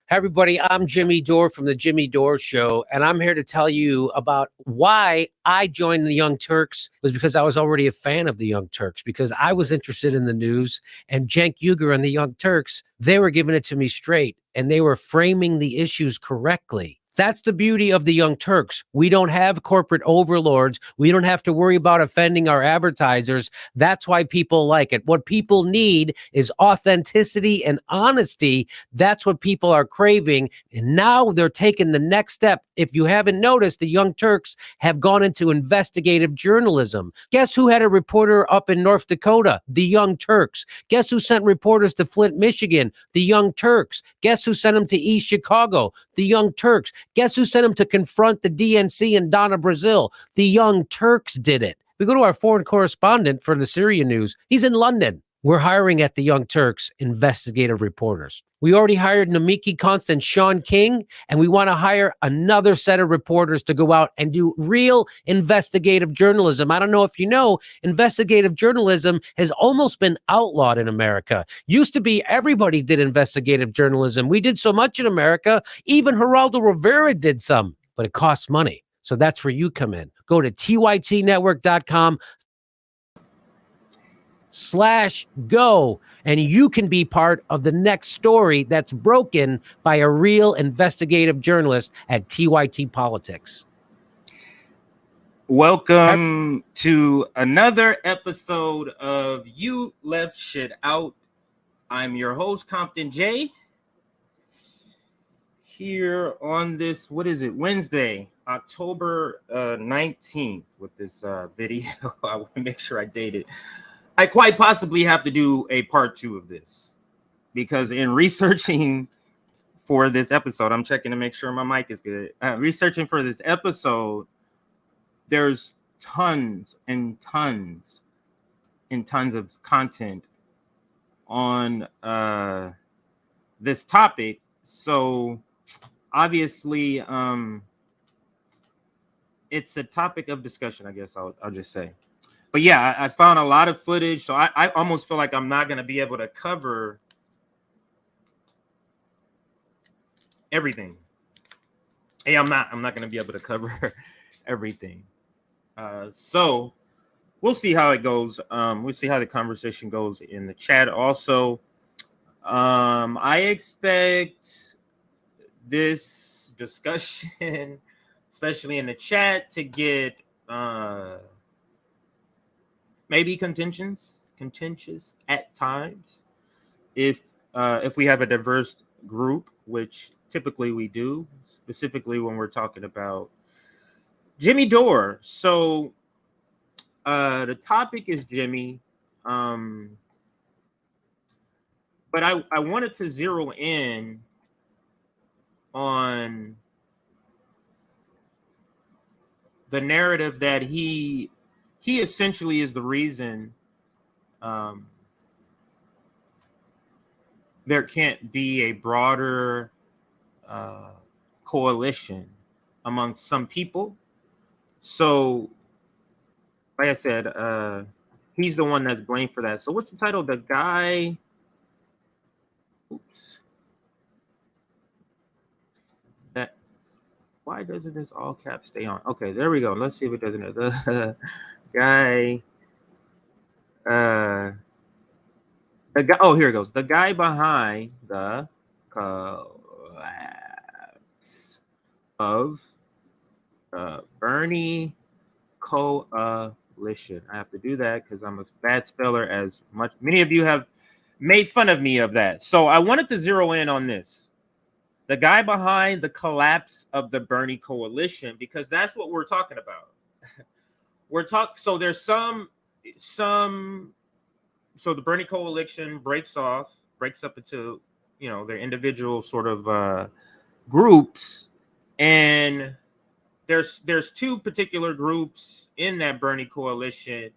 Hey everybody, I'm Jimmy Dore from the Jimmy Dore Show, and I'm here to tell you about why I joined the Young Turks. It was because I was already a fan of the Young Turks, because I was interested in the news, and Cenk Uygur and the Young Turks, they were giving it to me straight, and they were framing the issues correctly. That's the beauty of the Young Turks. We don't have corporate overlords. We don't have to worry about offending our advertisers. That's why people like it. What people need is authenticity and honesty. That's what people are craving. And now they're taking the next step. If you haven't noticed, the Young Turks have gone into investigative journalism. Guess who had a reporter up in North Dakota? The Young Turks. Guess who sent reporters to Flint, Michigan? The Young Turks. Guess who sent them to East Chicago? The Young Turks. Guess who sent them to confront the DNC in Donna, Brazil? The Young Turks did it. We go to our foreign correspondent for the Syria news. He's in London. We're hiring at the Young Turks investigative reporters. We already hired Namiki Constant, Sean King, and we want to hire another set of reporters to go out and do real investigative journalism. I don't know if you know, investigative journalism has almost been outlawed in America. Used to be everybody did investigative journalism. We did so much in America, even Geraldo Rivera did some, but it costs money. So that's where you come in. Go to tytnetwork.com/go, and you can be part of the next story that's broken by a real investigative journalist at TYT Politics. Welcome to another episode of You Left Shit Out. I'm your host, Compton J. Here on this, Wednesday, October 19th with this video. I want to make sure I date it. I quite possibly have to do a part 2 of this because in researching for this episode, I'm checking to make sure my mic is good. Researching for this episode, there's tons and tons and tons of content on this topic. So obviously, it's a topic of discussion, I guess I'll just say. But yeah, I found a lot of footage, so I almost feel like I'm not going to be able to cover everything. Hey, I'm not going to be able to cover everything. So we'll see how it goes. We'll see how the conversation goes in the chat. Also, I expect this discussion, especially in the chat, to get maybe contentious at times if we have a diverse group, which typically we do, specifically when we're talking about Jimmy Dore. So the topic is Jimmy, but I wanted to zero in on the narrative that he essentially is the reason there can't be a broader coalition among some people. So, like I said, he's the one that's blamed for that. So what's the title? The guy... Oops. Why doesn't this all cap stay on? Okay, there we go. Let's see if it doesn't. The guy... the guy... Oh, here it goes. The guy behind the collapse of the Bernie coalition. I have to do that because I'm a bad speller, as many of you have made fun of me of that. So I wanted to zero in on this. The guy behind the collapse of the Bernie coalition, because that's what we're talking about. So there's so the Bernie coalition breaks up into, their individual sort of groups, and there's two particular groups in that Bernie coalition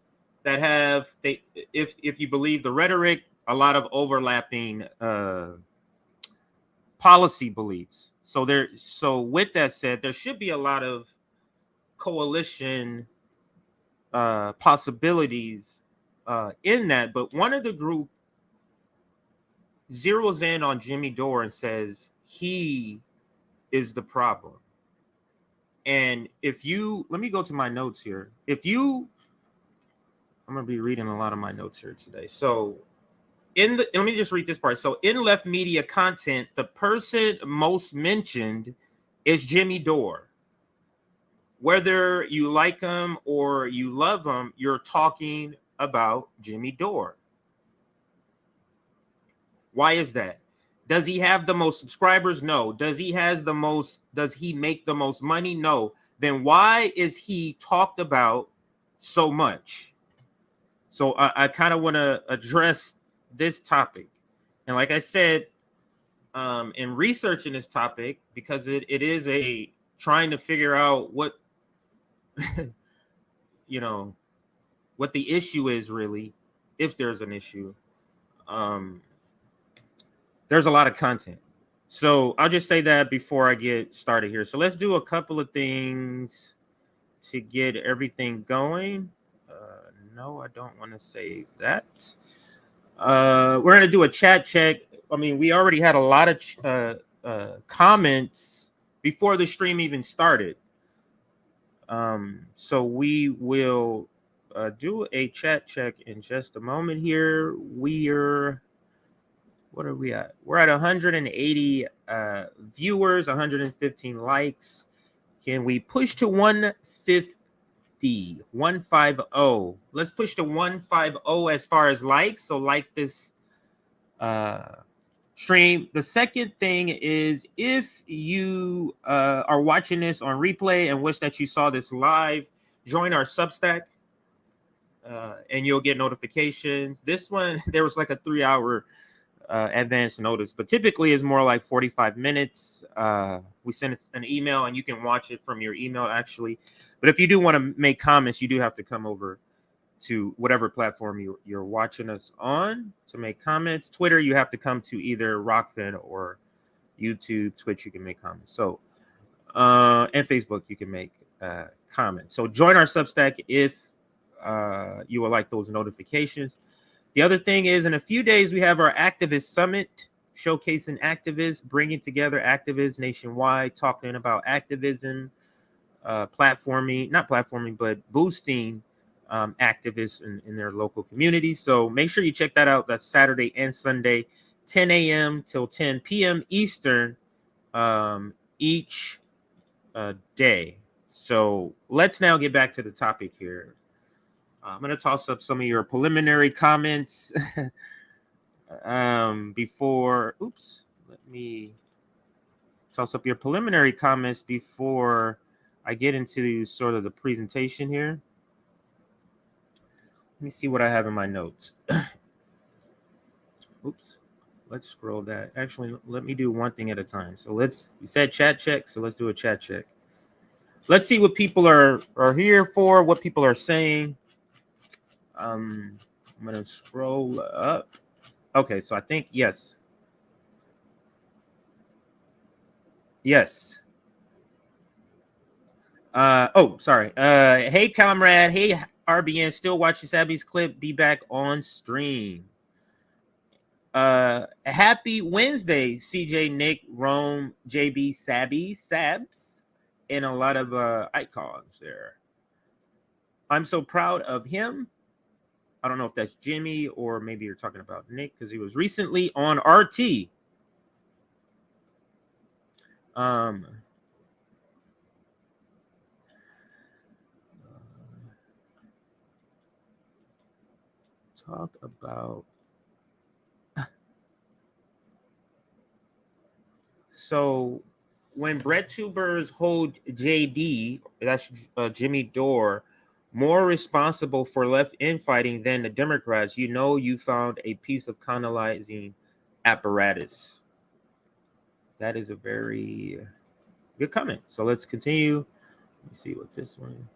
that have, if you believe the rhetoric, a lot of overlapping policy beliefs. So with that said, there should be a lot of coalition possibilities in that. But one of the group zeroes in on Jimmy Dore and says he is the problem. And if you, let me go to my notes here. I'm going to be reading a lot of my notes here today. So let me just read this part. So in left media content, the person most mentioned is Jimmy Dore. Whether you like him or you love him, you're talking about Jimmy Dore. Why is that? Does he have the most subscribers? No. Does he make the most money? No. Then why is he talked about so much? So I kind of want to address this topic. And like I said, in researching this topic, because it is a trying to figure out what, what the issue is really, if there's an issue. There's a lot of content. So I'll just say that before I get started here. So let's do a couple of things to get everything going. No, I don't want to save that. We're going to do a chat check. I mean, we already had a lot of comments before the stream even started. So we will do a chat check in just a moment here. What are we at? We're at 180 viewers, 115 likes. Can we push to 150? 150. Let's push to 150 as far as likes. So like this stream. The second thing is, if you are watching this on replay and wish that you saw this live, join our Substack and you'll get notifications. This one, there was like a 3-hour advance notice, but typically is more like 45 minutes. We send an email and you can watch it from your email actually. But if you do want to make comments, you do have to come over to whatever platform you're watching us on to make comments. Twitter, you have to come to either Rockfin or YouTube. Twitch, you can make comments. So, and Facebook, you can make comments. So join our Substack if you would like those notifications. The other thing is, in a few days, we have our Activist Summit, showcasing activists, bringing together activists nationwide, talking about activism, but boosting activists in their local communities. So make sure you check that out. That's Saturday and Sunday, 10 a.m. till 10 p.m. Eastern each day. So let's now get back to the topic here. I'm going to toss up some of your preliminary comments before. Oops. Let me toss up your preliminary comments before I get into sort of the presentation here. Let me see what I have in my notes. Oops. Let's scroll that. Actually, let me do one thing at a time. So you said chat check, so let's do a chat check. Let's see what people are here for, what people are saying. I'm going to scroll up. Okay, so I think yes. Yes. Sorry. Hey, comrade. Hey, RBN. Still watching Sabby's clip. Be back on stream. Happy Wednesday, CJ, Nick, Rome, JB, Sabby, Sabs, and a lot of icons there. I'm so proud of him. I don't know if that's Jimmy or maybe you're talking about Nick because he was recently on RT. Talk about. So when BreadTubers hold JD, that's Jimmy Dore, more responsible for left infighting than the Democrats, you found a piece of colonizing apparatus. That is a very good comment. So let's continue. Let me see what this one.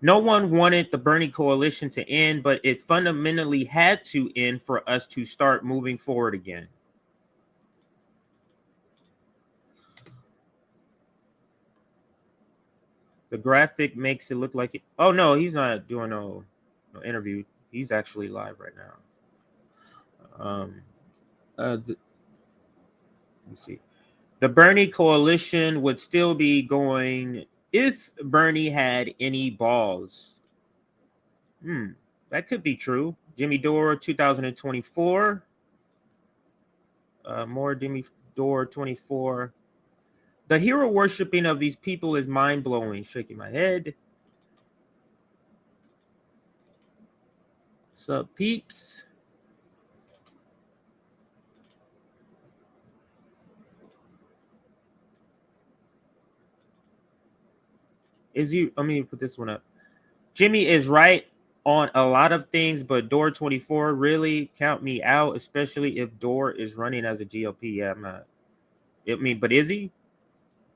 No one wanted the Bernie coalition to end, but it fundamentally had to end for us to start moving forward again. The graphic makes it look like it. Oh, no, he's not doing no interview. He's actually live right now. Let's see. The Bernie coalition would still be going if Bernie had any balls. That could be true. Jimmy Dore, 2024. More Jimmy Dore, 24. The hero worshiping of these people is mind-blowing. Shaking my head. What's up, peeps? Let me put this one up. Jimmy is right on a lot of things, but Dore 24 really count me out, especially if Dore is running as a GOP. Yeah, I'm not. I mean, but is he?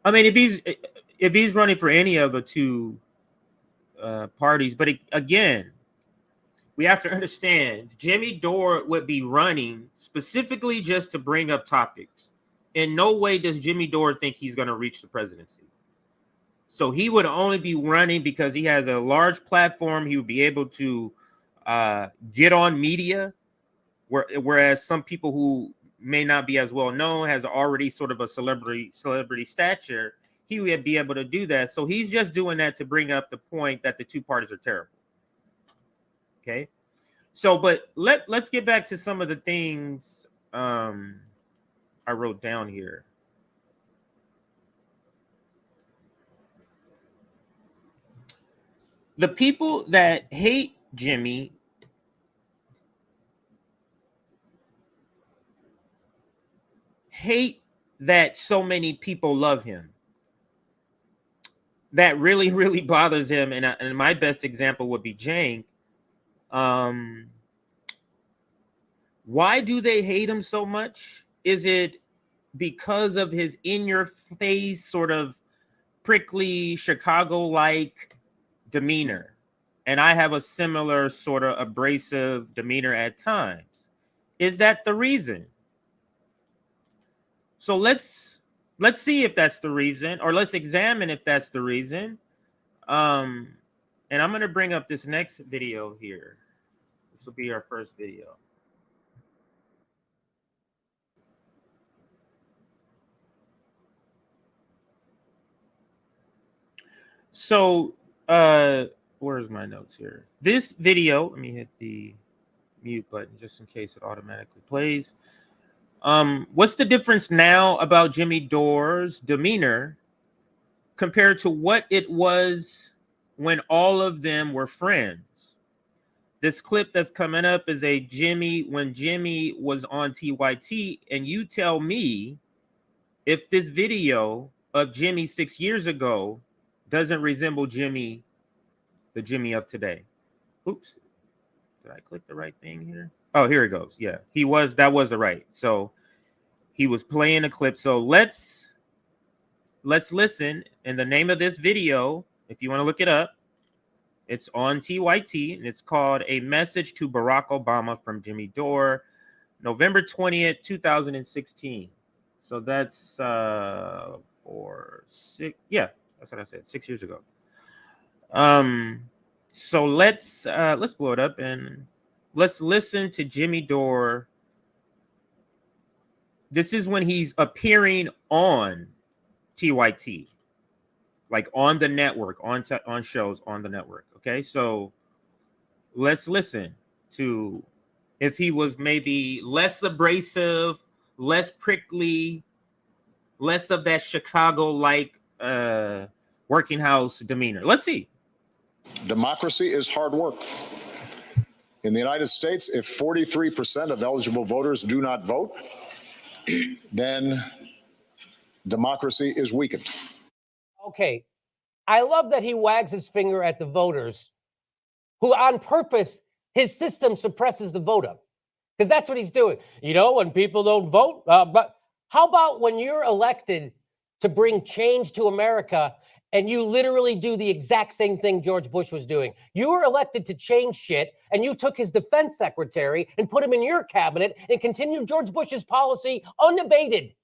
I mean, if he's running for any of the two parties, but again, we have to understand Jimmy Dore would be running specifically just to bring up topics. In no way does Jimmy Dore think he's going to reach the presidency. So he would only be running because he has a large platform. He would be able to get on media, whereas some people who may not be as well known has already sort of a celebrity stature. He would be able to do that. So he's just doing that to bring up the point that the two parties are terrible. Okay. So, but let's get back to some of the things I wrote down here. The people that hate Jimmy hate that so many people love him. That really, really bothers him. And my best example would be Jank. Why do they hate him so much? Is it because of his in-your-face sort of prickly Chicago-like demeanor? And I have a similar sort of abrasive demeanor at times. Is that the reason? So let's see if that's the reason, or let's examine if that's the reason. And I'm going to bring up this next video here. This will be our first video. So, where's my notes here? This video, let me hit the mute button just in case it automatically plays. What's the difference now about Jimmy Dore's demeanor compared to what it was when all of them were friends? This clip that's coming up is when Jimmy was on TYT, and you tell me if this video of Jimmy 6 years ago doesn't resemble Jimmy, the Jimmy of today. Oops. Did I click the right thing here? Oh, here it goes. Yeah, that was the right. So he was playing a clip. So let's listen. And the name of this video, if you want to look it up, it's on TYT, and it's called A Message to Barack Obama from Jimmy Dore, November 20th, 2016. So that's that's what I said, 6 years ago. So let's blow it up and let's listen to Jimmy Dore. This is when he's appearing on TYT, like on the network, on shows on the network. Okay, so let's listen to if he was maybe less abrasive, less prickly, less of that Chicago-like working house demeanor. Let's see. Democracy is hard work. In the United States, if 43% of eligible voters do not vote, then democracy is weakened. Okay. I love that he wags his finger at the voters who on purpose, his system suppresses the vote of. Because that's what he's doing. You know, when people don't vote, but how about when you're elected to bring change to America and you literally do the exact same thing George Bush was doing? You were elected to change shit, and you took his defense secretary and put him in your cabinet and continued George Bush's policy unabated.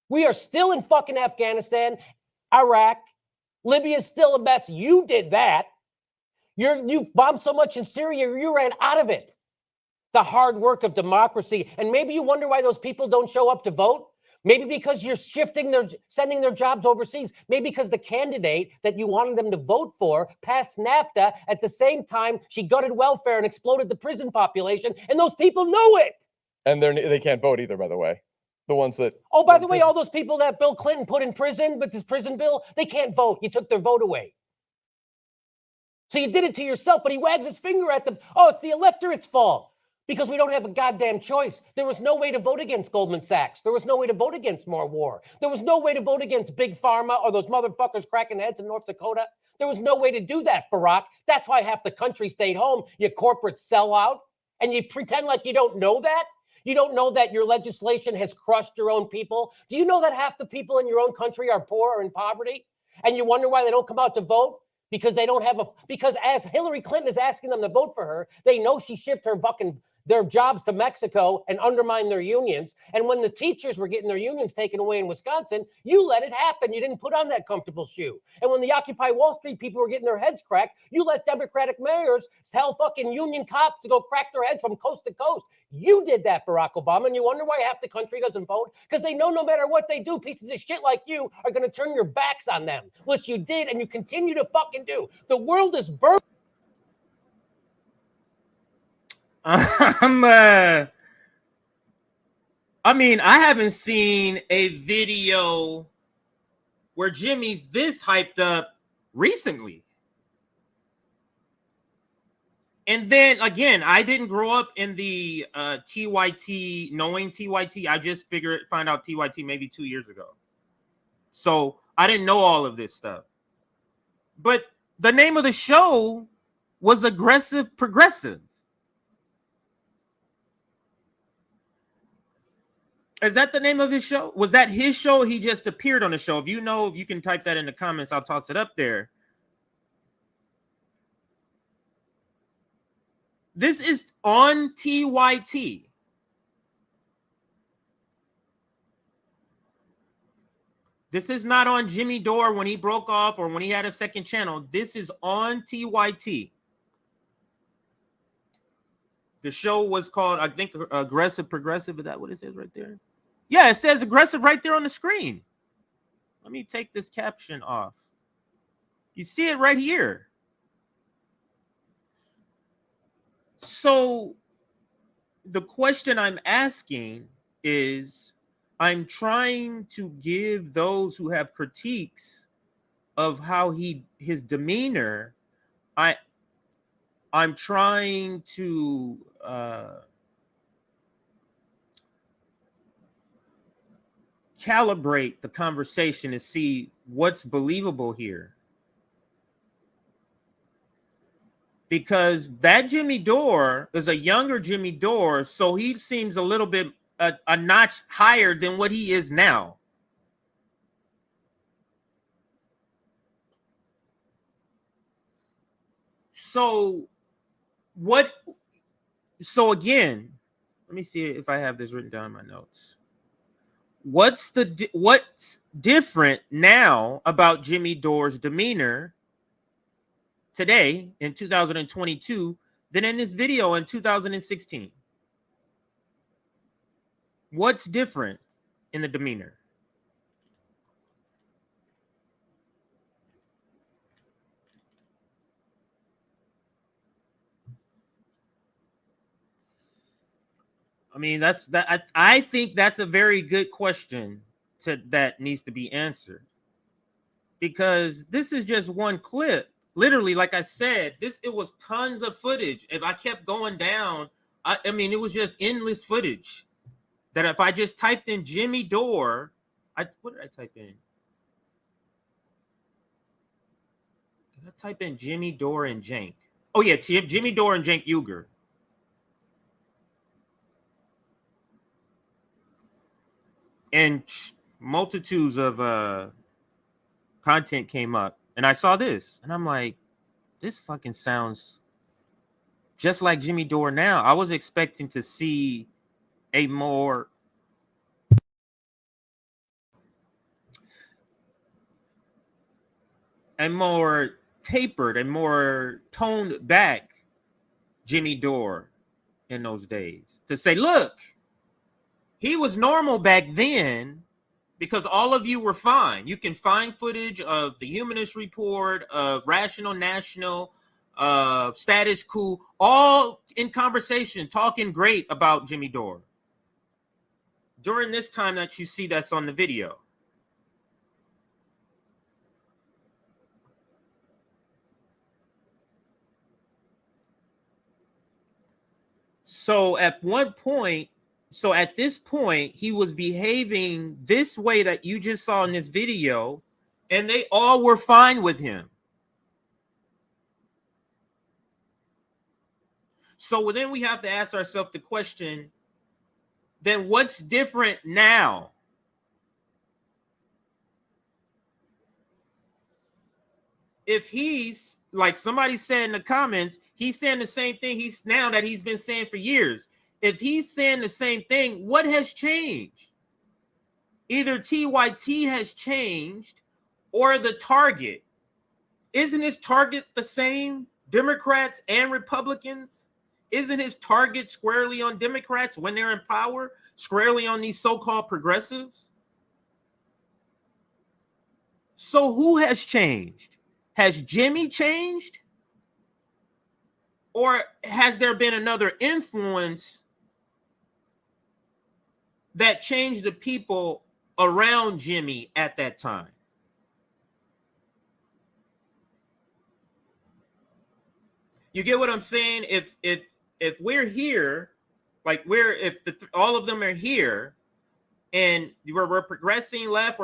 We are still in fucking Afghanistan, Iraq. Libya is still a mess. You did that. You bombed so much in Syria, you ran out of it. The hard work of democracy. And maybe you wonder why those people don't show up to vote. Maybe because you're sending their jobs overseas. Maybe because the candidate that you wanted them to vote for passed NAFTA at the same time she gutted welfare and exploded the prison population, and those people know it. And they can't vote either, by the way. The ones that... Oh, by the way, all those people that Bill Clinton put in prison with this prison bill, they can't vote. You took their vote away. So you did it to yourself, but he wags his finger at them. Oh, it's the electorate's fault. Because we don't have a goddamn choice. There was no way to vote against Goldman Sachs. There was no way to vote against more war. There was no way to vote against Big Pharma or those motherfuckers cracking heads in North Dakota. There was no way to do that, Barack. That's why half the country stayed home, you corporate sellout. And you pretend like you don't know that? You don't know that your legislation has crushed your own people? Do you know that half the people in your own country are poor or in poverty? And you wonder why they don't come out to vote? Because they don't have because as Hillary Clinton is asking them to vote for her, they know she shipped their jobs to Mexico and undermined their unions. And when the teachers were getting their unions taken away in Wisconsin, you let it happen. You didn't put on that comfortable shoe. And when the Occupy Wall Street people were getting their heads cracked, you let Democratic mayors tell fucking union cops to go crack their heads from coast to coast. You did that, Barack Obama. And you wonder why half the country doesn't vote? Because they know no matter what they do, pieces of shit like you are going to turn your backs on them, which you did and you continue to fucking do. The world is burning. I mean, I haven't seen a video where Jimmy's this hyped up recently. And then again, I didn't grow up in the TYT, knowing TYT. I just found out TYT maybe 2 years ago. So I didn't know all of this stuff. But the name of the show was Aggressive Progressive. Is that the name of his show? Was that his show? He just appeared on the show. If you know, if you can type that in the comments, I'll toss it up there. This is on TYT. This is not on Jimmy Dore when he broke off or when he had a second channel. This is on TYT. The show was called, I think, Aggressive Progressive. Is that what it says right there? Yeah, it says aggressive right there on the screen. Let me take this caption off. You see it right here. So the question I'm asking is, I'm trying to give those who have critiques of how his demeanor, I'm trying to calibrate the conversation to see what's believable here. Because that Jimmy Dore is a younger Jimmy Dore, so he seems a little bit a notch higher than what he is now. So again, let me see if I have this written down in my notes. What's different now about Jimmy Dore's demeanor today in 2022 than in this video in 2016? What's different in the demeanor? I mean, I think that's a very good question that needs to be answered, because this is just one clip. Literally, like I said, it was tons of footage. If I kept going down, I mean, it was just endless footage. That if I just typed in Jimmy Dore, what did I type in? Did I type in Jimmy Dore and Cenk? Oh yeah, Jimmy Dore and Cenk Uygur. And multitudes of content came up, and I saw this, and I'm like, this fucking sounds just like Jimmy Dore now. I was expecting to see a more tapered and more toned back Jimmy Dore in those days, to say, look, he was normal back then, because all of you were fine. You can find footage of the Humanist Report, of Rational National, of Status Quo, all in conversation, talking great about Jimmy Dore during this time that you see that's on the video. So at this point, he was behaving this way that you just saw in this video, and they all were fine with him. So then we have to ask ourselves the question, then what's different now? If he's, like somebody said in the comments, he's saying the same thing he's been saying for years. If he's saying the same thing, what has changed? Either TYT has changed or the target. Isn't his target the same? Democrats and Republicans? Isn't his target squarely on Democrats when they're in power? Squarely on these so-called progressives? So who has changed? Has Jimmy changed? Or has there been another influence that changed the people around Jimmy at that time? You get what I'm saying? If we're here, like all of them are here, and we're progressing left,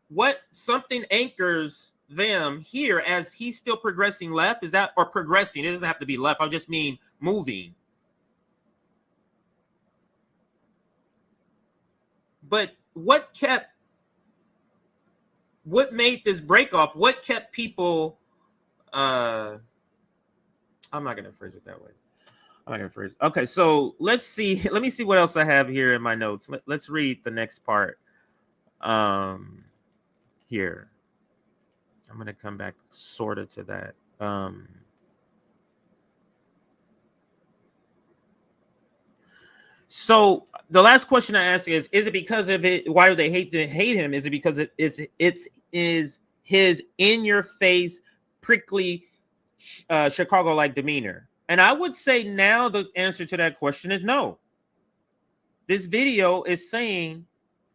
what something anchors them here as he's still progressing left? Is that, or progressing? It doesn't have to be left. I just mean moving. But what made this break off? What kept people, I'm not going to phrase it that way. Okay, so let's see. Let me see what else I have here in my notes. Let's read the next part. Here. I'm going to come back sort of to that. So the last question I ask is it because of it? Why do they hate him? Is it because it's his in-your-face, prickly, Chicago-like demeanor? And I would say now the answer to that question is no. This video is saying,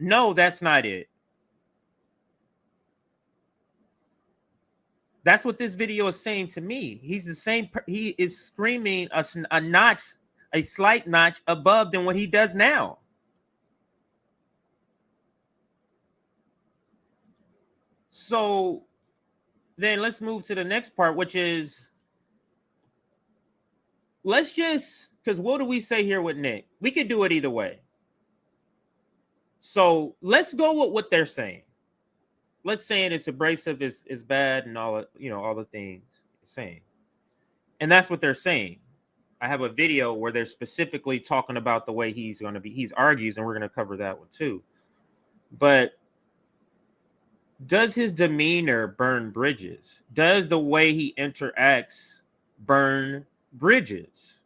no, that's not it. That's what this video is saying to me. He's the same. He is screaming a slight notch above than what he does now. So then let's move to the next part, which is, because what do we say here with Nick? We could do it either way. So let's go with what they're saying. Let's say it's abrasive, is bad, and all the things saying. And that's what they're saying. I have a video where they're specifically talking about the way he argues, and we're going to cover that one too. But does his demeanor burn bridges? Does the way he interacts burn bridges?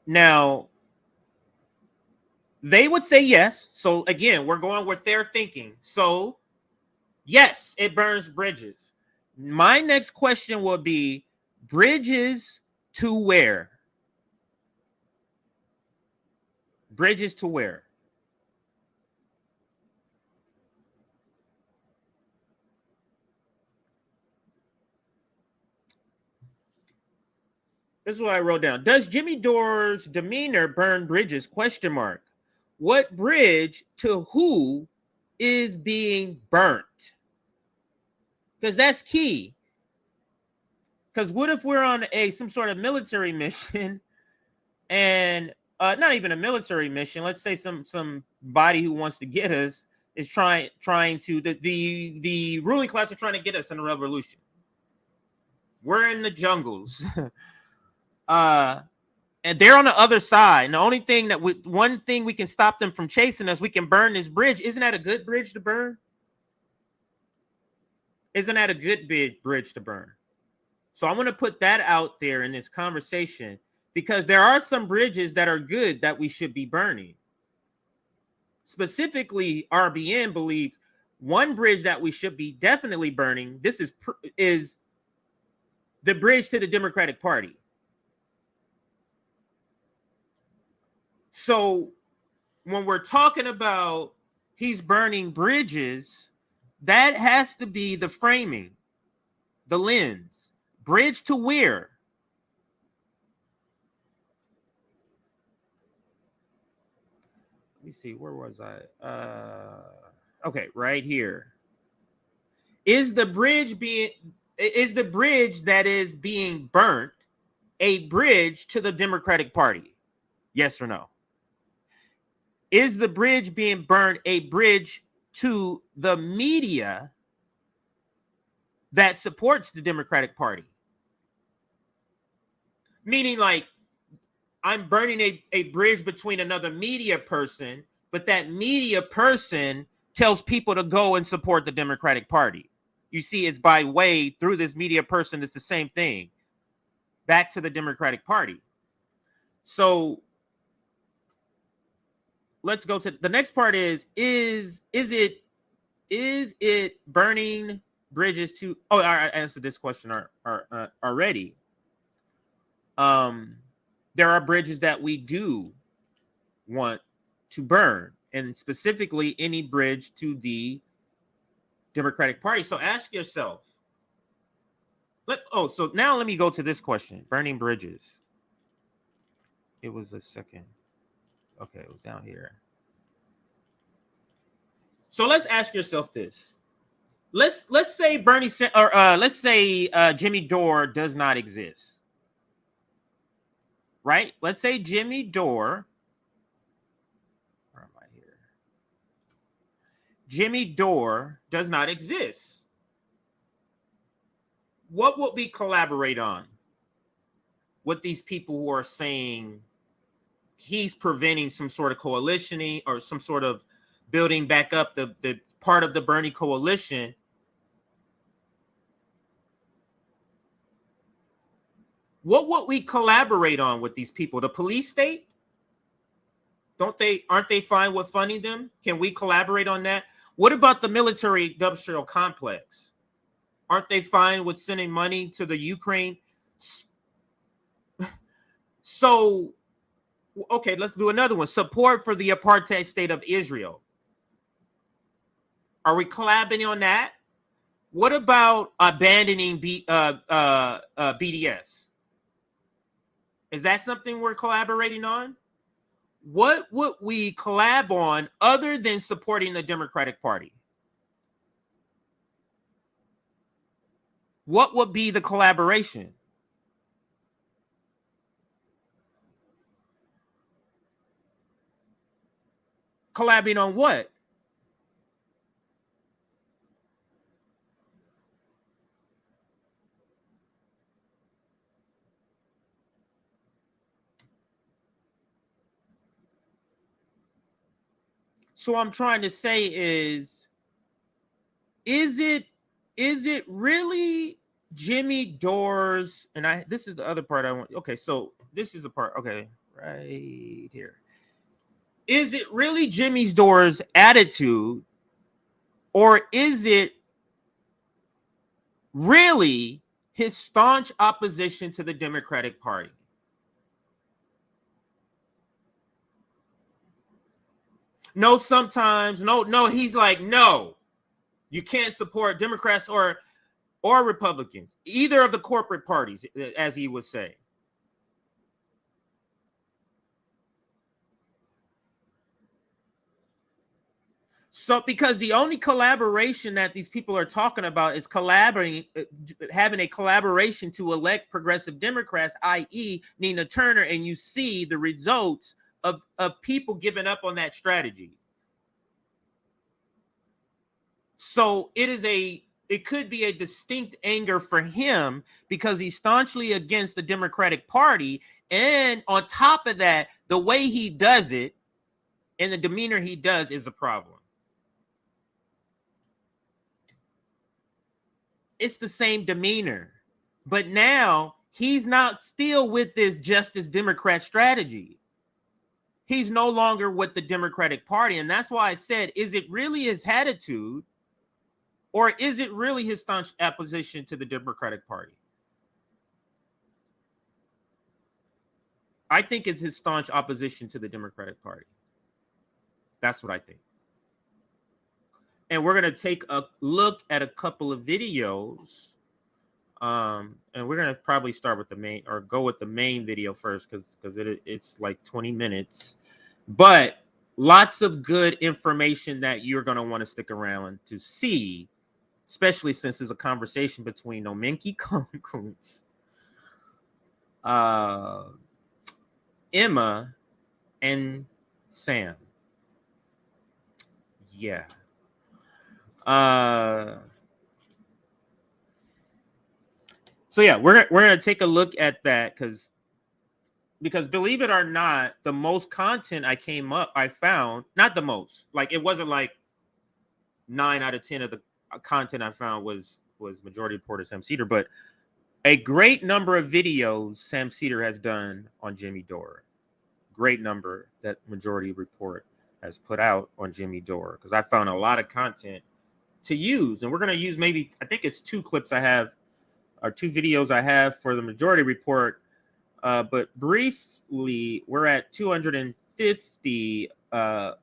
Now, they would say yes. So again, we're going with their thinking. So yes, it burns bridges. My next question will be, bridges to where? Bridges to where? This is what I wrote down. Does Jimmy Dore's demeanor burn bridges? ? What bridge to who is being burnt? Because that's key. Because what if we're on some sort of military mission, and not even a military mission, let's say some body who wants to get us is trying to, the ruling class are trying to get us in a revolution. We're in the jungles. And they're on the other side. And the only thing one thing we can stop them from chasing us, we can burn this bridge. Isn't that a good bridge to burn? Isn't that a good bridge to burn? So I'm going to put that out there in this conversation. because there are some bridges that are good that we should be burning. Specifically, RBN believes one bridge that we should be definitely burning. This is the bridge to the Democratic Party. So when we're talking about he's burning bridges, that has to be the framing, the lens. Bridge to where? Let me see, where was I? Okay, right here. Is the bridge that is being burnt a bridge to the Democratic Party? Yes or no? Is the bridge being burnt a bridge to the media that supports the Democratic Party? Meaning, like, I'm burning a bridge between another media person, but that media person tells people to go and support the Democratic Party. You see, it's by way through this media person, it's the same thing. Back to the Democratic Party. So let's go to the next part is it burning bridges to, oh, I answered this question already. There are bridges that we do want to burn, and specifically any bridge to the Democratic Party. So ask yourself, so now let me go to this question, burning bridges. It was a second. Okay, it was down here. So let's ask yourself this. Let's say let's say Jimmy Dore does not exist. Right? Let's say Jimmy Dore. Where am I here? Jimmy Dore does not exist. What would we collaborate on with these people who are saying he's preventing some sort of coalitioning or some sort of building back up the part of the Bernie coalition? What would we collaborate on with these people? The police state? Aren't they fine with funding them? Can we collaborate on that? What about the military industrial complex? Aren't they fine with sending money to the Ukraine? So, okay, let's do another one. Support for the apartheid state of Israel. Are we collabing on that? What about abandoning BDS? Is that something we're collaborating on? What would we collab on other than supporting the Democratic Party? What would be the collaboration? Collabing on what? So I'm trying to say is it really Jimmy Dore's, and this is the other part I want. Okay, so this is the part, okay, right here. Is it really Jimmy Dore's attitude, or is it really his staunch opposition to the Democratic Party? No, sometimes, no, he's like, no, you can't support Democrats or Republicans, either of the corporate parties, as he would say. So, because the only collaboration that these people are talking about is having a collaboration to elect progressive Democrats, i.e. Nina Turner, and you see the results of people giving up on that strategy. So it could be a distinct anger for him because he's staunchly against the Democratic Party. And on top of that, the way he does it and the demeanor he does is a problem. It's the same demeanor, but now He's not still with this Justice Democrat strategy. He's no longer with the Democratic Party. And that's why I said, is it really his attitude, or is it really his staunch opposition to the Democratic Party? I think it's his staunch opposition to the Democratic Party. That's what I think. And we're going to take a look at a couple of videos. And we're going to probably start with the main, or go with the main video first, because it's like 20 minutes. But lots of good information that you're going to want to stick around to see, especially since there's a conversation between Nominky Kuntz, Emma, and Sam. Yeah. So yeah, we're gonna take a look at that because believe it or not, the most content I found, not the most, like it wasn't like 9 out of 10 of the content I found was Majority Reporter Sam Seder, but a great number of videos Sam Seder has done on Jimmy Dore. Great number that Majority Report has put out on Jimmy Dore, because I found a lot of content to use. And we're going to use maybe, I think it's 2 clips I have, or 2 videos I have for the Majority Report. But briefly, we're at 250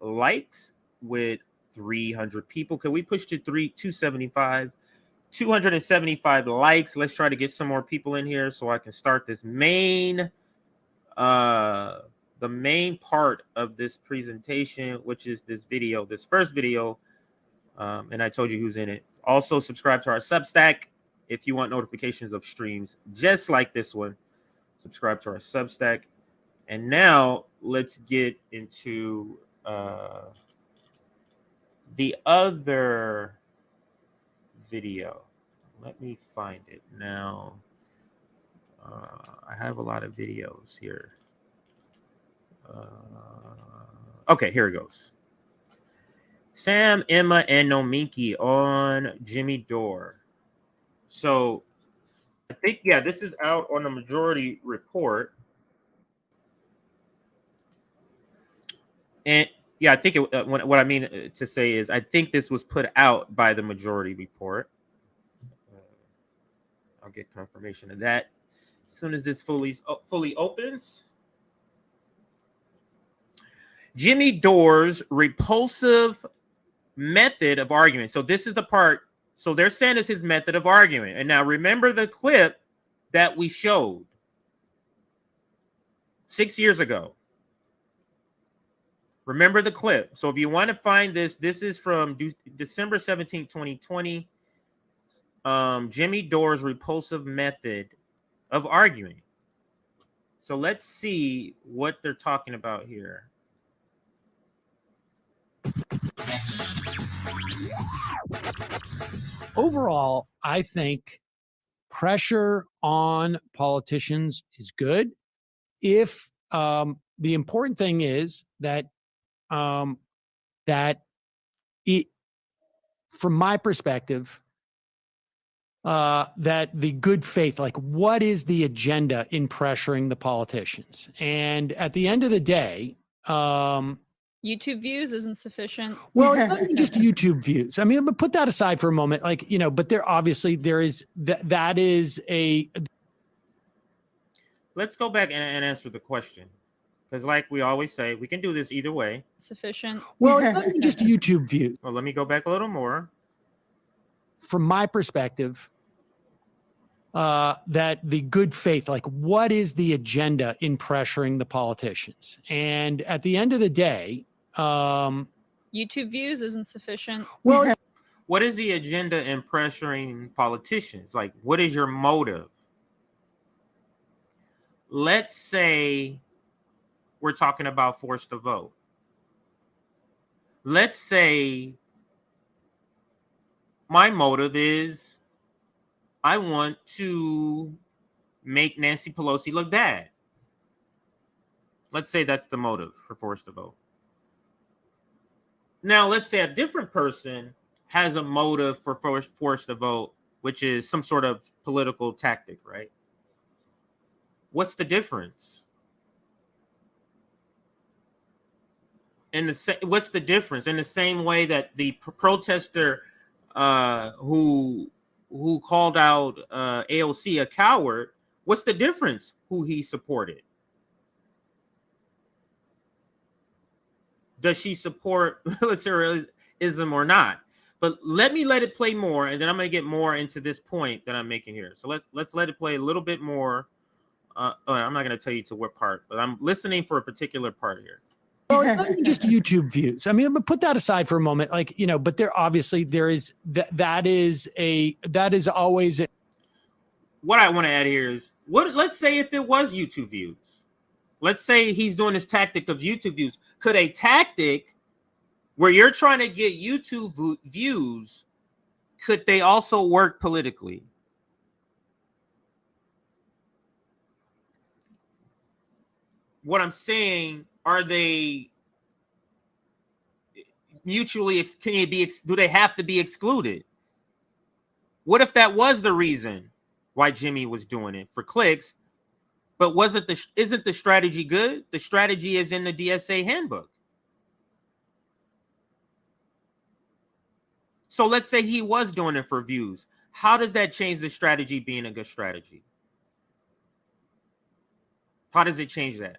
likes with 300 people. Can we push to 275? 275 likes. Let's try to get some more people in here so I can start this main the main part of this presentation, which is this video, this first video. And I told you who's in it. Also, subscribe to our Substack if you want notifications of streams just like this one. Subscribe to our Substack. And now let's get into the other video. Let me find it now. I have a lot of videos here. Okay, here it goes. Sam, Emma, and Nominky on Jimmy Dore. So I think, yeah, this is out on the Majority Report. And yeah, I think what I mean to say is I think this was put out by the Majority Report. I'll get confirmation of that as soon as this fully opens. Jimmy Dore's repulsive method of arguing. So this is the part. So they're saying it's his method of arguing. And now remember the clip that we showed 6 years ago. Remember the clip. So if you want to find this, this is from December 17, 2020. Jimmy Dore's repulsive method of arguing. So let's see what they're talking about here. Overall, I think pressure on politicians is good. If the important thing is that it, from my perspective, that the good faith, like what is the agenda in pressuring the politicians? And at the end of the day, YouTube views isn't sufficient. well, it's not even just YouTube views. I mean, put that aside for a moment. Like, you know, but there is that is a. Let's go back and answer the question. Because like we always say, we can do this either way. Sufficient. Well, it's not even just YouTube views. Well, let me go back a little more. From my perspective, that the good faith, like what is the agenda in pressuring the politicians? And at the end of the day, YouTube views isn't sufficient. well, What is the agenda in pressuring politicians? Like, what is your motive? Let's say we're talking about forced to vote. Let's say my motive is I want to make Nancy Pelosi look bad. Let's say that's the motive for forced to vote. Now, let's say a different person has a motive for forced to vote, which is some sort of political tactic, right? What's the difference? What's the difference? In the same way that the protester who called out AOC a coward, what's the difference who he supported? Does she support militarism or not? But let it play more, and then I'm going to get more into this point that I'm making here. So let's let it play a little bit more. I'm not going to tell you to what part, but I'm listening for a particular part here. Well, it's not even just YouTube views. I mean, but put that aside for a moment. Like, but there is that is always what I want to add here is let's say if it was YouTube views. Let's say he's doing this tactic of YouTube views. Could a tactic where you're trying to get YouTube views, could they also work politically? What I'm saying, are they mutually, do they have to be excluded? What if that was the reason why Jimmy was doing it, for clicks? But isn't the strategy good? The strategy is in the DSA handbook. So let's say he was doing it for views. How does that change the strategy being a good strategy? How does it change that?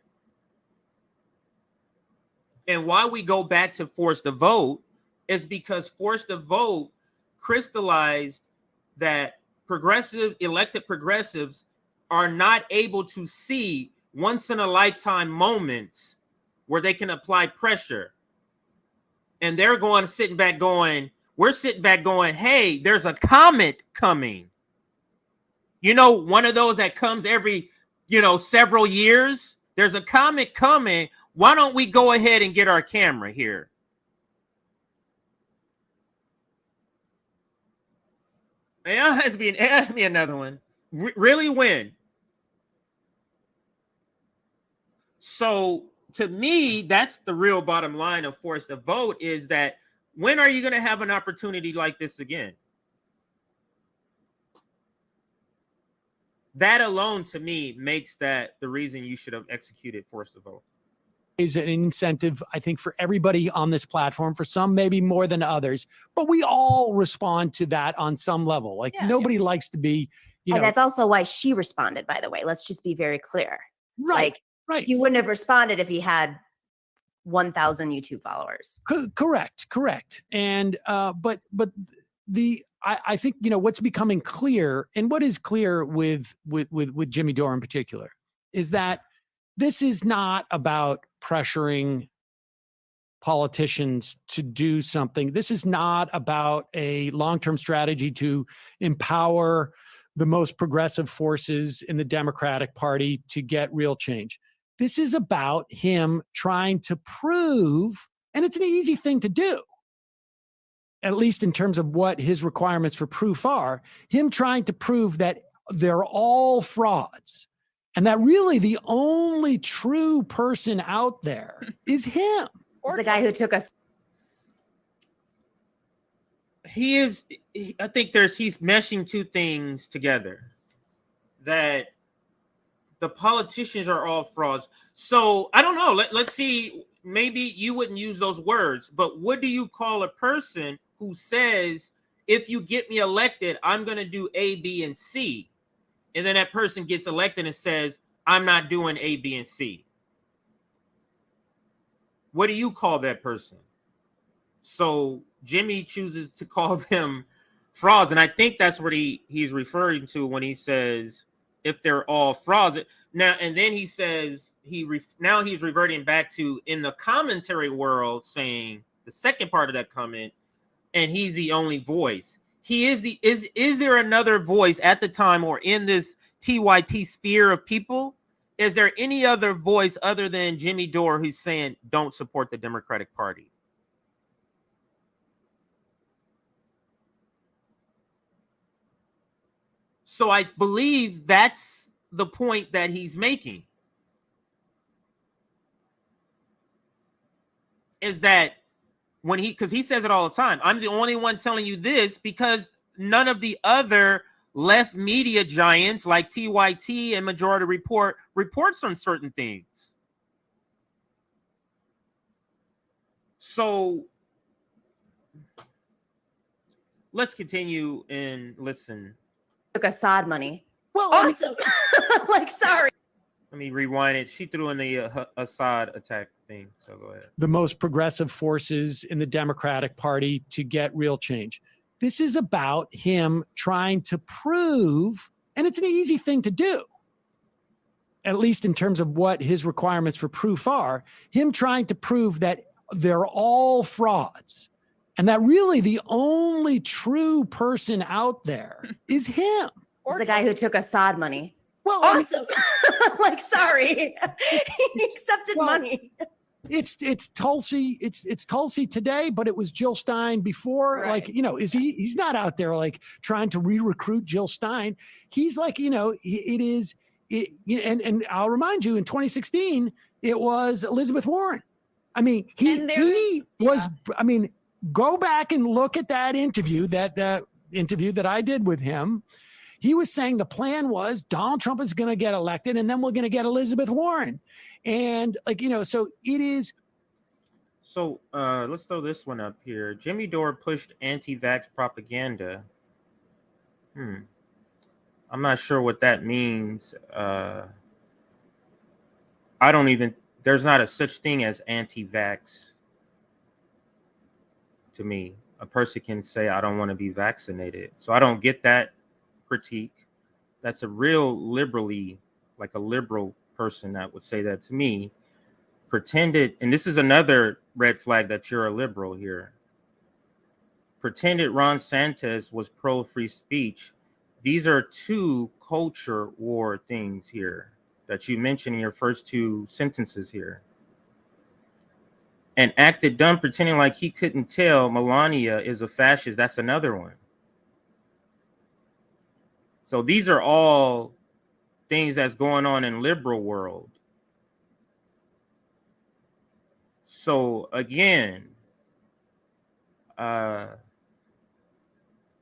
And why we go back to force the vote is because force the vote crystallized that elected progressives are not able to see once in a lifetime moments where they can apply pressure. And they're sitting back going, hey, there's a comet coming. One of those that comes every, several years. There's a comet coming. Why don't we go ahead and get our camera here? It has to be another one. Really, when? So to me, that's the real bottom line of force the vote, is that when are you going to have an opportunity like this again? That alone, to me, makes that the reason you should have executed force the vote. Is an incentive, I think, for everybody on this platform, for some maybe more than others, but we all respond to that on some level. Like, nobody likes to be, and that's also why she responded, by the way. Let's just be very clear. Right. Like, he wouldn't have responded if he had 1,000 YouTube followers. Correct. And but I think what's becoming clear, and what is clear with Jimmy Dore in particular, is that this is not about pressuring politicians to do something. This is not about a long-term strategy to empower the most progressive forces in the Democratic Party to get real change. This is about him trying to prove, and it's an easy thing to do, at least in terms of what his requirements for proof are, him trying to prove that they're all frauds. And that really the only true person out there is him. Or the guy who took us. He's meshing two things together. That the politicians are all frauds. So I don't know. Let's see. Maybe you wouldn't use those words, but what do you call a person who says, if you get me elected, I'm going to do A, B, and C? And then that person gets elected and says, I'm not doing A, B, and C. What do you call that person? So Jimmy chooses to call them frauds. And I think that's what he's referring to when he says, if they're all frauds. Now, and then he says, now he's reverting back to, in the commentary world, saying the second part of that comment, and he's the only voice. He is there another voice at the time, or in this TYT sphere of people? Is there any other voice other than Jimmy Dore who's saying don't support the Democratic Party? So I believe that's the point that he's making. Is that because he says it all the time, I'm the only one telling you this because none of the other left media giants like TYT and Majority Report reports on certain things. So let's continue and listen. Took Assad money. Well, Awesome. Like, sorry. Let me rewind it. She threw in the Assad attack thing. So go ahead. the most progressive forces in the Democratic Party to get real change. This is about him trying to prove, and it's an easy thing to do, at least in terms of what his requirements for proof are, him trying to prove that they're all frauds and that really the only true person out there is him. It's the guy who took Assad money. Well, Awesome. Like, sorry. He accepted money. It's Tulsi, it's Tulsi today, but it was Jill Stein before. Right. Like, he's not out there like trying to re-recruit Jill Stein. He's like, and I'll remind you, in 2016, it was Elizabeth Warren. I mean, go back and look at that interview, that I did with him. He was saying the plan was Donald Trump is going to get elected and then we're going to get Elizabeth Warren. And so it is. So let's throw this one up here. Jimmy Dore pushed anti-vax propaganda. I'm not sure what that means. There's not a such thing as anti-vax to me. A person can say, I don't want to be vaccinated. So I don't get that critique. That's a real liberal person that would say that to me. Pretended, and this is another red flag that you're a liberal here. Pretended Ron DeSantis was pro free speech. These are two culture war things here that you mentioned in your first two sentences here. And acted dumb pretending like he couldn't tell Melania is a fascist. That's another one. So these are all things that's going on in liberal world. So again,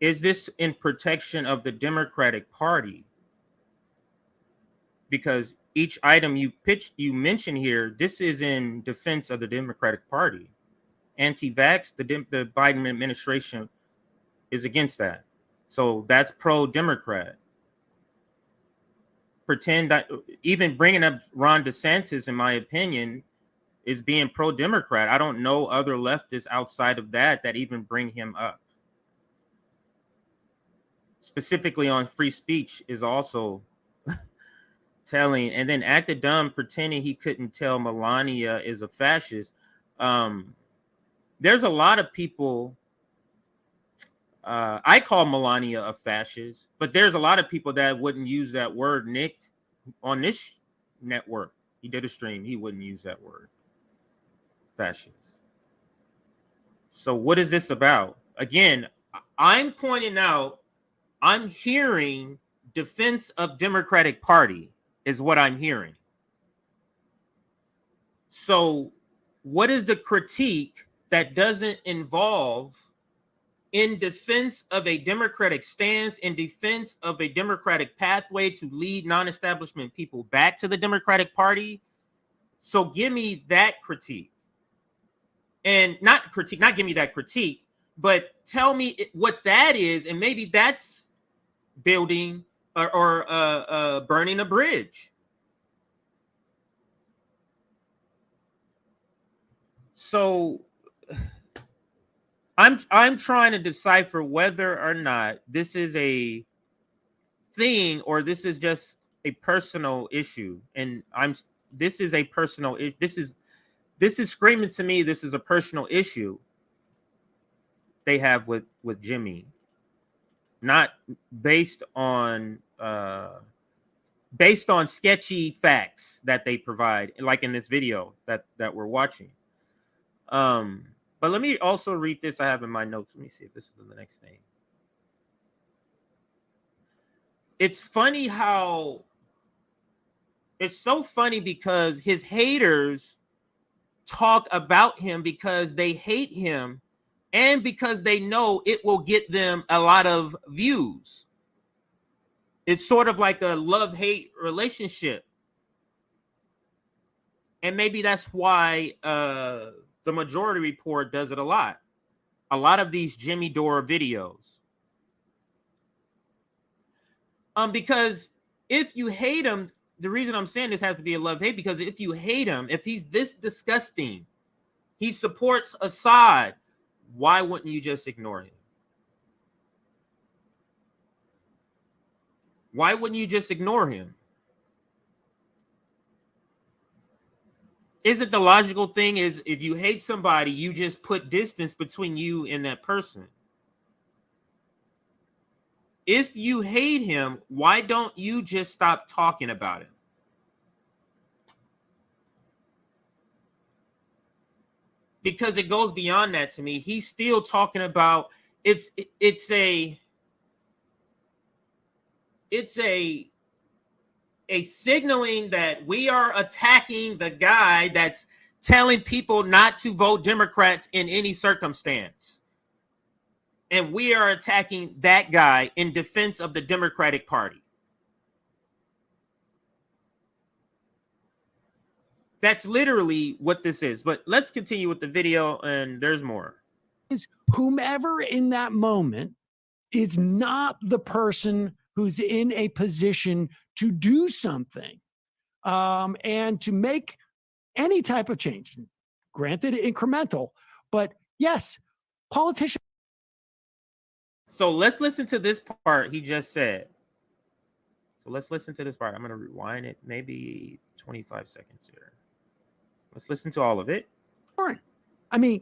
is this in protection of the Democratic Party? Because each item you mention here, this is in defense of the Democratic Party. Anti-vax, the Biden administration is against that. So that's pro-Democrat. Pretend that even bringing up Ron DeSantis, in my opinion, is being pro-Democrat. I don't know other leftists outside of that even bring him up. Specifically on free speech is also telling. And then acted dumb pretending he couldn't tell Melania is a fascist. There's a lot of people. I call Melania a fascist, but there's a lot of people that wouldn't use that word. Nick, on this network, he did a stream. He wouldn't use that word, fascist. So what is this about? Again, I'm pointing out, I'm hearing defense of Democratic Party is what I'm hearing. So what is the critique that doesn't involve in defense of a Democratic stance, in defense of a Democratic pathway to lead non-establishment people back to the Democratic Party? So give me that critique. And not give me that critique, but tell me what that is, and maybe that's building or burning a bridge. So I'm trying to decipher whether or not this is a thing or this is just a personal issue. And this is a personal. This is screaming to me. This is a personal issue they have with Jimmy, not based on sketchy facts that they provide, like in this video that we're watching. But let me also read this I have in my notes. Let me see if this is the next thing. It's so funny because his haters talk about him because they hate him and because they know it will get them a lot of views. It's sort of like a love-hate relationship. And maybe that's why the Majority Report does it a lot. A lot of these Jimmy Dore videos. Because if you hate him, the reason I'm saying this has to be a love-hate, because if you hate him, if he's this disgusting, he supports Assad, why wouldn't you just ignore him? Why wouldn't you just ignore him? Isn't the logical thing is if you hate somebody, you just put distance between you and that person? If you hate him, why don't you just stop talking about him? Because it goes beyond that to me. He's still talking about it's a signaling that we are attacking the guy that's telling people not to vote Democrats in any circumstance. And we are attacking that guy in defense of the Democratic Party. That's literally what this is. But let's continue with the video, and there's more. Is whomever in that moment is not the person who's in a position to do something and to make any type of change, granted incremental, but yes, politicians. So let's listen to this part he just said. So let's listen to this part. I'm going to rewind it maybe 25 seconds here. Let's listen to all of it. I mean,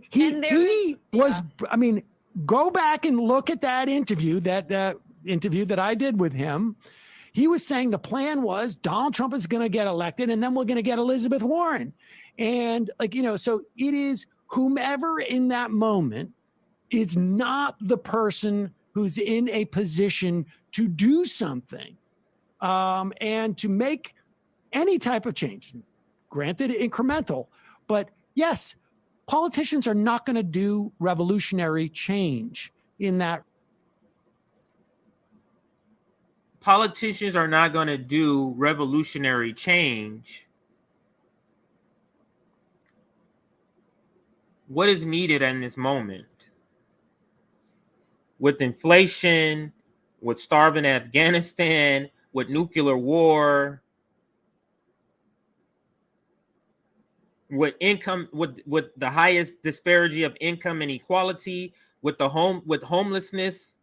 go back and look at that interview, that I did with him. He was saying the plan was Donald Trump is going to get elected and then we're going to get Elizabeth Warren. And so it is whomever in that moment is not the person who's in a position to do something and to make any type of change, granted incremental, but yes, politicians are not going to do revolutionary change in that. Politicians are not going to do revolutionary change. What is needed in this moment? With inflation, with starving Afghanistan, with nuclear war, with income, with the highest disparity of income and equality, with homelessness.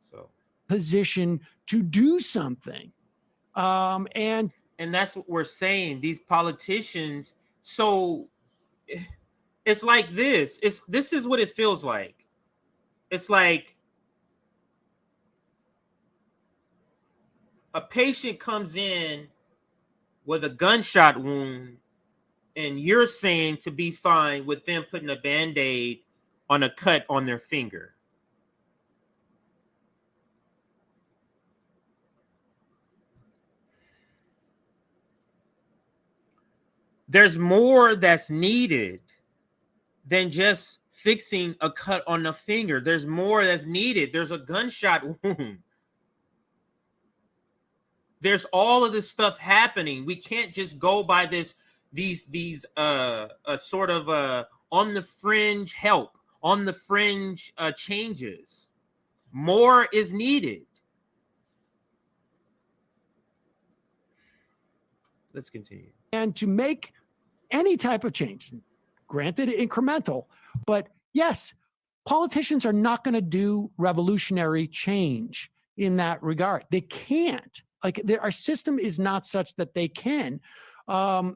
So position to do something. And that's what we're saying. These politicians, so it's like this. This is what it feels like. It's like a patient comes in with a gunshot wound, and you're saying to be fine with them putting a Band-Aid on a cut on their finger. There's more that's needed than just fixing a cut on the finger. There's more that's needed. There's a gunshot wound. There's all of this stuff happening. We can't just go by these sort of on the fringe help, on the fringe changes. More is needed. Let's continue. And to make any type of change, granted incremental, but yes, politicians are not going to do revolutionary change in that regard. They can't. Our system is not such that they can. And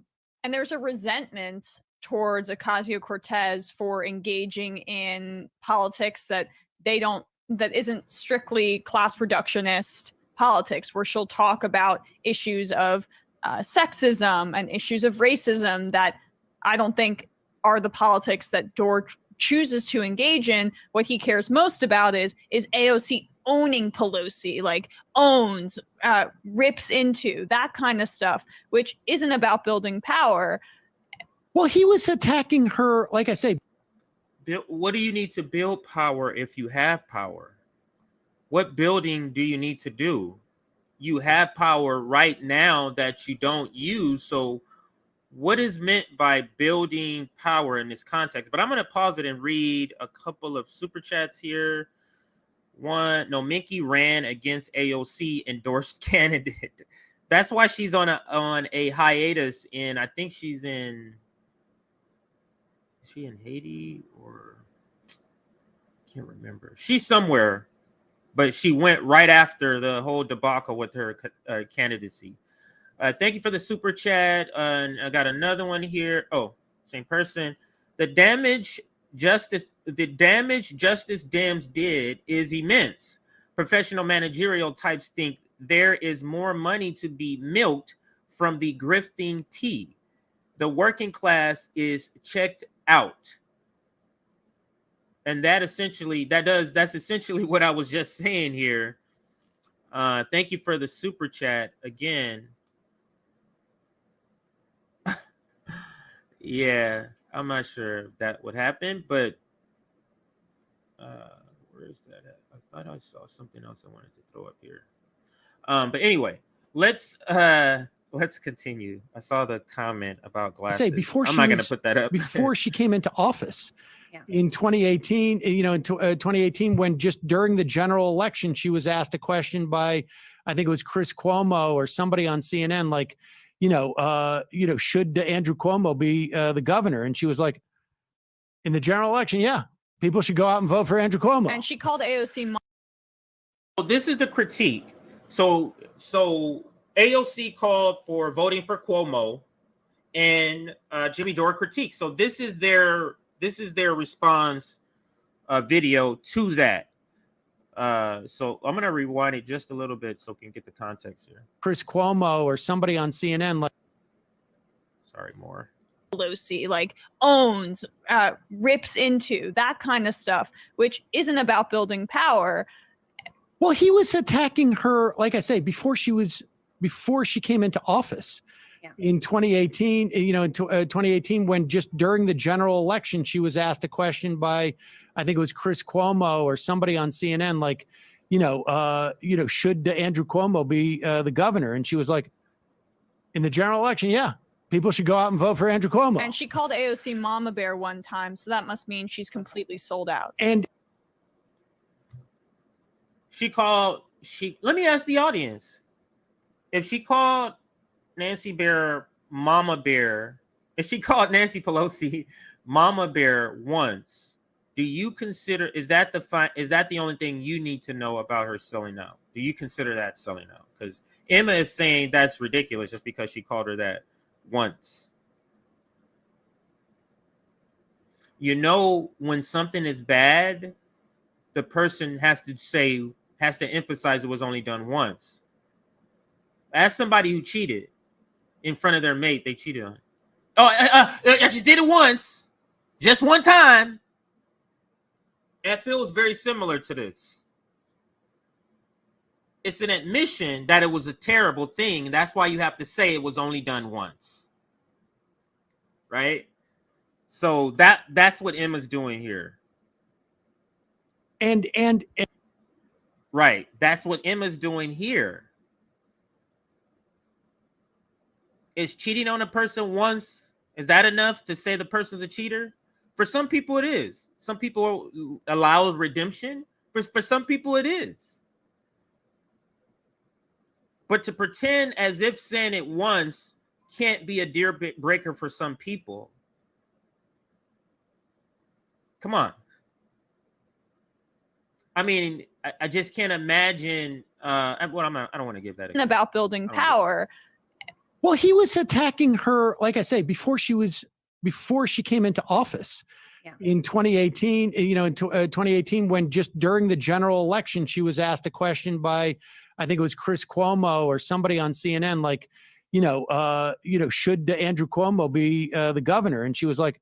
there's a resentment towards Ocasio-Cortez for engaging in politics that isn't strictly class reductionist politics, where she'll talk about issues of sexism and issues of racism that I don't think are the politics that Dore chooses to engage in. What he cares most about is AOC owning Pelosi, owns, rips into, that kind of stuff, which isn't about building power. Well, he was attacking her, like I say. What do you need to build power if you have power? What building do you need to do? You have power right now that you don't use. So what is meant by building power in this context? But I'm going to pause it and read a couple of super chats here. One, no, Minky ran against AOC endorsed candidate. That's why she's on a hiatus. And I think she's in, is she in Haiti or can't remember. She's somewhere, but she went right after the whole debacle with her candidacy. Thank you for the super chat. And I got another one here. Oh, same person. The damage Justice Dems did is immense. Professional managerial types think there is more money to be milked from the grifting tea. The working class is checked out. And that's essentially what I was just saying here. Thank you for the super chat again. Yeah, I'm not sure if that would happen, but where is that at? I thought I saw something else I wanted to throw up here. But anyway, let's continue. I saw the comment about glasses. I'm not going to put that up. Before she came into office. Yeah. In 2018, in 2018, when just during the general election, she was asked a question by, I think it was Chris Cuomo or somebody on CNN, like, should Andrew Cuomo be the governor? And she was like, in the general election, yeah, people should go out and vote for Andrew Cuomo. And she called AOC. So this is the critique. So AOC called for voting for Cuomo, and Jimmy Dore critique. So this is their response video to that. So I'm going to rewind it just a little bit so we can get the context here. Chris Cuomo or somebody on CNN. Like, sorry, more. Pelosi like owns, rips into, that kind of stuff, which isn't about building power. Well, he was attacking her, like I say, before she came into office. Yeah. In 2018, in 2018, when just during the general election, she was asked a question by, I think it was Chris Cuomo or somebody on CNN, like, should Andrew Cuomo be the governor? And she was like, in the general election, yeah, people should go out and vote for Andrew Cuomo. And she called AOC Mama Bear one time, so that must mean she's completely sold out. And let me ask the audience, if she called Nancy Bear Mama Bear, if she called Nancy Pelosi Mama Bear once, do you consider, is that the only thing you need to know about her selling out? Do you consider that selling out? Because Emma is saying that's ridiculous just because she called her that once. When something is bad, the person has to emphasize it was only done once. Ask somebody who cheated in front of their mate, they cheated on. Oh, I just did it once, just one time. It feels very similar to this. It's an admission that it was a terrible thing. That's why you have to say it was only done once, right? So that's what Emma's doing here. And right, that's what Emma's doing here. Is cheating on a person once, is that enough to say the person's a cheater? For some people it is. Some people allow redemption, but for some people it is. But to pretend as if saying it once can't be a deal breaker for some people. Come on. I mean, I just can't imagine. I don't want to give that. About building power. Well, he was attacking her, like I say, before she came into office. Yeah. In 2018, in 2018, when just during the general election, she was asked a question by, I think it was Chris Cuomo or somebody on CNN, like, should Andrew Cuomo be the governor? And she was like,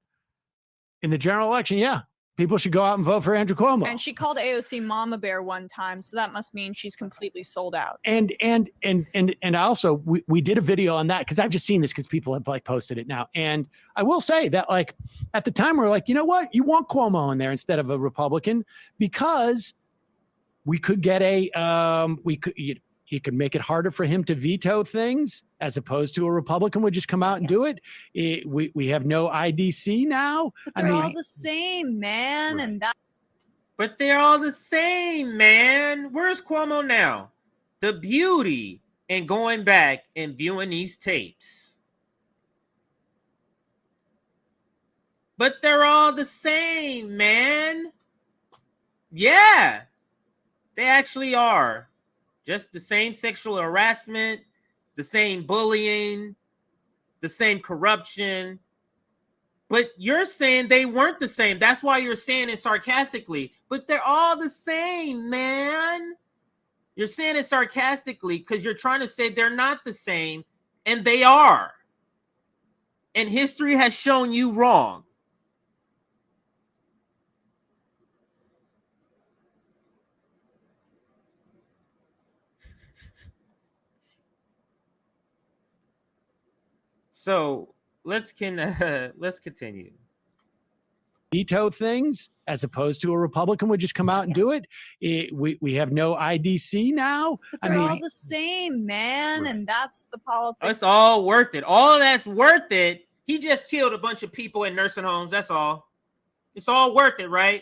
in the general election, yeah, People should go out and vote for Andrew Cuomo. And she called AOC Mama Bear one time, so that must mean she's completely sold out. And also we did a video on that because I've just seen this because people have like posted it now. And I will say that like at the time we're like, you know what, you want Cuomo in there instead of a Republican because we could get you could make it harder for him to veto things as opposed to a Republican would just come out and do it. We have no IDC now. But they're all the same, man. Right. And that But they're all the same, man. Where's Cuomo now? The beauty in going back and viewing these tapes. But they're all the same, man. Yeah, they actually are. Just the same sexual harassment, the same bullying, the same corruption. But you're saying they weren't the same. That's why you're saying it sarcastically. But they're all the same, man. You're saying it sarcastically because you're trying to say they're not the same, and they are. And history has shown you wrong. So let's continue. Veto things as opposed to a Republican would just come out and do it. We have no IDC now. But they're all the same, man. Right. And that's the politics. It's all worth it. All of that's worth it. He just killed a bunch of people in nursing homes. That's all. It's all worth it, right?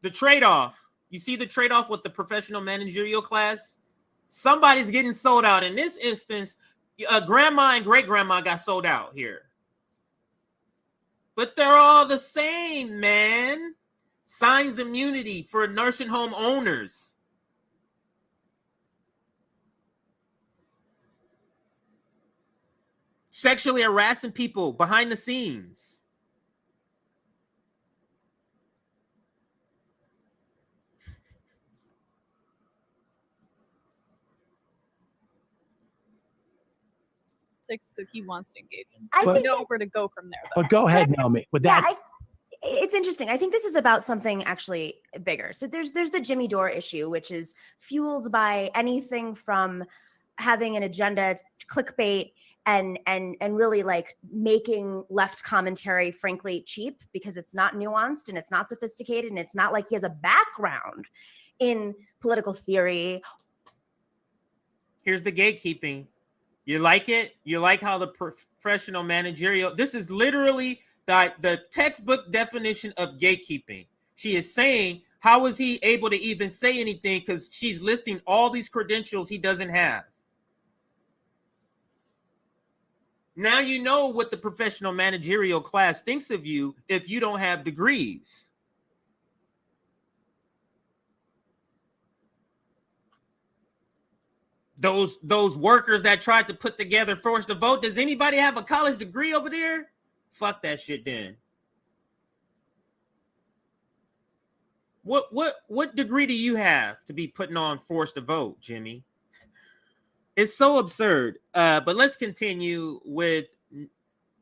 The trade-off. You see the trade-off with the professional managerial class? Somebody's getting sold out. In this instance, grandma and great-grandma got sold out here. But they're all the same, man. Signs immunity for nursing home owners. Sexually harassing people behind the scenes. That he wants to engage in. I I think know where to go from there, though. But go ahead, Naomi. With that, it's interesting. I think this is about something actually bigger. So there's the Jimmy Dore issue, which is fueled by anything from having an agenda, clickbait, and really like making left commentary frankly cheap because it's not nuanced and it's not sophisticated and it's not like he has a background in political theory. Here's the gatekeeping. You like it? You like how the professional managerial, this is literally the textbook definition of gatekeeping. She is saying, how is he able to even say anything? Because she's listing all these credentials he doesn't have. Now you know what the professional managerial class thinks of you if you don't have degrees. Those workers that tried to put together Force the Vote, does anybody have a college degree over there? Fuck that shit then. What degree do you have to be putting on Force the Vote, Jimmy? It's so absurd. But let's continue with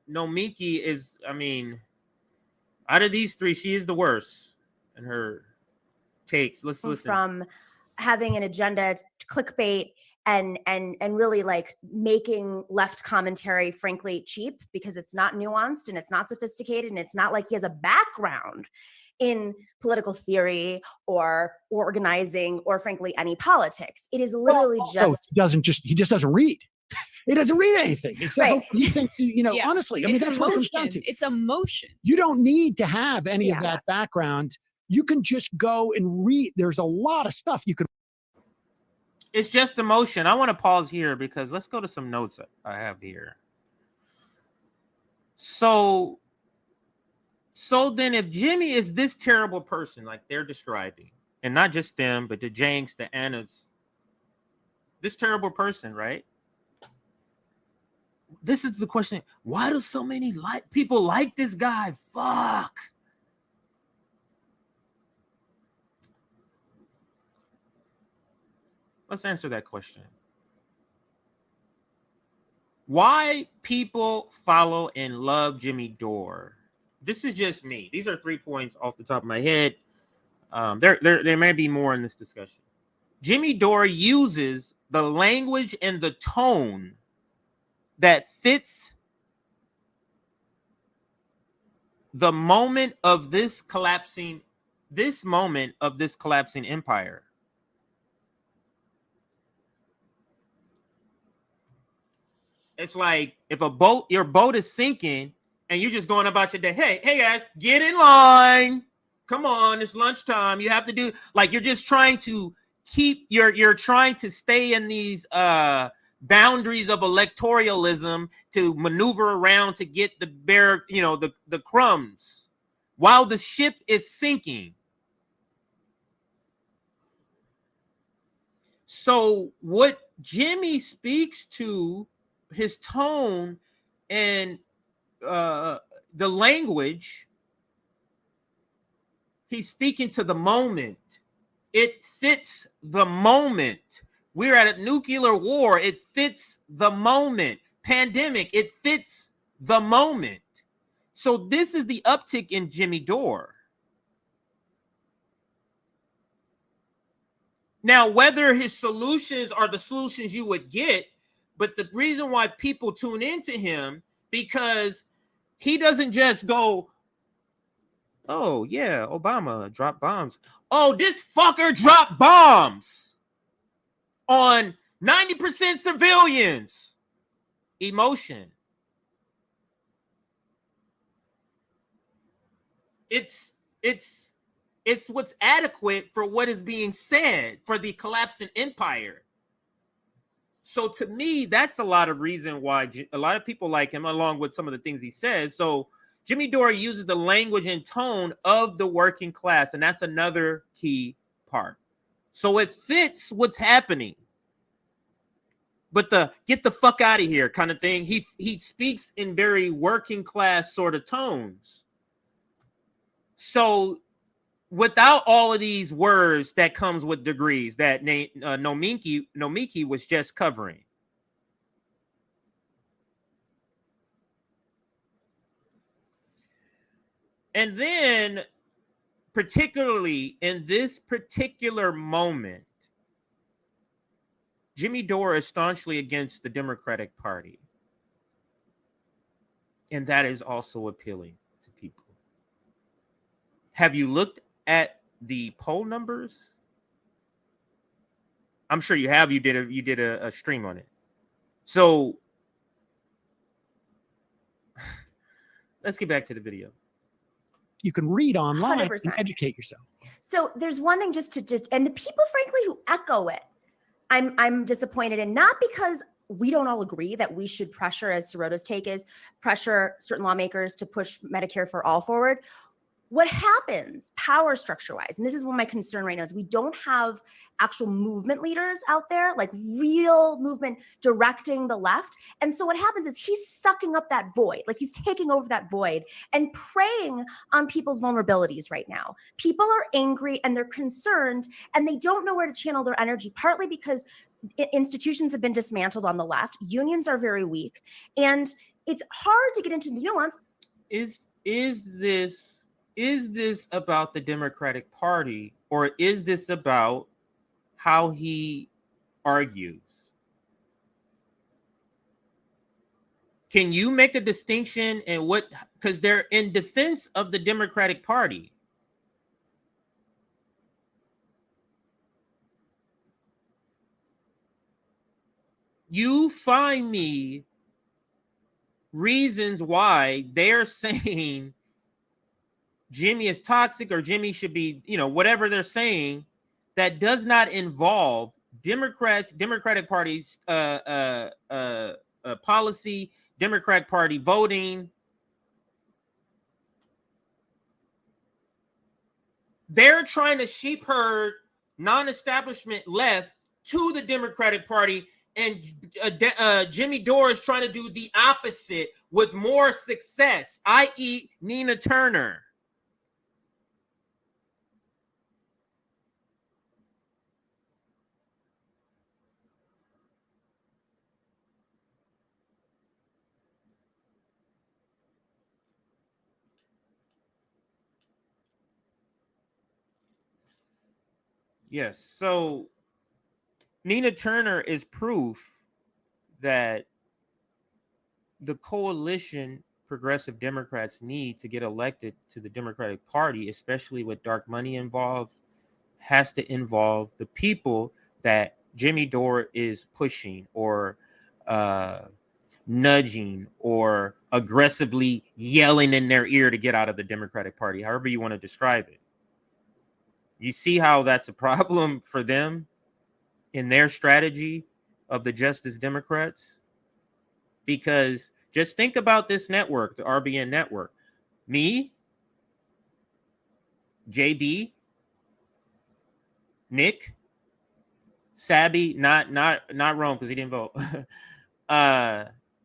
Nomiki is, I mean, out of these three, she is the worst in her takes. Let's listen. From having an agenda, clickbait, and really like making left commentary frankly cheap because it's not nuanced and it's not sophisticated and it's not like he has a background in political theory or organizing or frankly any politics. It is literally he just doesn't read. He doesn't read anything except Right. he thinks, honestly, I mean, that's what it comes down to. It's emotion. You don't need to have any of that background. You can just go and read. There's a lot of stuff you could. It's just emotion. I want to pause here because let's go to some notes I have here. So then if Jimmy is this terrible person like they're describing, and not just them, but the James, the Annas, this terrible person, right? This is the question. Why do so many people like this guy? Fuck. Let's answer that question. Why people follow and love Jimmy Dore? this is just me. These are 3 points off the top of my head. There may be more in this discussion. Jimmy Dore uses the language and the tone that fits the moment of this collapsing empire. It's like if your boat is sinking and you're just going about your day. Hey guys, get in line. Come on, it's lunchtime. You have to do, like, you're just trying to you're trying to stay in these boundaries of electoralism to maneuver around to get the the crumbs while the ship is sinking. So what Jimmy speaks to, his tone and the language, he's speaking to the moment. It fits the moment. We're at a nuclear war. It fits the moment. Pandemic, it fits the moment. So this is the uptick in Jimmy Dore. Now, whether his solutions are the solutions you would get, but the reason why people tune into him, because he doesn't just go, oh, yeah, Obama dropped bombs. Oh, this fucker dropped bombs on 90% civilians. Emotion. It's what's adequate for what is being said for the collapsing empire. So to me, that's a lot of reason why a lot of people like him, along with some of the things he says. So Jimmy Dore uses the language and tone of the working class, and that's another key part. So it fits what's happening. But the get the fuck out of here kind of thing, he speaks in very working class sort of tones. So without all of these words that comes with degrees that Nomiki was just covering. And then, particularly in this particular moment, Jimmy Dore is staunchly against the Democratic Party. And that is also appealing to people. Have you looked at the poll numbers? I'm sure you have. You did a stream on it. So let's get back to the video. You can read online 100%. and educate yourself. So there's one thing and the people, frankly, who echo it, I'm disappointed in, not because we don't all agree that we should pressure, as Sirota's take is, pressure certain lawmakers to push Medicare for all forward. What happens power structure wise, and this is what my concern right now is, we don't have actual movement leaders out there, like real movement directing the left. And so what happens is he's sucking up that void, like he's taking over that void and preying on people's vulnerabilities right now. People are angry and they're concerned and they don't know where to channel their energy, partly because institutions have been dismantled on the left. Unions are very weak. And it's hard to get into the nuance. Is this about the Democratic Party, or is this about how he argues? Can you make a distinction in what, because they're in defense of the Democratic Party. You find me reasons why they're saying Jimmy is toxic or Jimmy should be, whatever they're saying, that does not involve Democratic Party's policy, Democratic Party voting. They're trying to sheep herd non-establishment left to the Democratic Party, and Jimmy Dore is trying to do the opposite with more success, i.e. Nina Turner. Yes. So Nina Turner is proof that the coalition progressive Democrats need to get elected to the Democratic Party, especially with dark money involved, has to involve the people that Jimmy Dore is pushing or nudging or aggressively yelling in their ear to get out of the Democratic Party, however you want to describe it. You see how that's a problem for them in their strategy of the Justice Democrats? Because just think about this network, the RBN network. Me, JB, Nick, Sabby, not Rome because he didn't vote.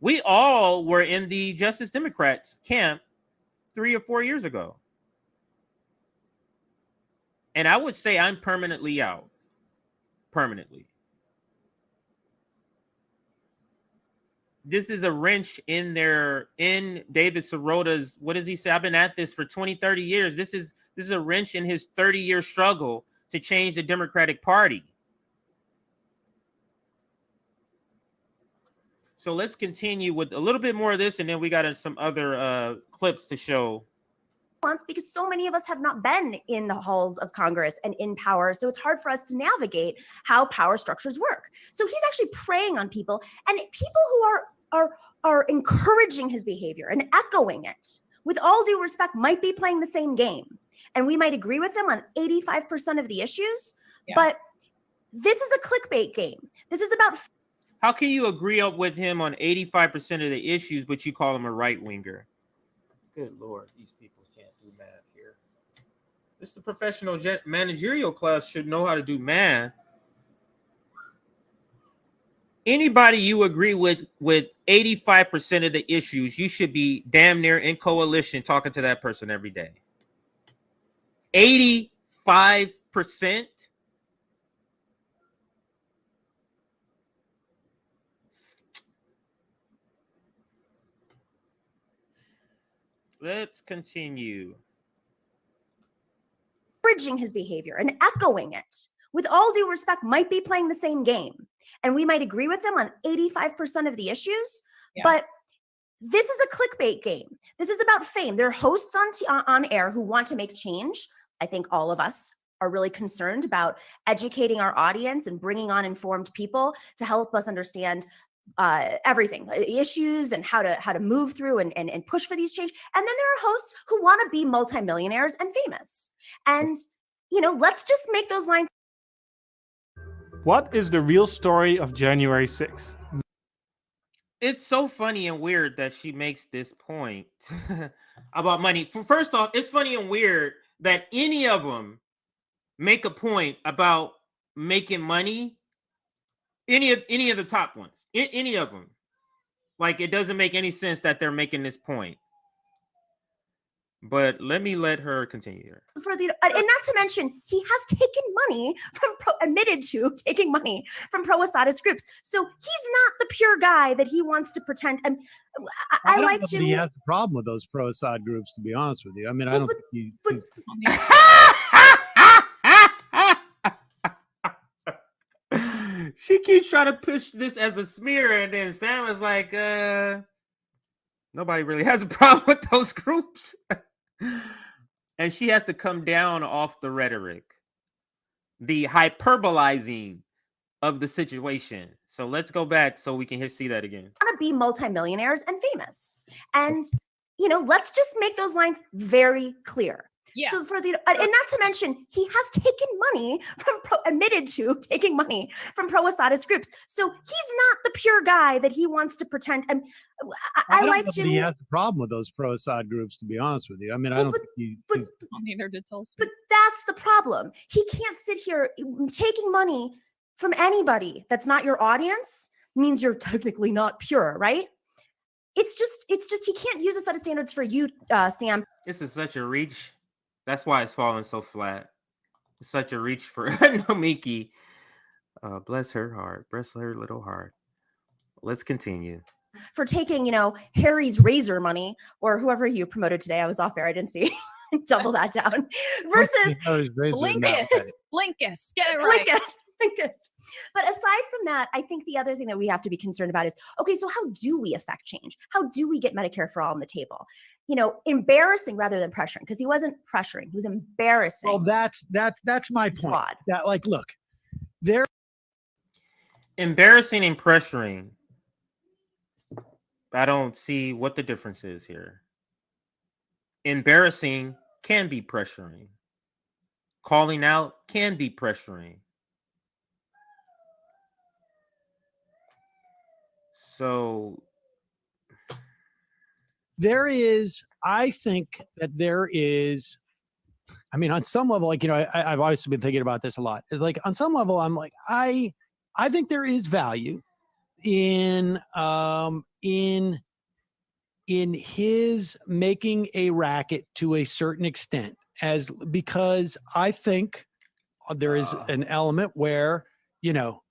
We all were in the Justice Democrats camp 3 or 4 years ago. And I would say I'm permanently out. Permanently. This is a wrench in David Sirota's, what does he say? I've been at this for 20, 30 years. This is a wrench in his 30-year struggle to change the Democratic Party. So let's continue with a little bit more of this, and then we got some other clips to show. Because so many of us have not been in the halls of Congress and in power. So it's hard for us to navigate how power structures work. So he's actually preying on people, and people who are encouraging his behavior and echoing it, with all due respect, might be playing the same game. And we might agree with him on 85% of the issues, but this is a clickbait game. This is about... How can you agree up with him on 85% of the issues, but you call him a right-winger? Good Lord, these people can't do math here. The professional managerial class should know how to do math. Anybody you agree with 85% of the issues, you should be damn near in coalition talking to that person every day. 85%? Let's continue. Encouraging his behavior and echoing it, with all due respect, might be playing the same game. And we might agree with him on 85% of the issues, but this is a clickbait game. This is about fame. There are hosts on air who want to make change. I think all of us are really concerned about educating our audience and bringing on informed people to help us understand everything, issues, and how to move through and push for these change. And then there are hosts who want to be multimillionaires and famous. And, let's just make those lines. What is the real story of January 6th? It's so funny and weird that she makes this point about money. First off, it's funny and weird that any of them make a point about making money. Any of the top ones, any of them. Like, it doesn't make any sense that they're making this point. But let her continue here. And not to mention, he has taken money admitted to taking money from pro-Assadist groups. So he's not the pure guy that he wants to pretend. And I like Jimmy. He has a problem with those pro-Assad groups, to be honest with you. I mean, I don't think he's She keeps trying to push this as a smear, and then Sam is like, nobody really has a problem with those groups. And she has to come down off the rhetoric, the hyperbolizing of the situation. So let's go back so we can see that again. Want to be multimillionaires and famous. And, let's just make those lines very clear. Yeah. So and not to mention, he has taken money admitted to taking money from pro-Assadist groups. So he's not the pure guy that he wants to pretend. And I like Jimmy. He has a problem with those pro-Assad groups, to be honest with you. I mean, I don't think he's neither did Tulsi. But that's the problem. He can't sit here taking money from anybody that's not your audience. Means you're technically not pure, right? It's just he can't use a set of standards for you, Sam. This is such a reach. That's why it's falling so flat. It's such a reach for Nomiki. Bless her heart. Bless her little heart. Let's continue. For taking, Harry's razor money, or whoever you promoted today. I was off air. I didn't see. double that down, versus Blinkist, get it right. Blinkist. But aside from that, I think the other thing that we have to be concerned about is, okay, so how do we affect change? How do we get Medicare for all on the table? You know, embarrassing rather than pressuring, because he wasn't pressuring, he was embarrassing. Well, that's my point. Squad. That, like, look, they're Embarrassing and pressuring. I don't see what the difference is here. Embarrassing can be pressuring. Calling out can be pressuring. So there is, I think that there is, I mean, on some level, like, you know, I've always been thinking about this a lot. It's like, on some level, I'm like, I think there is value in his making a racket to a certain extent, because I think there is an element where, you know,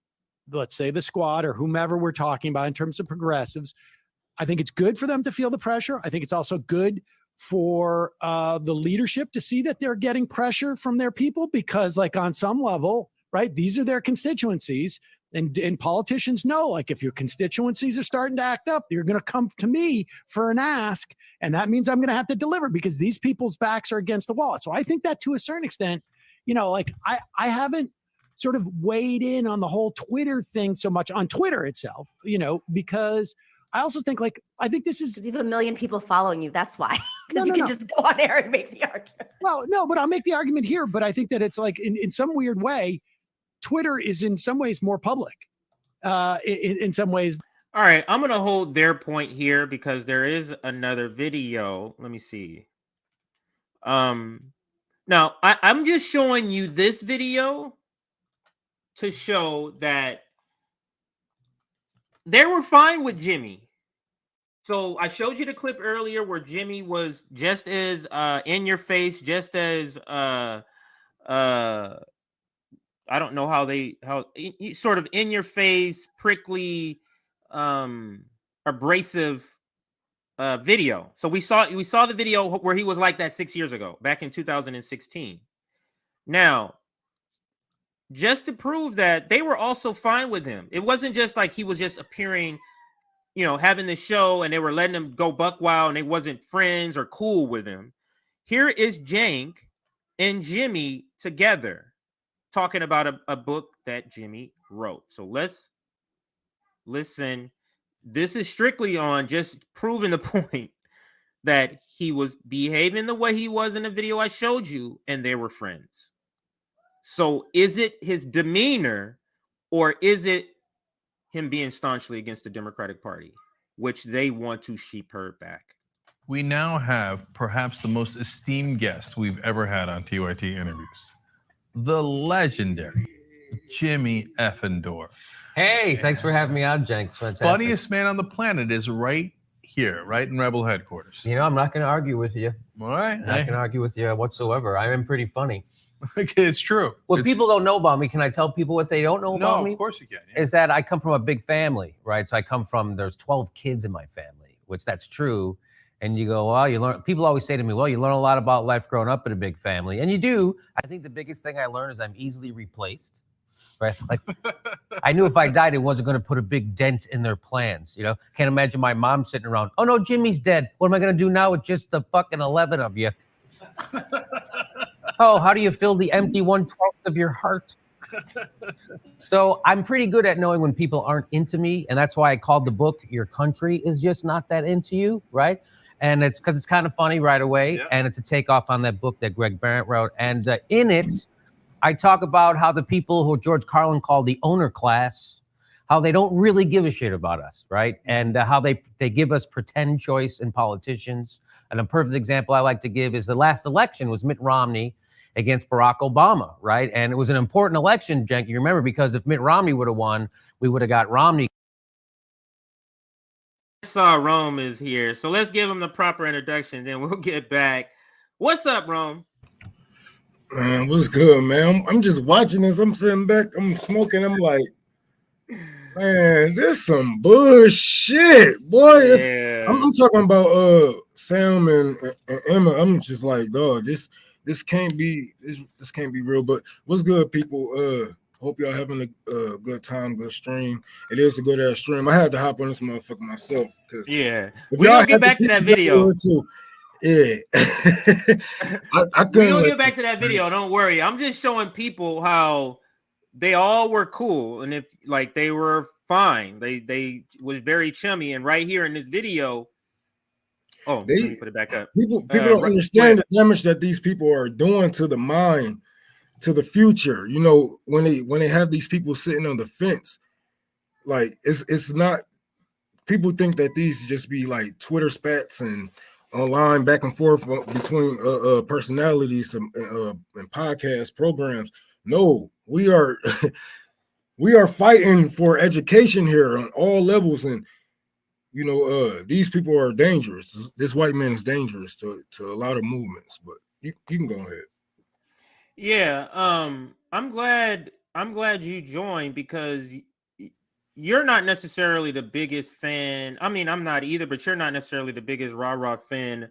let's say the squad or whomever we're talking about in terms of progressives, I think it's good for them to feel the pressure. I think it's also good for the leadership to see that they're getting pressure from their people, because, like, on some level, right, these are their constituencies. And politicians know, like, if your constituencies are starting to act up, you're going to come to me for an ask. And that means I'm going to have to deliver, because these people's backs are against the wall. So I think that, to a certain extent, you know, like, I haven't sort of weighed in on the whole Twitter thing so much, on Twitter itself, you know, because I also think, like, I think this is, because you have 1 million people following you. That's why. Because No, you no, can just go on air and make the argument. well, no, but I'll make the argument here. But I think that it's like, in some weird way, Twitter is in some ways more public. In some ways. all right, I'm going to hold their point here because there is another video. Let me see. Now, I'm just showing you this video to show that they were fine with Jimmy. So I showed you the clip earlier where Jimmy was just as in your face, just as I don't know how sort of in your face, prickly, abrasive video. So we saw the video where he was like that 6 years ago, back in 2016. Now, just to prove that they were also fine with him. It wasn't just like he was just appearing, you know, having the show and they were letting him go buck wild and they wasn't friends or cool with him. Here is Jank and Jimmy together talking about a book that Jimmy wrote. So let's listen. This is strictly on just proving the point that he was behaving the way he was in the video I showed you, and they were friends. So is it his demeanor, or is it him being staunchly against the Democratic Party, which they want to sheep herd back? We now have perhaps the most esteemed guest we've ever had on TYT interviews, the legendary Jimmy effing Dore. Hey, thanks for having me on, Jenks. Fantastic. Funniest man on the planet is right here, right in Rebel headquarters. You know, I'm not going to argue with you. All right. I'm not going to argue with you whatsoever. I am pretty funny. It's true. What people don't know about me, can I tell people what they don't know about me? No, of course you can. Yeah. Is that I come from a big family, right? So I come from, there's 12 kids in my family, which that's true. And you go, well, you learn, people always say to me, well, you learn a lot about life growing up in a big family. And you do. I think the biggest thing I learned is I'm easily replaced, right? Like, I knew if I died, it wasn't going to put a big dent in their plans. You know, can't imagine my mom sitting around, oh no, Jimmy's dead. What am I going to do now with just the fucking 11 of you? Oh, how do you fill the empty 1/12 of your heart? So I'm pretty good at knowing when people aren't into me. And that's why I called the book, Your Country is Just Not That Into You, right? And it's because it's kind of funny right away. Yeah. And it's a takeoff on that book that Greg Barrett wrote. And in it, I talk about how the people who George Carlin called the owner class, how they don't really give a shit about us, right? And how they give us pretend choice in politicians. And a perfect example I like to give is the last election was Mitt Romney against Barack Obama, right? And it was an important election, Jenk, you remember, because if Mitt Romney would have won, we would have got Romney. Rome is here, so let's give him the proper introduction, then we'll get back. What's up, Rome? Man, what's good, man? I'm just watching this. I'm sitting back, I'm smoking. I'm like, man, this some bullshit, boy. Yeah. I'm talking about Sam and Emma, I'm just like, dog, this can't be this can't be real. But what's good, people? Hope y'all having a good time, good stream. It is a good ass stream. I had to hop on this motherfucker myself because Yeah, if we're y'all gonna get had back to that video. too, yeah, I We're couldn't gonna get back to that video. Don't worry. I'm just showing people how they all were cool, and if like they were fine. They was very chummy, and right here in this video. Oh, let me put it back up. People don't understand the damage that these people are doing to the mind, to the future. You know, when they have these people sitting on the fence, like it's not. People think that these just be like Twitter spats and online back and forth between personalities and podcast programs. No, we are we are fighting for education here on all levels, and you know, these people are dangerous. This white man is dangerous to a lot of movements. But you can go ahead. Yeah, I'm glad you joined because you're not necessarily the biggest fan. I mean, I'm not either, but you're not necessarily the biggest rah-rah fan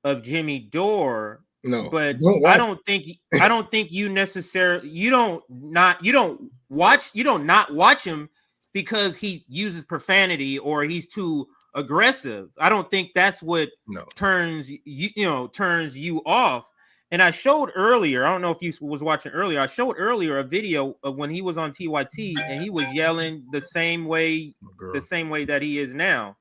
of Jimmy Dore. No, but I don't think you necessarily you don't not watch him because he uses profanity or he's too aggressive. I don't think that's what turns you off. And I showed earlier, I don't know if you was watching earlier, I showed earlier a video of when he was on TYT and he was yelling the same way that he is now.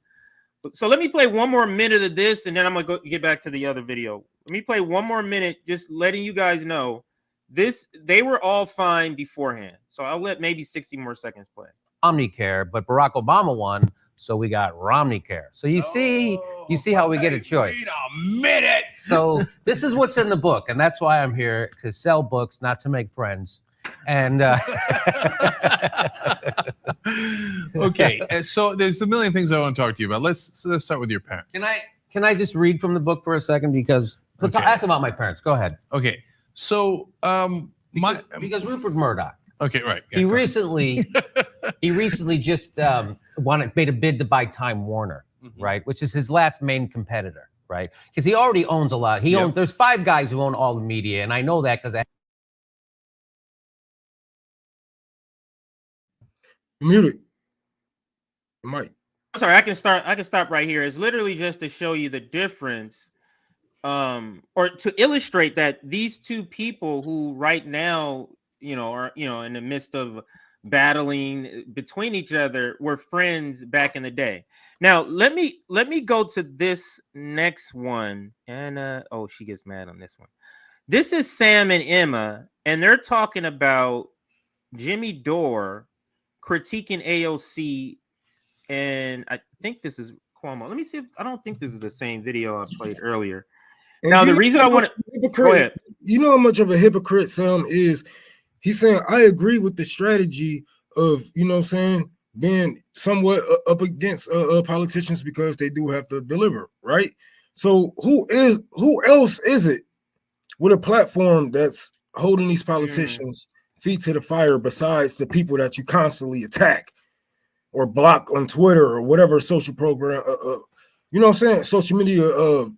So let me play one more minute of this and then I'm going to get back to the other video. Let me play one more minute just letting you guys know they were all fine beforehand. So I'll let maybe 60 more seconds play. Omnicare, but Barack Obama won, so we got Romneycare. So you see how we get a choice. Wait a minute. So this is what's in the book, and that's why I'm here, to sell books, not to make friends. And okay, so there's a million things I want to talk to you about. Let's start with your parents. Can I just read from the book for a second because ask about my parents. Go ahead. Okay, so because Rupert Murdoch. Okay, right. Yeah, he recently just made a bid to buy Time Warner, right, which is his last main competitor, right? Because he already owns a lot. There's 5 guys who own all the media, and I know that because Muted. Mike. I'm sorry, I can stop right here. It's literally just to show you the difference, or to illustrate that these two people who right now, are in the midst of battling between each other were friends back in the day. Now let me go to this next one. And she gets mad on this one. This is Sam and Emma, and they're talking about Jimmy Dore critiquing AOC, and I think this is Cuomo. Let me see if I don't think this is the same video I played earlier. And now the reason I want to go ahead. You know how much of a hypocrite Sam is. He's saying, I agree with the strategy of, being somewhat up against politicians because they do have to deliver, right? So who else is it with a platform that's holding these politicians feet to the fire besides the people that you constantly attack or block on Twitter or whatever social program, social media,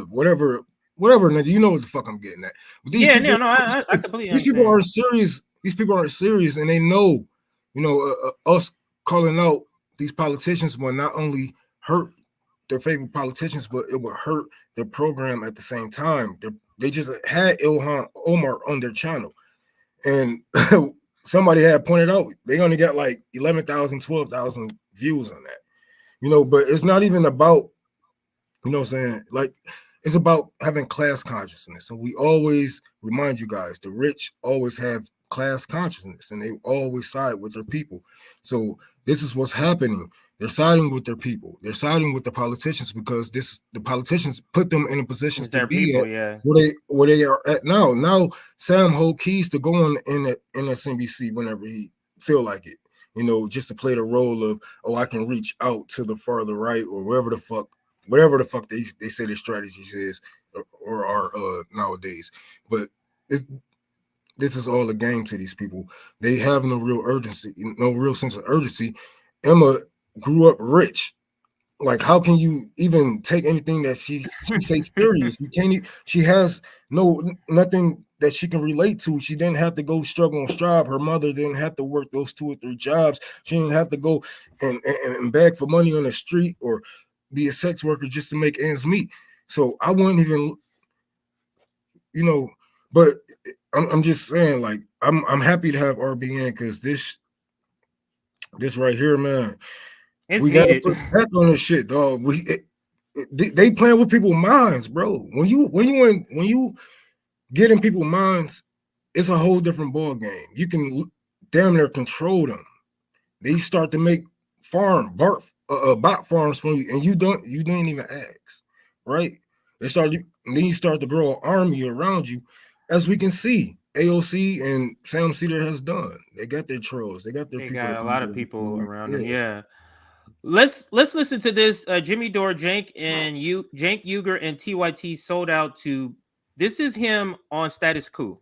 whatever, nigga, you know what the fuck I'm getting at. But I completely these people are serious. These people aren't serious, and they know, us calling out these politicians will not only hurt their favorite politicians, but it will hurt their program at the same time. They just had Ilhan Omar on their channel, and somebody had pointed out they only got like 11,000, 12,000 views on that, but it's not even about, like, it's about having class consciousness. And we always remind you guys, the rich always have class consciousness and they always side with their people. So this is what's happening. They're siding with their people. They're siding with the politicians because the politicians put them in a position to be at where they are at now. Now Sam hold keys to go on in MSNBC whenever he feel like it, just to play the role of, I can reach out to the farther right or whatever the fuck they say their strategies is or are nowadays. But this is all a game to these people. They have no real urgency, no real sense of urgency. Emma grew up rich. like, how can you even take anything that she says serious? You can't. She has nothing that she can relate to. She didn't have to go struggle and strive. Her mother didn't have to work those 2 or 3 jobs. She didn't have to go and beg for money on the street or be a sex worker just to make ends meet. So I wouldn't even, you know. But I'm just saying, like, I'm happy to have RBN because this right here, man. It's We gotta heated. put back on this shit, dog. They playing with people's minds, bro. When you get in people's minds, it's a whole different ball game. You can damn near control them. They start to make bot farms for you, and you didn't even ask, right? And then you start to grow an army around you, as we can see. AOC and Sam Cedar has done. They got their trolls. They got their They people. got a lot of people around them. Yeah. Yeah. Let's listen to this. Jimmy Dore, Jank Uger and TYT sold out to. This is him on Status Quo.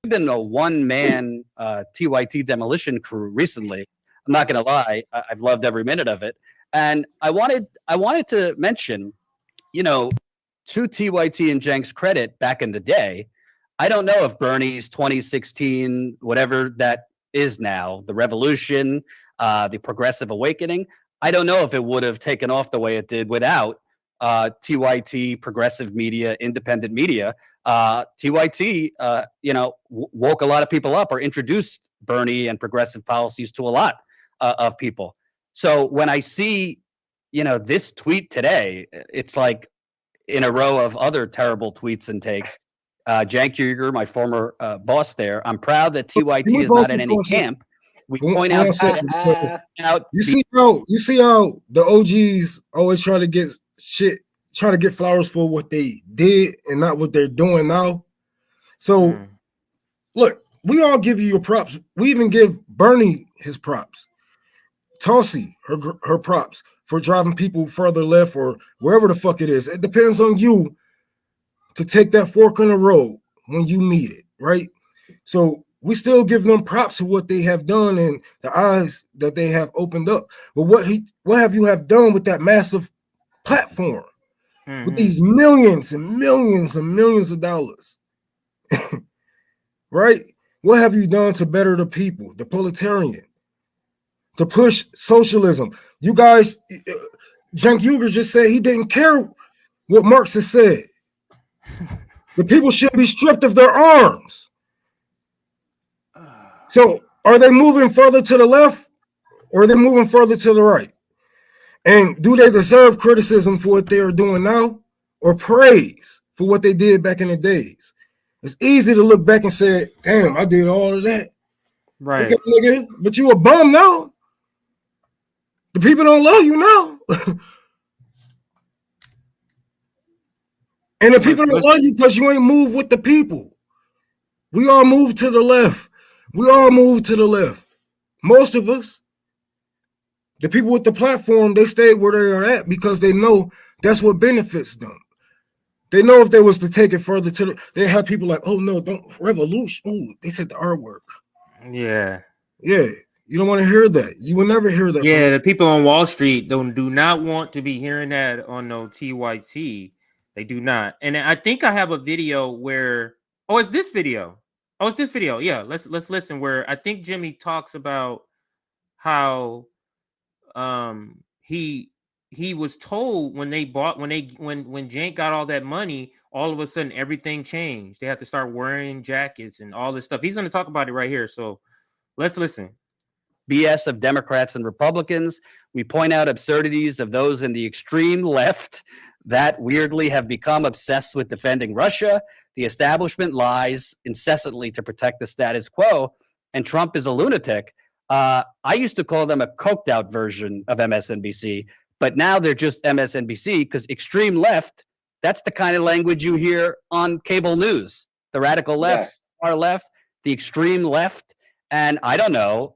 I've been a one-man TYT demolition crew recently. I'm not gonna lie, I've loved every minute of it. And I wanted to mention, you know, to TYT and Jank's credit, back in the day, I don't know if Bernie's 2016, whatever that is now, the revolution, the progressive awakening, I don't know if it would have taken off the way it did without TYT, progressive media, independent media. TYT, woke a lot of people up or introduced Bernie and progressive policies to a lot of people. So when I see, this tweet today, it's like in a row of other terrible tweets and takes. Jank Uger, my former boss there, I'm proud that TYT is not in any camp. We point out, you see how the OGs always try to get flowers for what they did and not what they're doing now. So look, we all give you your props. We even give Bernie his props. Tulsi, her props for driving people further left or wherever the fuck it is. It depends on you to take that fork in the road when you need it, right? So we still give them props for what they have done and the eyes that they have opened up. But what have you have done with that massive platform, with these millions and millions and millions of dollars, right? What have you done to better the people, the proletarian, to push socialism? You guys, Cenk Uygur just said he didn't care what Marx has said. The people should be stripped of their arms. So are they moving further to the left or are they moving further to the right? And do they deserve criticism for what they are doing now or praise for what they did back in the days? It's easy to look back and say, damn, I did all of that. Right. Okay, nigga, but you a bum now. The people don't love you now. And the people don't love you because you ain't moved with the people. We all moved to the left. We all moved to the left. Most of us. The people with the platform, they stayed where they are at because they know that's what benefits them. They know if they was to take it further they have people like, oh no, don't revolution. Ooh, they said the R word. Yeah. Yeah. You don't want to hear that. You will never hear that. Yeah, the people on Wall Street do not want to be hearing that on no TYT. They do not. And I think I have a video where it's this video. Yeah, let's listen where I think Jimmy talks about how he was told when Jank got all that money, all of a sudden everything changed. They have to start wearing jackets and all this stuff. He's going to talk about it right here. So let's listen. BS of Democrats and Republicans. We point out absurdities of those in the extreme left that weirdly have become obsessed with defending Russia. The establishment lies incessantly to protect the status quo, and Trump is a lunatic. I used to call them a coked out version of MSNBC, but now they're just MSNBC because extreme left, that's the kind of language you hear on cable news. The radical left, far left, the extreme left. And I don't know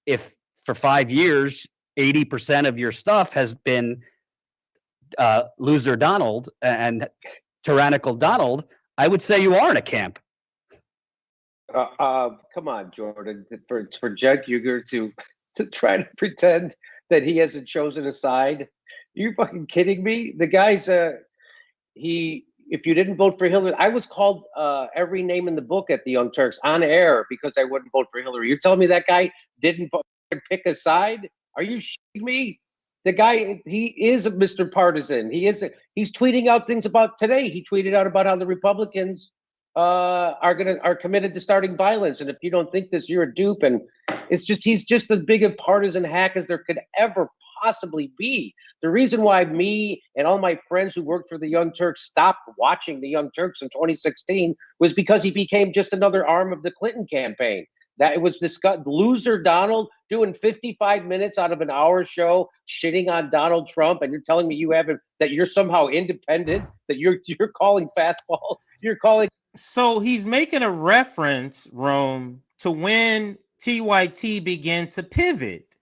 if for 5 years, 80% of your stuff has been loser Donald and tyrannical Donald, I would say you are in a camp. Come on, Jordan, for Cenk Uygur to try to pretend that he hasn't chosen a side? Are you fucking kidding me? The guy's if you didn't vote for Hillary, I was called every name in the book at the Young Turks on air because I wouldn't vote for Hillary. You're telling me that guy didn't pick a side? Are you shitting me? The guy, he is Mr. Partisan. He's tweeting out things about today. He tweeted out about how the Republicans are committed to starting violence. And if you don't think this, you're a dupe. And he's just as big a partisan hack as there could ever possibly be. The reason why me and all my friends who worked for the Young Turks stopped watching the Young Turks in 2016 was because he became just another arm of the Clinton campaign. That it was discussed. Loser Donald doing 55 minutes out of an hour show shitting on Donald Trump, and you're telling me that you're somehow independent, that you're calling fastball, you're calling. So he's making a reference, Rome, to when TYT began to pivot.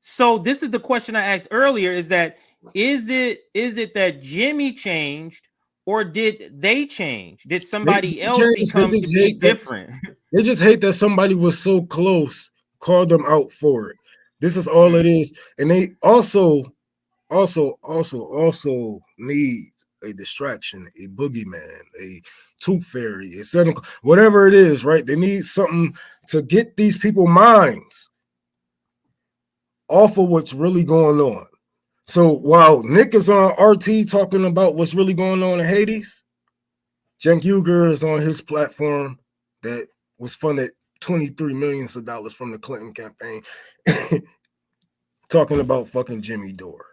So this is the question I asked earlier: is it that Jimmy changed, or did they change? Did somebody else become to be different? They just hate that somebody was so close, called them out for it. This is all it is, and they also need a distraction, a boogeyman, a tooth fairy, whatever it is, right? They need something to get these people's minds off of what's really going on. So while Nick is on RT talking about what's really going on in Hades, Cenk Uygur is on his platform that was funded $23 million from the Clinton campaign talking about fucking Jimmy Dore.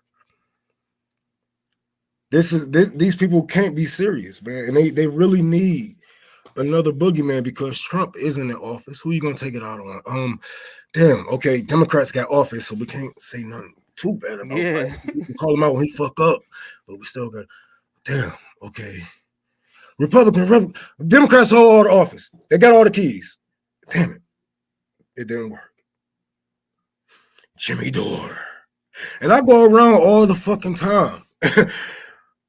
These people can't be serious, man. And they really need another boogeyman because Trump isn't in office. Who are you gonna take it out on? Damn, okay, Democrats got office, so we can't say nothing too bad about it. Right? We can call him out when he fuck up, but we still got damn, okay. Democrats hold all the office. They got all the keys. Damn it. It didn't work. Jimmy Dore. And I go around all the fucking time.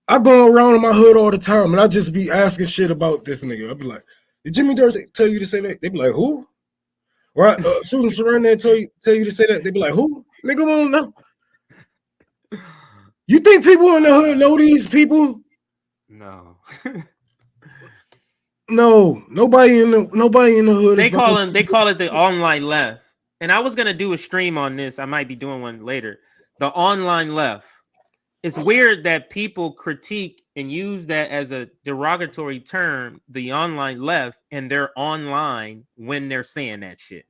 I go around in my hood all the time, and I just be asking shit about this nigga. I'll be like, did Jimmy Dore tell you to say that? They be like, who? Right? Susan Sarandon tell you to say that? They be like, who? Nigga won't know. You think people in the hood know these people? No. No, nobody in the hood. They call it the online left. And I was gonna do a stream on this. I might be doing one later. The online left. It's weird that people critique and use that as a derogatory term, the online left, and they're online when they're saying that shit.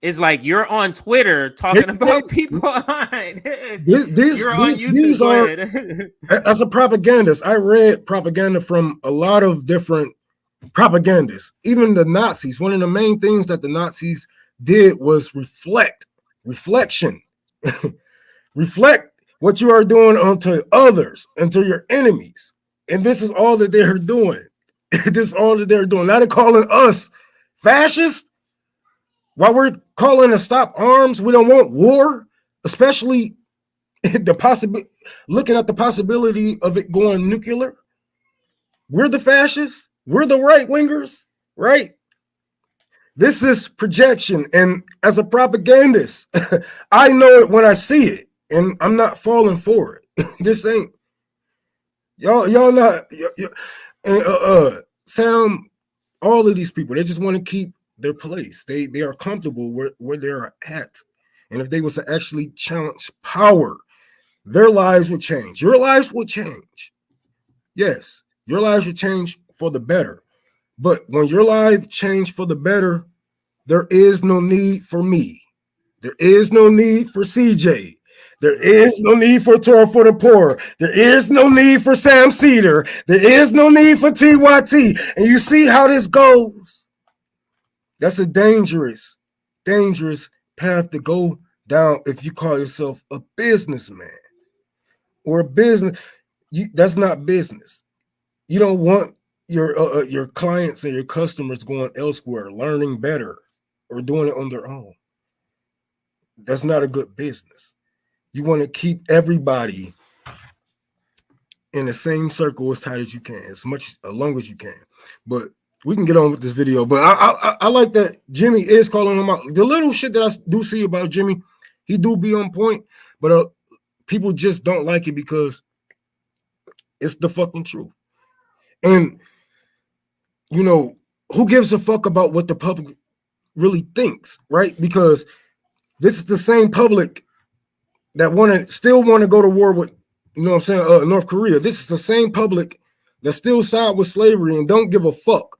It's like you're on Twitter talking about people online. You're on YouTube. As a propagandist, I read propaganda from a lot of different propagandists, even the Nazis. One of the main things that the Nazis did was reflection. Reflect what you are doing onto others, unto your enemies. And this is all that they're doing. This is all that they're doing. Now they're calling us fascists. While we're calling to stop arms, we don't want war, especially looking at the possibility of it going nuclear. We're the fascists. We're the right wingers, right? This is projection. And as a propagandist, I know it when I see it, and I'm not falling for it. This ain't y'all not sound all of these people. They just want to keep their place. They are comfortable where they're at. And if they was to actually challenge power, their lives would change. Your lives would change. Yes, your lives would change for the better. But when your life changed for the better, there is no need for me. There is no need for CJ. There is no need for Torah for the Poor. There is no need for Sam Cedar. There is no need for TYT. And you see how this goes. That's a dangerous path to go down if you call yourself a businessman or a business. That's not business. You don't want your clients and your customers going elsewhere, learning better, or doing it on their own. That's not a good business. You want to keep everybody in the same circle as tight as you can, as long as you can. But we can get on with this video. But I like that Jimmy is calling him out. The little shit that I do see about Jimmy, He do be on point, but people just don't like it because it's the fucking truth. And you know, who gives a fuck about what the public really thinks, right? Because this is the same public that still want to go to war with, you know what I'm saying, North Korea. This is the same public that still side with slavery and don't give a fuck,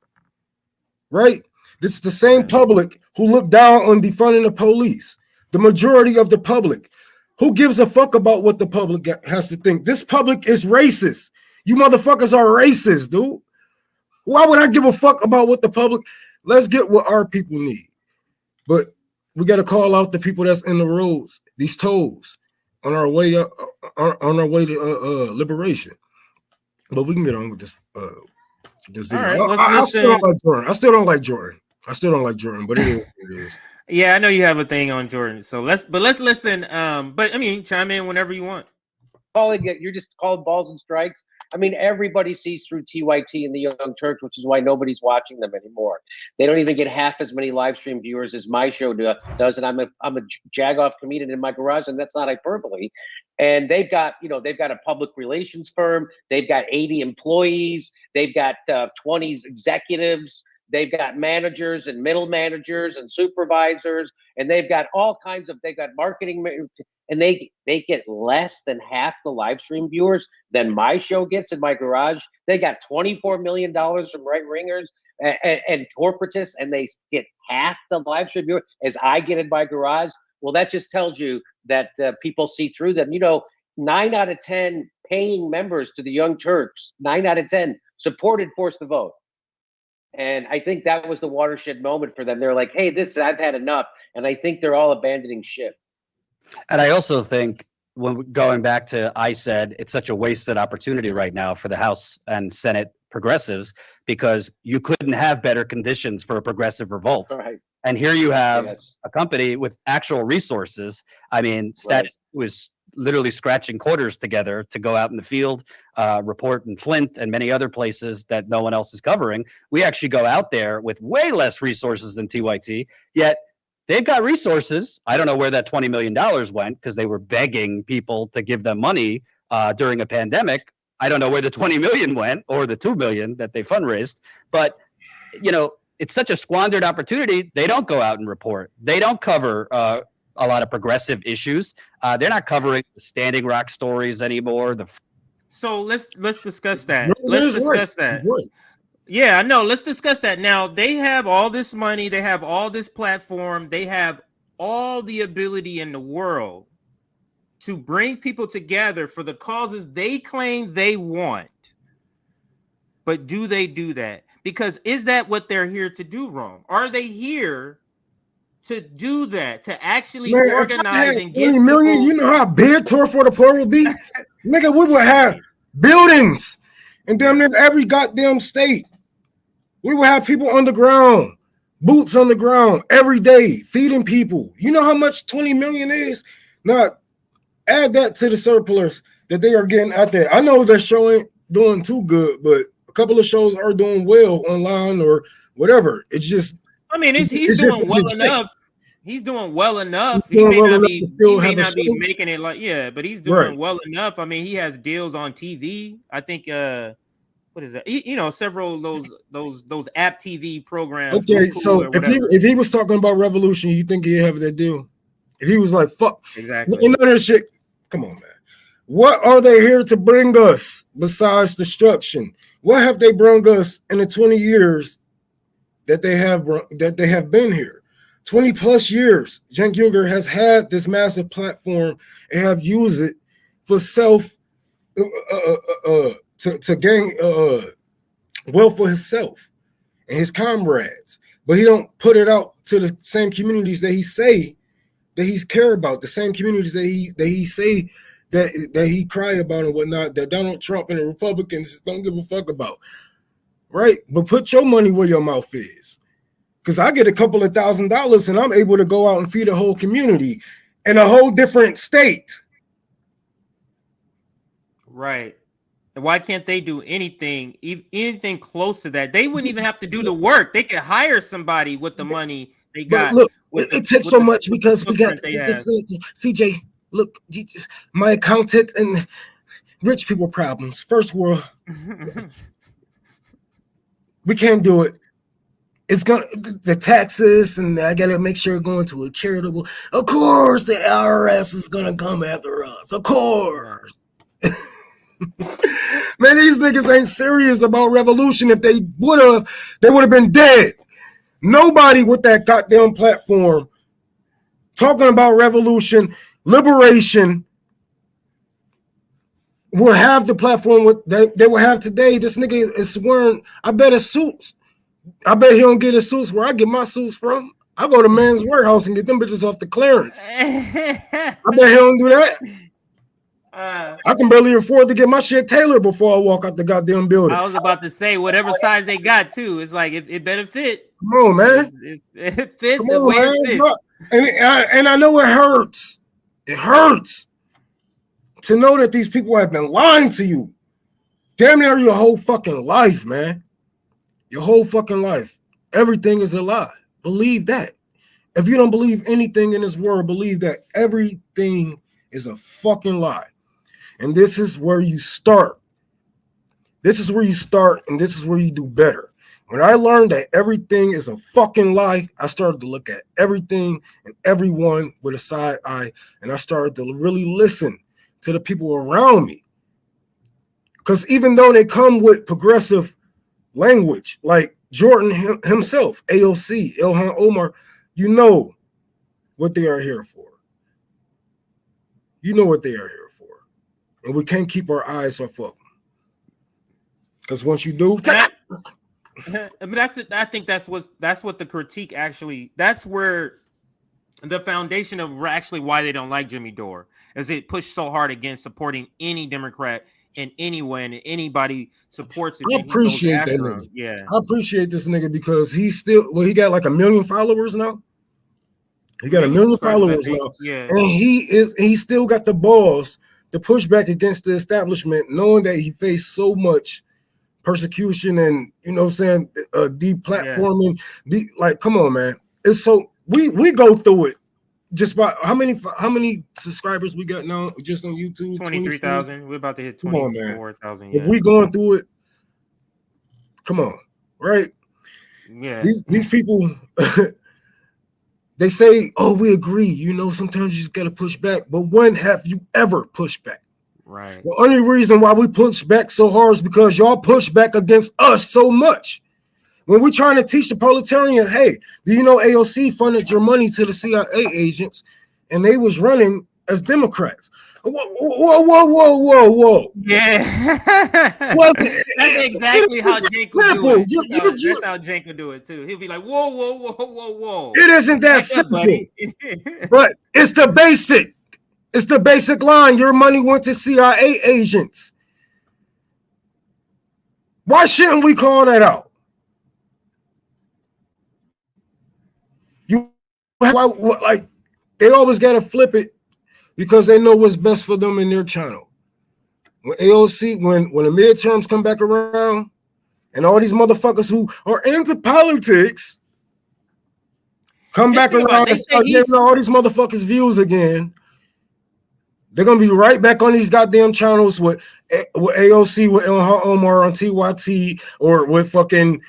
right? This is the same public who look down on defunding the police. The majority of the public. Who gives a fuck about what the public has to think? This public is racist. You motherfuckers are racist, dude. Why would I give a fuck about what the public? Let's get what our people need. But we got to call out the people that's in the roads, these tolls, on our way up, on our way to liberation. But we can get on with this video. Right, I still don't like Jordan. I still don't like Jordan, but it is what it is. Yeah, I know you have a thing on Jordan. So let's listen. But I mean, chime in whenever you want. You're just calling balls and strikes. I mean, everybody sees through TYT and the Young Turks, which is why nobody's watching them anymore. They don't even get half as many live stream viewers as my show does, and I'm a jagoff comedian in my garage, and that's not hyperbole. And they've got a public relations firm. They've got 80 employees. They've got 20 executives. They've got managers and middle managers and supervisors, and they've got marketing, and they get less than half the live stream viewers than my show gets in my garage. They got $24 million from right ringers and corporatists, and they get half the live stream viewers as I get in my garage. Well, that just tells you that people see through them. 9 out of 10 paying members to the Young Turks, 9 out of 10 supported Force the Vote. And I think that was the watershed moment for them. They're like, hey, I've had enough. And I think they're all abandoning ship. And I also think going back to, I said it's such a wasted opportunity right now for the House and Senate progressives, because you couldn't have better conditions for a progressive revolt. Right. And here you have a company with actual resources. I mean, Stat was literally scratching quarters together to go out in the field, report in Flint and many other places that no one else is covering. We actually go out there with way less resources than TYT, yet they've got resources. I don't know where that $20 million went, because they were begging people to give them money during a pandemic. I don't know where the 20 million went, or the 2 million that they fundraised, but it's such a squandered opportunity. They don't go out and report. They don't cover a lot of progressive issues. They're not covering the Standing Rock stories anymore. So let's discuss that. Let's discuss that. Yeah, I know. Let's discuss that. Now, they have all this money. They have all this platform. They have all the ability in the world to bring people together for the causes they claim they want. But do they do that? Because is that what they're here to do, wrong? Are they here to do that, to actually organize and get 20 million? You know how big Tour for the Poor would be? Nigga, we would have buildings in damn near every goddamn state. We would have people on the ground, boots on the ground every day, feeding people. You know how much 20 million is? Now, add that to the surplus that they are getting out there. I know their show ain't doing too good, but a couple of shows are doing well online or whatever. It's just, I mean, he's doing well enough. He's doing well enough. He may not be making it but he's doing well enough. I mean, he has deals on TV. I think what is that? Several of those app TV programs. Okay, so if he was talking about revolution, you think he'd have that deal? If he was like, fuck, exactly, none of this shit. Come on, man. What are they here to bring us besides destruction? What have they brought us in the 20 years that they have been here? 20 plus years, Cenk Uygur has had this massive platform and have used it for to gain wealth for himself and his comrades, but he don't put it out to the same communities that he say that he's care about, the same communities that he say that he cry about and whatnot, that Donald Trump and the Republicans don't give a fuck about, right? But put your money where your mouth is. Because I get a couple of $1,000s and I'm able to go out and feed a whole community in a whole different state. Right. And why can't they do anything close to that? They wouldn't even have to do the work. They could hire somebody with the money they But got. look, With it takes with so much with because we got footprint they this. have. CJ, look, my accountant and rich people problems. First world, we can't do it. It's gonna the taxes, and I gotta make sure it's going to a charitable. Of course, the IRS is gonna come after us. Of course. Man, these niggas ain't serious about revolution. If they would have, they would have been dead. Nobody with that goddamn platform talking about revolution, liberation, would have the platform they would have today. This nigga is wearing, I bet, his suits. I bet he don't get his suits where I get my suits from. I go to Man's Warehouse and get them bitches off the clearance. I bet he don't do that. I can barely afford to get my shit tailored before I walk out the goddamn building. I was about to say whatever size they got too. It's like it better fit. Come on, man. It fits. Come The on, way man. it fits. And I know it hurts. It hurts to know that these people have been lying to you. Damn near your whole fucking life, man. Your whole fucking life. Everything is a lie. Believe that. If you don't believe anything in this world, believe that everything is a fucking lie. And this is where you start. This is where you start, and this is where you do better. When I learned that everything is a fucking lie, I started to look at everything and everyone with a side eye, and I started to really listen to the people around me. Because even though they come with progressive language, like Jordan himself, AOC, Ilhan Omar, you know what they are here for. You know what they are here for. And we can't keep our eyes off of them. Because once you do, I mean, I think that's what the critique actually. That's where the foundation of actually why they don't like Jimmy Dore is it pushed so hard against supporting any Democrat in any way, and anybody supports it. I appreciate that nigga. Yeah, I appreciate this nigga because he's still, well, he got like 1 million followers now. He got 1 million followers now. Yeah, and he still got the balls to push back against the establishment, knowing that he faced so much persecution and, you know what I'm saying, deplatforming. Like, come on, man. It's so we go through it. Just by how many subscribers we got now just on YouTube? 23,000. We're about to hit 24,000. If we going through it, come on, right? Yeah. These people, they say, "Oh, we agree." You know, sometimes you just gotta push back. But when have you ever pushed back? Right. The only reason why we push back so hard is because y'all push back against us so much. When we're trying to teach the proletarian, hey, do you know AOC funded your money to the CIA agents, and they was running as Democrats? Whoa. Yeah. That's exactly how Jake would do it. That's how Jake would do it too. He'll be like, whoa. It isn't that simple. But it's the basic. It's the basic line. Your money went to CIA agents. Why shouldn't we call that out? Like, they always got to flip it because they know what's best for them in their channel. When AOC, when the midterms come back around, and all these motherfuckers who are into politics come back around and start giving all these motherfuckers views again, they're gonna be right back on these goddamn channels with AOC, with Ilhan Omar on TYT, or with fucking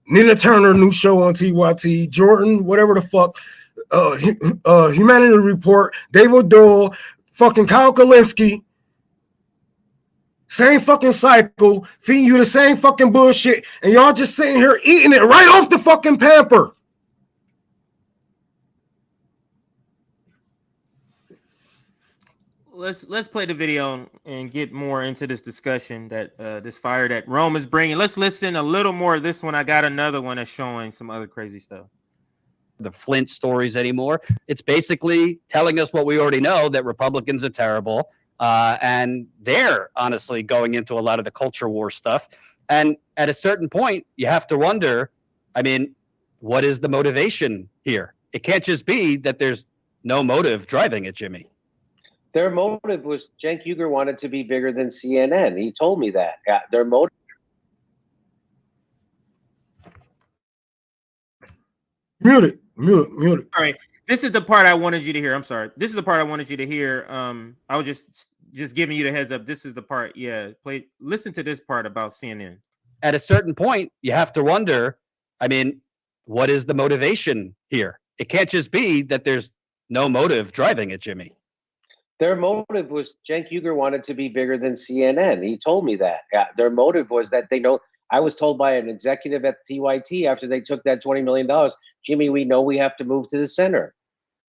Nina Turner new show on TYT, Jordan, whatever the fuck, Humanity Report, David Dole, fucking Kyle Kalinske, same fucking cycle, feeding you the same fucking bullshit, and y'all just sitting here eating it right off the fucking pamper. Let's play the video and get more into this discussion that this fire that Rome is bringing. Let's listen a little more of this one. I got another one that's showing some other crazy stuff. The Flint stories anymore. It's basically telling us what we already know, that Republicans are terrible. And they're honestly going into a lot of the culture war stuff. And at a certain point, you have to wonder, I mean, what is the motivation here? It can't just be that there's no motive driving it, Jimmy. Their motive was Cenk Uygur wanted to be bigger than CNN. He told me that. Yeah, their motive. Mute it. All right. This is the part I wanted you to hear. I'm sorry. This is the part I wanted you to hear. I was just giving you the heads up. This is the part. Yeah, listen to this part about CNN. At a certain point, you have to wonder, I mean, what is the motivation here? It can't just be that there's no motive driving it, Jimmy. Their motive was Cenk Uygur wanted to be bigger than CNN. He told me that. Yeah, their motive was that they know. I was told by an executive at TYT after they took that $20 million, Jimmy, we know we have to move to the center.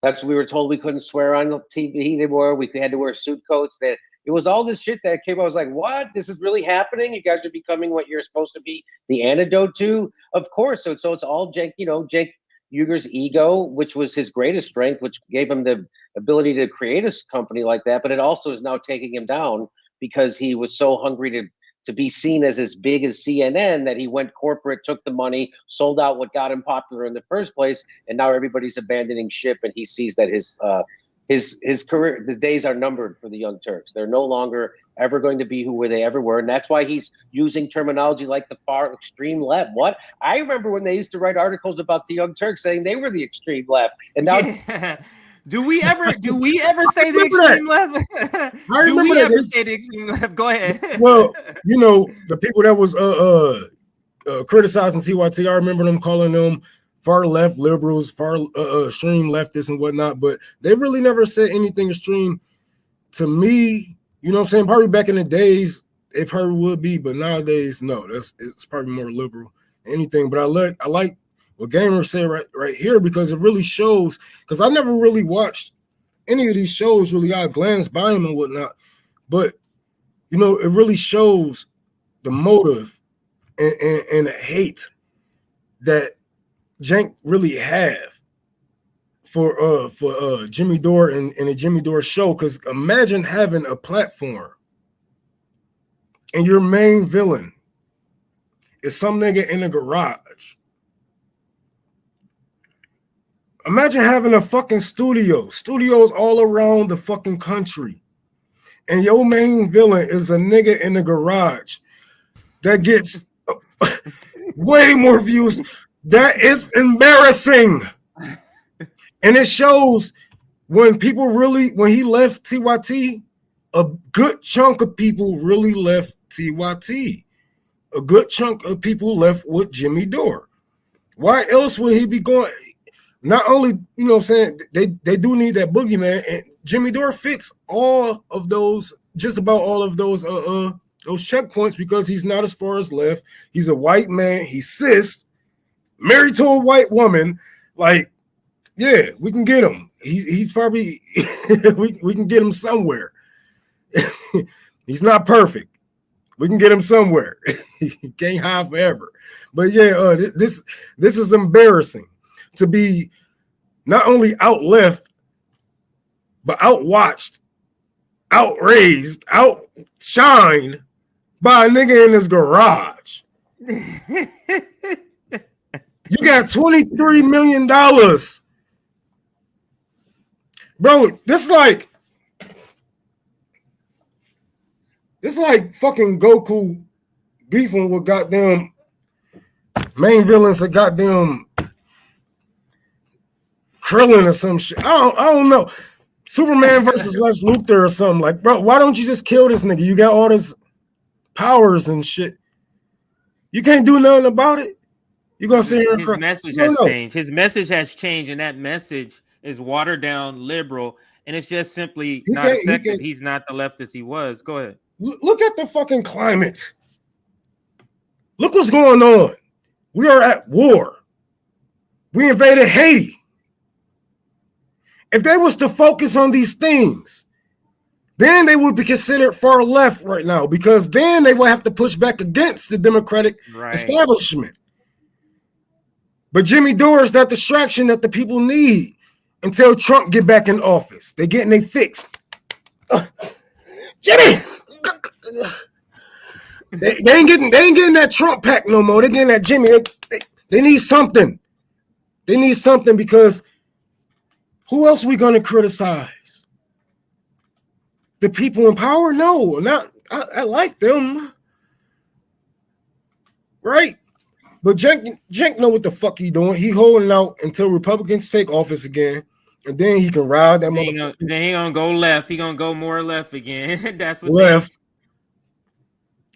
That's what we were told. We couldn't swear on TV anymore. We had to wear suit coats. That it was all this shit that came. I was like, what? This is really happening? You guys are becoming what you're supposed to be the antidote to? Of course. So it's all Cenk Uygur's ego, which was his greatest strength, which gave him the ability to create a company like that. But it also is now taking him down because he was so hungry to be seen as big as CNN that he went corporate, took the money, sold out what got him popular in the first place, and now everybody's abandoning ship, and he sees that his career, his days are numbered for the Young Turks. They're no longer ever going to be who they ever were, and that's why he's using terminology like the far extreme left. What? I remember when they used to write articles about the Young Turks saying they were the extreme left, and now. Yeah. Do we ever say the extreme left? Do we ever say the extreme left? Go ahead. Well, the people that was criticizing TYT, I remember them calling them far left liberals, far extreme leftists and whatnot, but they really never said anything extreme to me. You know what I'm saying? Probably back in the days, it probably would be, but nowadays, no, it's probably more liberal anything. But I like what Gamer said right here, because it really shows, because I never really watched any of these shows really. I glanced by them and whatnot, but it really shows the motive and the hate that Cenk really have for Jimmy Dore and the Jimmy Dore show. Because imagine having a platform and your main villain is some nigga in a garage. Imagine having a fucking studios all around the fucking country, and your main villain is a nigga in the garage that gets way more views. That is embarrassing. And it shows when he left TYT, a good chunk of people really left TYT. A good chunk of people left with Jimmy Dore. Why else would he be going? Not only, they do need that boogeyman, and Jimmy Dore fits all of those, just about all of those checkpoints, because he's not as far as left. He's a white man. He's cis, married to a white woman. Like, yeah, we can get him. He's probably we can get him somewhere. He's not perfect. We can get him somewhere. He can't hide forever. But yeah, this is embarrassing to be not only out left, but outwatched, outraised, outshined by a nigga in his garage. You got $23 million. Bro, this like fucking Goku beefing with goddamn main villains of goddamn Krillin or some shit. I don't know. Superman versus Lex Luthor or something. Like, bro, why don't you just kill this nigga? You got all this powers and shit. You can't do nothing about it. You're gonna sit here and his message has changed. His message has changed, and that message is watered down, liberal, and it's just simply not effective. He's not the leftist he was. Go ahead. Look at the fucking climate. Look what's going on. We are at war. We invaded Haiti. If they was to focus on these things, then they would be considered far left right now, because then they would have to push back against the Democratic establishment. But Jimmy Dore is that distraction that the people need until Trump get back in office. They're getting their fix. Jimmy! They ain't getting that Trump pack no more. They're getting that Jimmy. They need something. They need something, because who else are we going to criticize? The people in power? No, not. I like them. Right? But Cenk know what the fuck he doing. He holding out until Republicans take office again, and then he can ride that motherfucker. Then he gonna go left. He gonna go more left again. That's what left.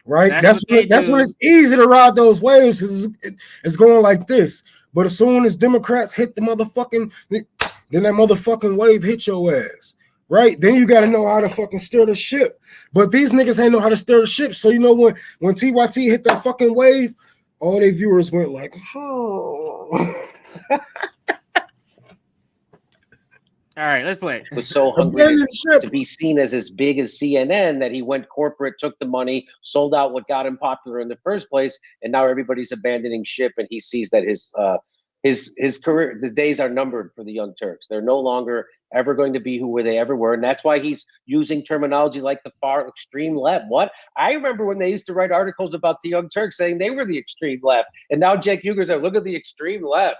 Right. That's when it's easy to ride those waves because it's going like this. But as soon as Democrats hit the motherfucking, then that motherfucking wave hit your ass. Right? Then you got to know how to fucking steer the ship. But these niggas ain't know how to steer the ship. So you know when TYT hit that fucking wave, all their viewers went like, oh. All right, let's play. Was so hungry to be seen as big as CNN that he went corporate, took the money, sold out what got him popular in the first place, and now everybody's abandoning ship, and he sees that his career, his days are numbered for the Young Turks. They're no longer ever going to be who they ever were, and that's why he's using terminology like the far extreme left. What? I remember when they used to write articles about the Young Turks saying they were the extreme left, and now Cenk Uyghur's like, look at the extreme left.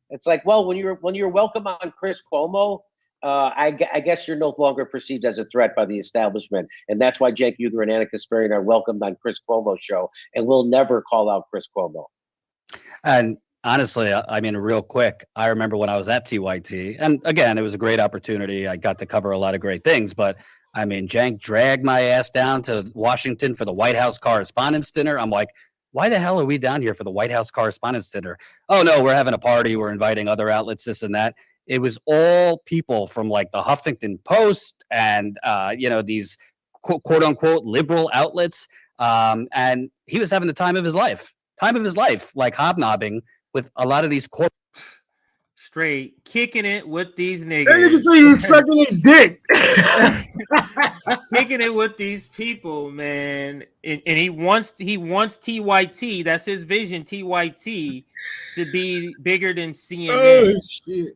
It's like, well, when you're welcome on Chris Cuomo, I guess you're no longer perceived as a threat by the establishment, and that's why Cenk Uyghur and Anna Kasparian are welcomed on Chris Cuomo's show, and we'll never call out Chris Cuomo. And honestly, I mean, real quick, I remember when I was at TYT, and again, it was a great opportunity. I got to cover a lot of great things, but I mean, Cenk dragged my ass down to Washington for the White House Correspondents' Dinner. I'm like, why the hell are we down here for the White House Correspondents' Dinner? Oh no, we're having a party. We're inviting other outlets, this and that. It was all people from like the Huffington Post and these quote unquote liberal outlets. And he was having the time of his life, like hobnobbing with a lot of these straight kicking it with these niggas. That nigga say he's sucking his dick. Kicking it with these people, man. And he wants TYT. That's his vision, TYT, to be bigger than CNN. Oh, shit.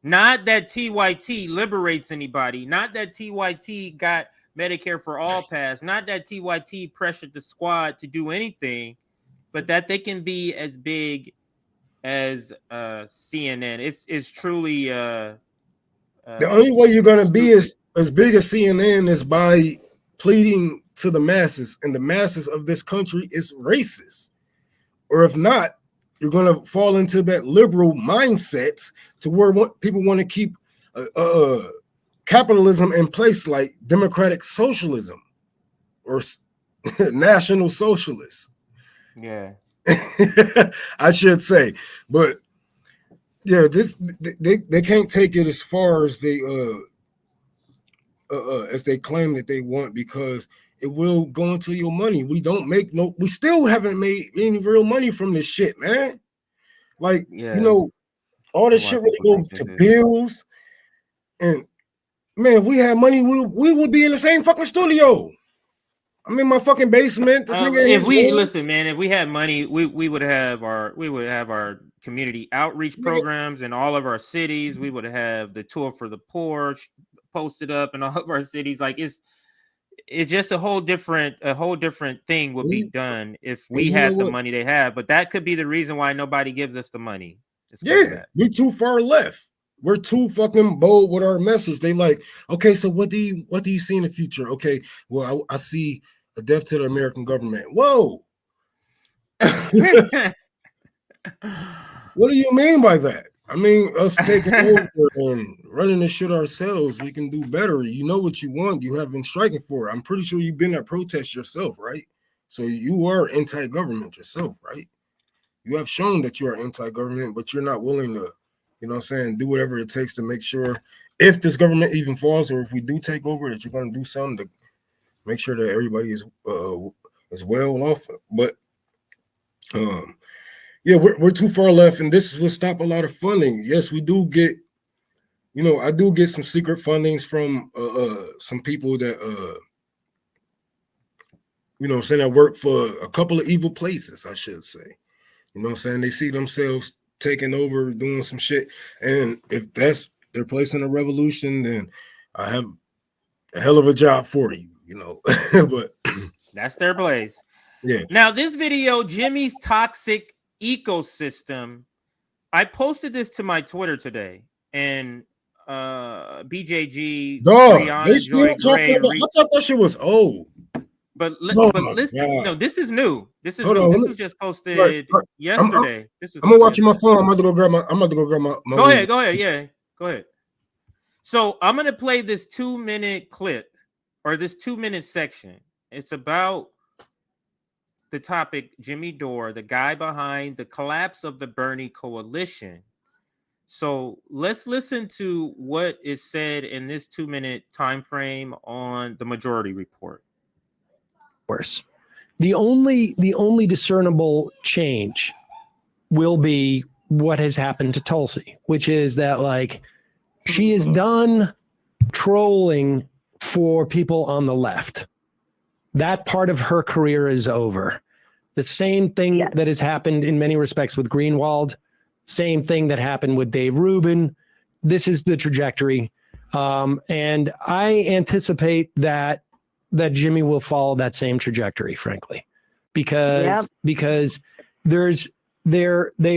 Not that TYT liberates anybody. Not that TYT got Medicare for all passed. Not that TYT pressured the squad to do anything, but that they can be as big as CNN. It's truly the only way you're gonna be as big as CNN is by pleading to the masses, and the masses of this country is racist. Or if not, you're going to fall into that liberal mindset to where people want to keep capitalism in place, like democratic socialism or national socialists. Yeah, I should say, but yeah, they can't take it as far as they claim that they want, because it will go into your money. We still haven't made any real money from this shit, man. Like, all this shit really go to bills. And man, if we had money, we would be in the same fucking studio. I'm in my fucking basement. This nigga if we had money, we would have our community outreach programs in all of our cities. We would have the tour for the poor posted up in all of our cities. Like it's just a whole different thing would be done if we had the money they have. But that could be the reason why nobody gives us the money. We're too far left. We're too fucking bold with our message. They like, okay, so what do you see in the future? Okay, well, I see a death to the American government. Whoa. What do you mean by that? I mean, us taking over and running this shit ourselves, we can do better. You know what you want. You have been striking for it. I'm pretty sure you've been at protest yourself, right? So you are anti-government yourself, right? You have shown that you are anti-government, but you're not willing to, do whatever it takes to make sure, if this government even falls, or if we do take over, that you're going to do something to make sure that everybody is well off. But we're too far left, and this will stop a lot of funding. Yes, we do get, I do get some secret fundings from some people that saying that work for a couple of evil places, I should say. They see themselves taking over, doing some shit, and if that's their place in a revolution, then I have a hell of a job for you, but that's their place. Yeah. Now this video, Jimmy's toxic ecosystem, I posted this to my Twitter today, and BJG, Dog, they still talking about, I thought that shit was old. Oh but my listen, God. no, this is new. This is Hold new. on, This let me- was just posted Right, right. yesterday. This is I'm gonna posted watch my yesterday. phone. I'm about to go grab my. Go ahead, yeah, go ahead. So I'm gonna play this 2-minute clip or this 2-minute section. It's about the topic Jimmy Dore, the guy behind the collapse of the Bernie coalition. So let's listen to what is said in this 2-minute time frame on the Majority Report. Worse. The only discernible change will be what has happened to Tulsi, which is that like she is done trolling for people on the left. That part of her career is over. The same thing that has happened in many respects with Greenwald, same thing that happened with Dave Rubin. This is the trajectory. And I anticipate that Jimmy will follow that same trajectory, frankly, because they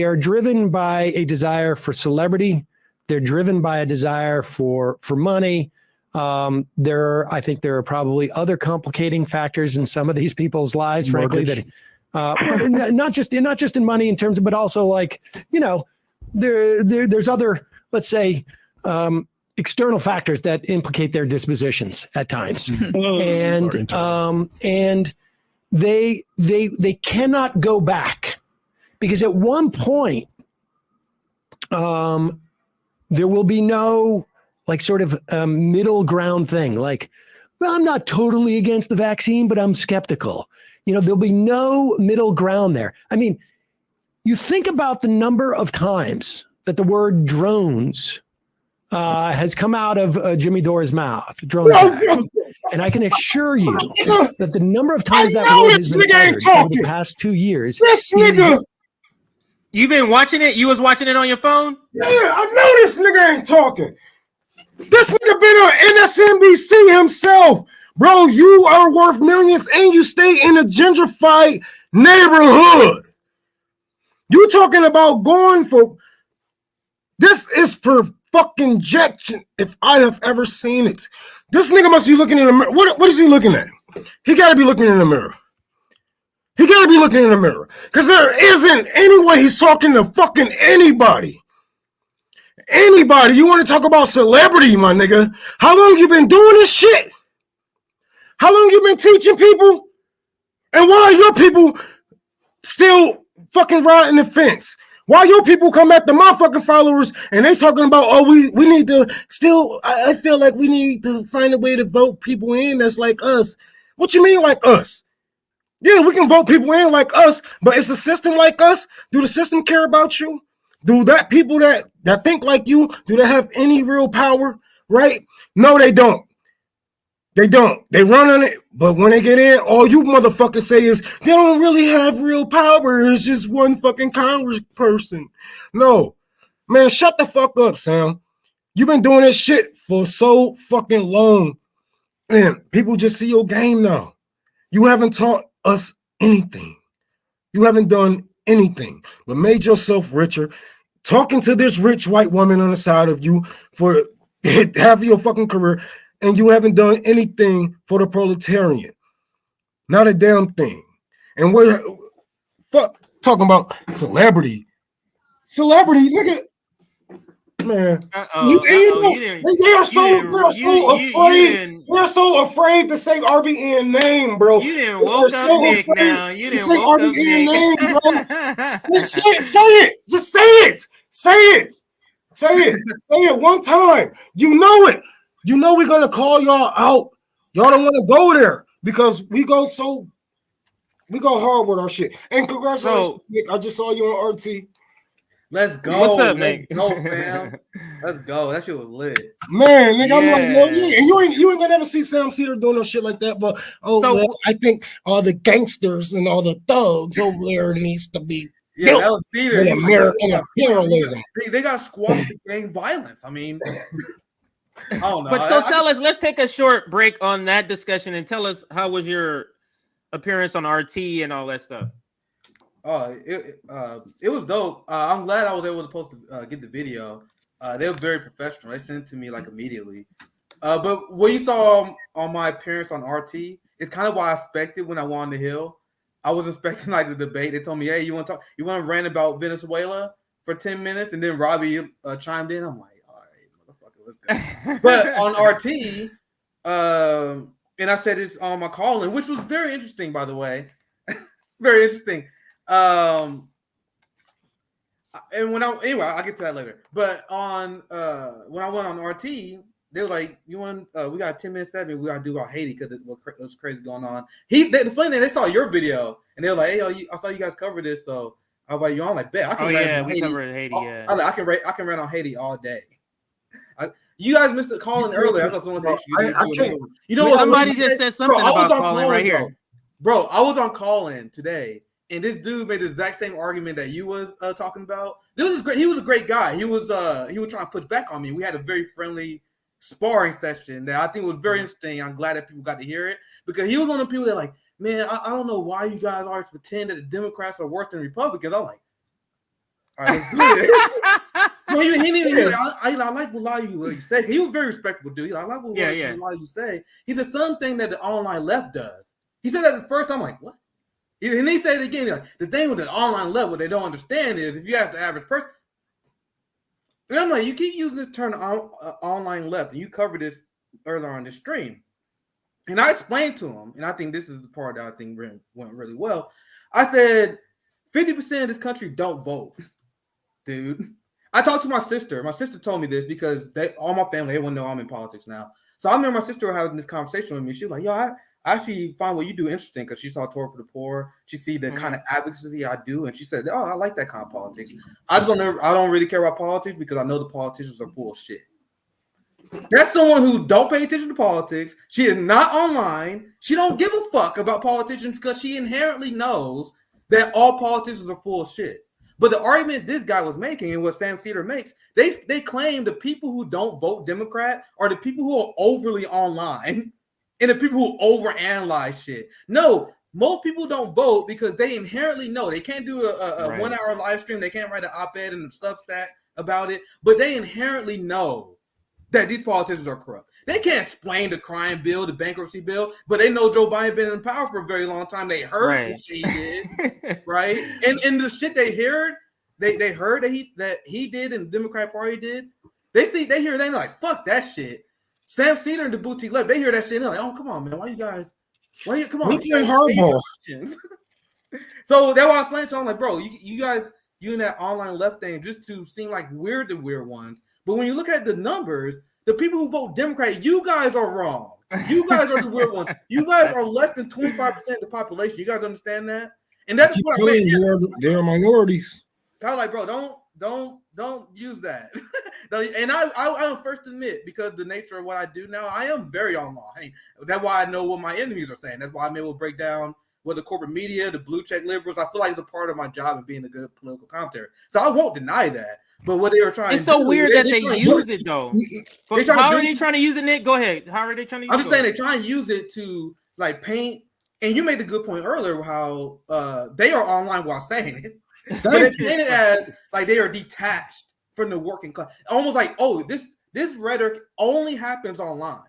are driven by a desire for celebrity. They're driven by a desire for money. I think there are probably other complicating factors in some of these people's lives, frankly, that not just in money in terms of, but also like, there's other, let's say, external factors that implicate their dispositions at times. And they cannot go back, because at one point, there will be no like sort of middle ground thing. Like, well, I'm not totally against the vaccine, but I'm skeptical. There'll be no middle ground there. I mean, you think about the number of times that the word drones has come out of Jimmy Dore's mouth, drone attacks. And I can assure you that the number of times that word has been uttered over the past 2 years. This nigga. You've been watching it? You was watching it on your phone? Yeah, I know this nigga ain't talking. This nigga been on MSNBC himself. Bro, you are worth millions and you stay in a gentrified neighborhood. You talking about going for... This is for fucking injection if I have ever seen it. This nigga must be looking in the mirror. What is he looking at? He got to be looking in the mirror. He got to be looking in the mirror. Because there isn't any way he's talking to fucking anybody. Anybody. You want to talk about celebrity, my nigga? How long you been doing this shit? How long you been teaching people? And why are your people still fucking riding the fence? Why your people come at the motherfucking followers and they talking about, oh, we need to still, I feel like we need to find a way to vote people in that's like us. What you mean like us? Yeah, we can vote people in like us, but it's a system like us. Do the system care about you? Do that people that think like you, do they have any real power, right? No, they don't. They don't. They run on it, but when they get in, all you motherfuckers say is they don't really have real power. It's just one fucking congressperson. No, man, shut the fuck up, Sam. You've been doing this shit for so fucking long, and people just see your game now. You haven't taught us anything. You haven't done anything but made yourself richer, talking to this rich white woman on the side of you for half of your fucking career. And you haven't done anything for the proletariat. Not a damn thing. And we're talking about celebrity. Celebrity, nigga. Man. They are so afraid. They're so afraid to say RBN name, bro. You didn't woke up Nick now. You didn't woke up Nick. Name, bro. Say it. Just say it. Say it. Say it. Say it one time. You know it. You know we're gonna call y'all out. Y'all don't want to go there because we go hard with our shit. And congratulations, Nick. I just saw you on RT. Let's go. What's up, Nick? Let's go, fam. Let's go. That shit was lit. Man, nigga, I'm like, yo, yeah. And you ain't gonna ever see Sam Cedar doing no shit like that. But I think all the gangsters and all the thugs over there needs to be. Yeah, that was Cedar. American imperialism. They got squashed the gang violence. I mean, I don't know. But tell us, let's take a short break on that discussion and tell us how was your appearance on RT and all that stuff. It was dope. I'm glad I was able to post get the video. They were very professional. They sent it to me like immediately. But what you saw on my appearance on RT, it's kind of what I expected when I won on the Hill. I was expecting like the debate. They told me, "Hey, you want to rant about Venezuela for 10 minutes?" And then Robbie chimed in. I'm like, "All right, motherfucker, let's go." But on RT, and I said this on my call-in, which was very interesting, by the way, very interesting. And anyway, I'll get to that later. But on when I went on RT, they were like, "You want? We got a 10-minute segment. We got to do about Haiti because it was crazy going on." The funny thing, they saw your video and they were like, "Hey, I saw you guys cover this." So I was like, "You on?" Like, bet I can rant on Haiti. Covered Haiti. Yeah, I can rant on Haiti all day. You guys missed the call-in earlier. I thought someone said you know what? Somebody just said something about calling right here. Bro, I was on call-in today, and this dude made the exact same argument that you was talking about. He was a great guy. He was trying to push back on me. We had a very friendly sparring session that I think was very interesting. I'm glad that people got to hear it because he was one of the people that like, man, I don't know why you guys always pretend that the Democrats are worse than Republicans. I'm like, all right, let's do it. No, he didn't even hear it. I like what you said. He was a very respectable dude. I like what you say. He said something that the online left does. He said that the first time. I'm like, what? And he said it again. Like, the thing with the online left, what they don't understand is if you ask the average person, and I'm like, you keep using this term online left, and you covered this earlier on the stream. And I explained to him, and I think this is the part that I think went really well. I said, 50% of this country don't vote, dude. I talked to my sister. My sister told me this because all my family, everyone know I'm in politics now. So I remember my sister having this conversation with me. She was like, yo, I actually find what you do interesting because she saw Dore for the Poor. She see the kind of advocacy I do, and she said, "Oh, I like that kind of politics." I don't really care about politics because I know the politicians are full of shit. That's someone who don't pay attention to politics. She is not online. She don't give a fuck about politicians because she inherently knows that all politicians are full of shit. But the argument this guy was making and what Sam Cedar makes, they claim the people who don't vote Democrat are the people who are overly online and the people who overanalyze shit. No, most people don't vote because they inherently know they can't do a 1 hour live stream. They can't write an op-ed in the Substack about it, but they inherently know that these politicians are corrupt. They can't explain the crime bill, the bankruptcy bill, but they know Joe Biden been in power for a very long time. They heard some shit he did, right? And the shit they heard, they heard that he did and the Democrat Party did. They hear that and they're like, fuck that shit. Sam Cedar and the boutique left, they hear that shit and they're like, oh, come on, man. Come on. So that's why I explained to him, like, bro, you guys, you in that online left thing just to seem like we're the weird ones. But when you look at the numbers, the people who vote Democrat, you guys are wrong. You guys are the weird ones. You guys are less than 25% of the population. You guys understand that? And that's what I mean. They're minorities. Kind of like, bro, don't use that. And I'm first to admit, because the nature of what I do now, I am very online. That's why I know what my enemies are saying. That's why I'm able to break down what the corporate media, the blue check liberals. I feel like it's a part of my job of being a good political commentator. So I won't deny that. But what they were trying it's to do. It's so weird that they use it, though. How are they trying to use it, Nick? Go ahead. How are they trying to use it? I'm just saying they're trying to use it to, like, paint. And you made the good point earlier how they are online while saying it. But they paint it as, like, they are detached from the working class. Almost like, oh, this rhetoric only happens online.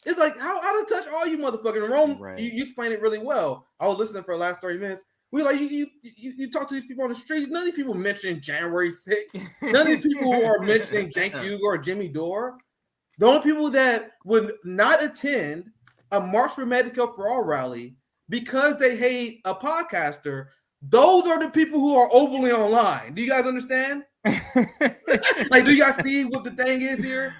It's like, how out of touch are you, motherfucker? In Rome, you explained it really well. I was listening for the last 30 minutes. We like you talk to these people on the streets. None of these people mention January 6th. None of these people are mentioning Cenk Uygur or Jimmy Dore. The only people that would not attend a March for Medicare for All rally because they hate a podcaster, those are the people who are overly online. Do you guys understand? Like, do you guys see what the thing is here?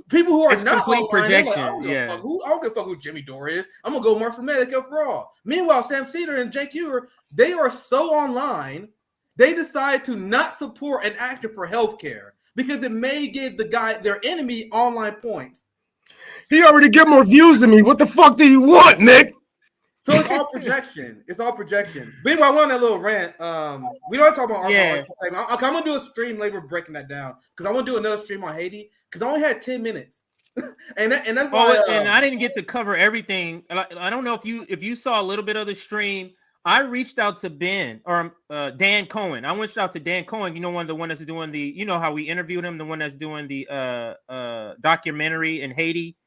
People who are not complete online, projection. Like, I don't give a fuck who Jimmy Dore is. I'm gonna go March for Medicare for All. Meanwhile, Sam Cedar and Cenk Uygur, they are so online, they decide to not support an action for healthcare because it may give their enemy online points. He already get more views than me. What the fuck do you want, Nick? So it's all projection. It's all projection. But anyway, I went on that little rant. We don't talk about I'm gonna do a stream later breaking that down because I want to do another stream on Haiti because I only had 10 minutes. and that's why. And I didn't get to cover everything. I don't know if you saw a little bit of the stream. I reached out to Ben or Dan Cohen. I reached out to Dan Cohen. You know, the one that's doing the. You know how we interviewed him. The one that's doing the documentary in Haiti.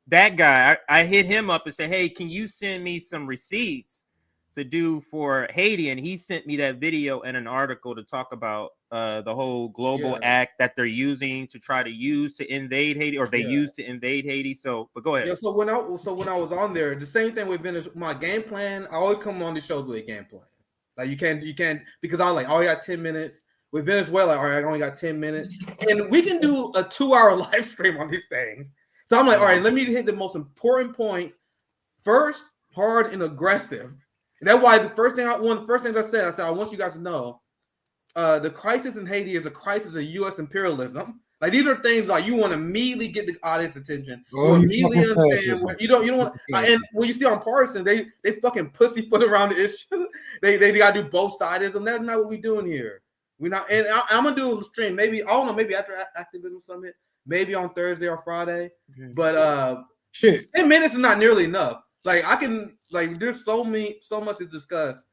that guy, I hit him up and said, hey, can you send me some receipts to do for Haiti? And he sent me that video and an article to talk about the whole global act that they're using to try to use to invade Haiti, or they use to invade Haiti. So, but go ahead. Yeah, so when I was on there, the same thing with Venice, my game plan, I always come on these shows with a game plan. Like you can't because I'm like, oh, I got 10 minutes. With Venezuela, all right, I only got 10 minutes. And we can do a 2-hour live stream on these things. So I'm like, all right, let me hit the most important points first, hard and aggressive. And that's why one of the first things I said, I want you guys to know the crisis in Haiti is a crisis of U.S. imperialism. Like these are things like you want to immediately get the audience attention. You immediately understand what you don't want. And when you see on partisan, they fucking pussyfoot around the issue. They gotta do both sides. And that's not what we're doing here. We're not. And I'm gonna do a stream. Maybe I don't know. Maybe after Activism Summit. Maybe on Thursday or Friday. But 10 minutes is not nearly enough. Like I can there's so much to discuss.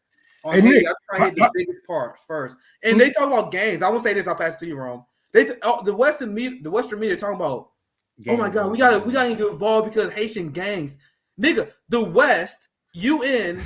On Haiti, I try to hit the biggest parts first. And they talk about gangs. I won't say this. I'll pass it to you, Rome. The Western media talking about, oh my God, we gotta get involved because Haitian gangs, nigga. The West, UN,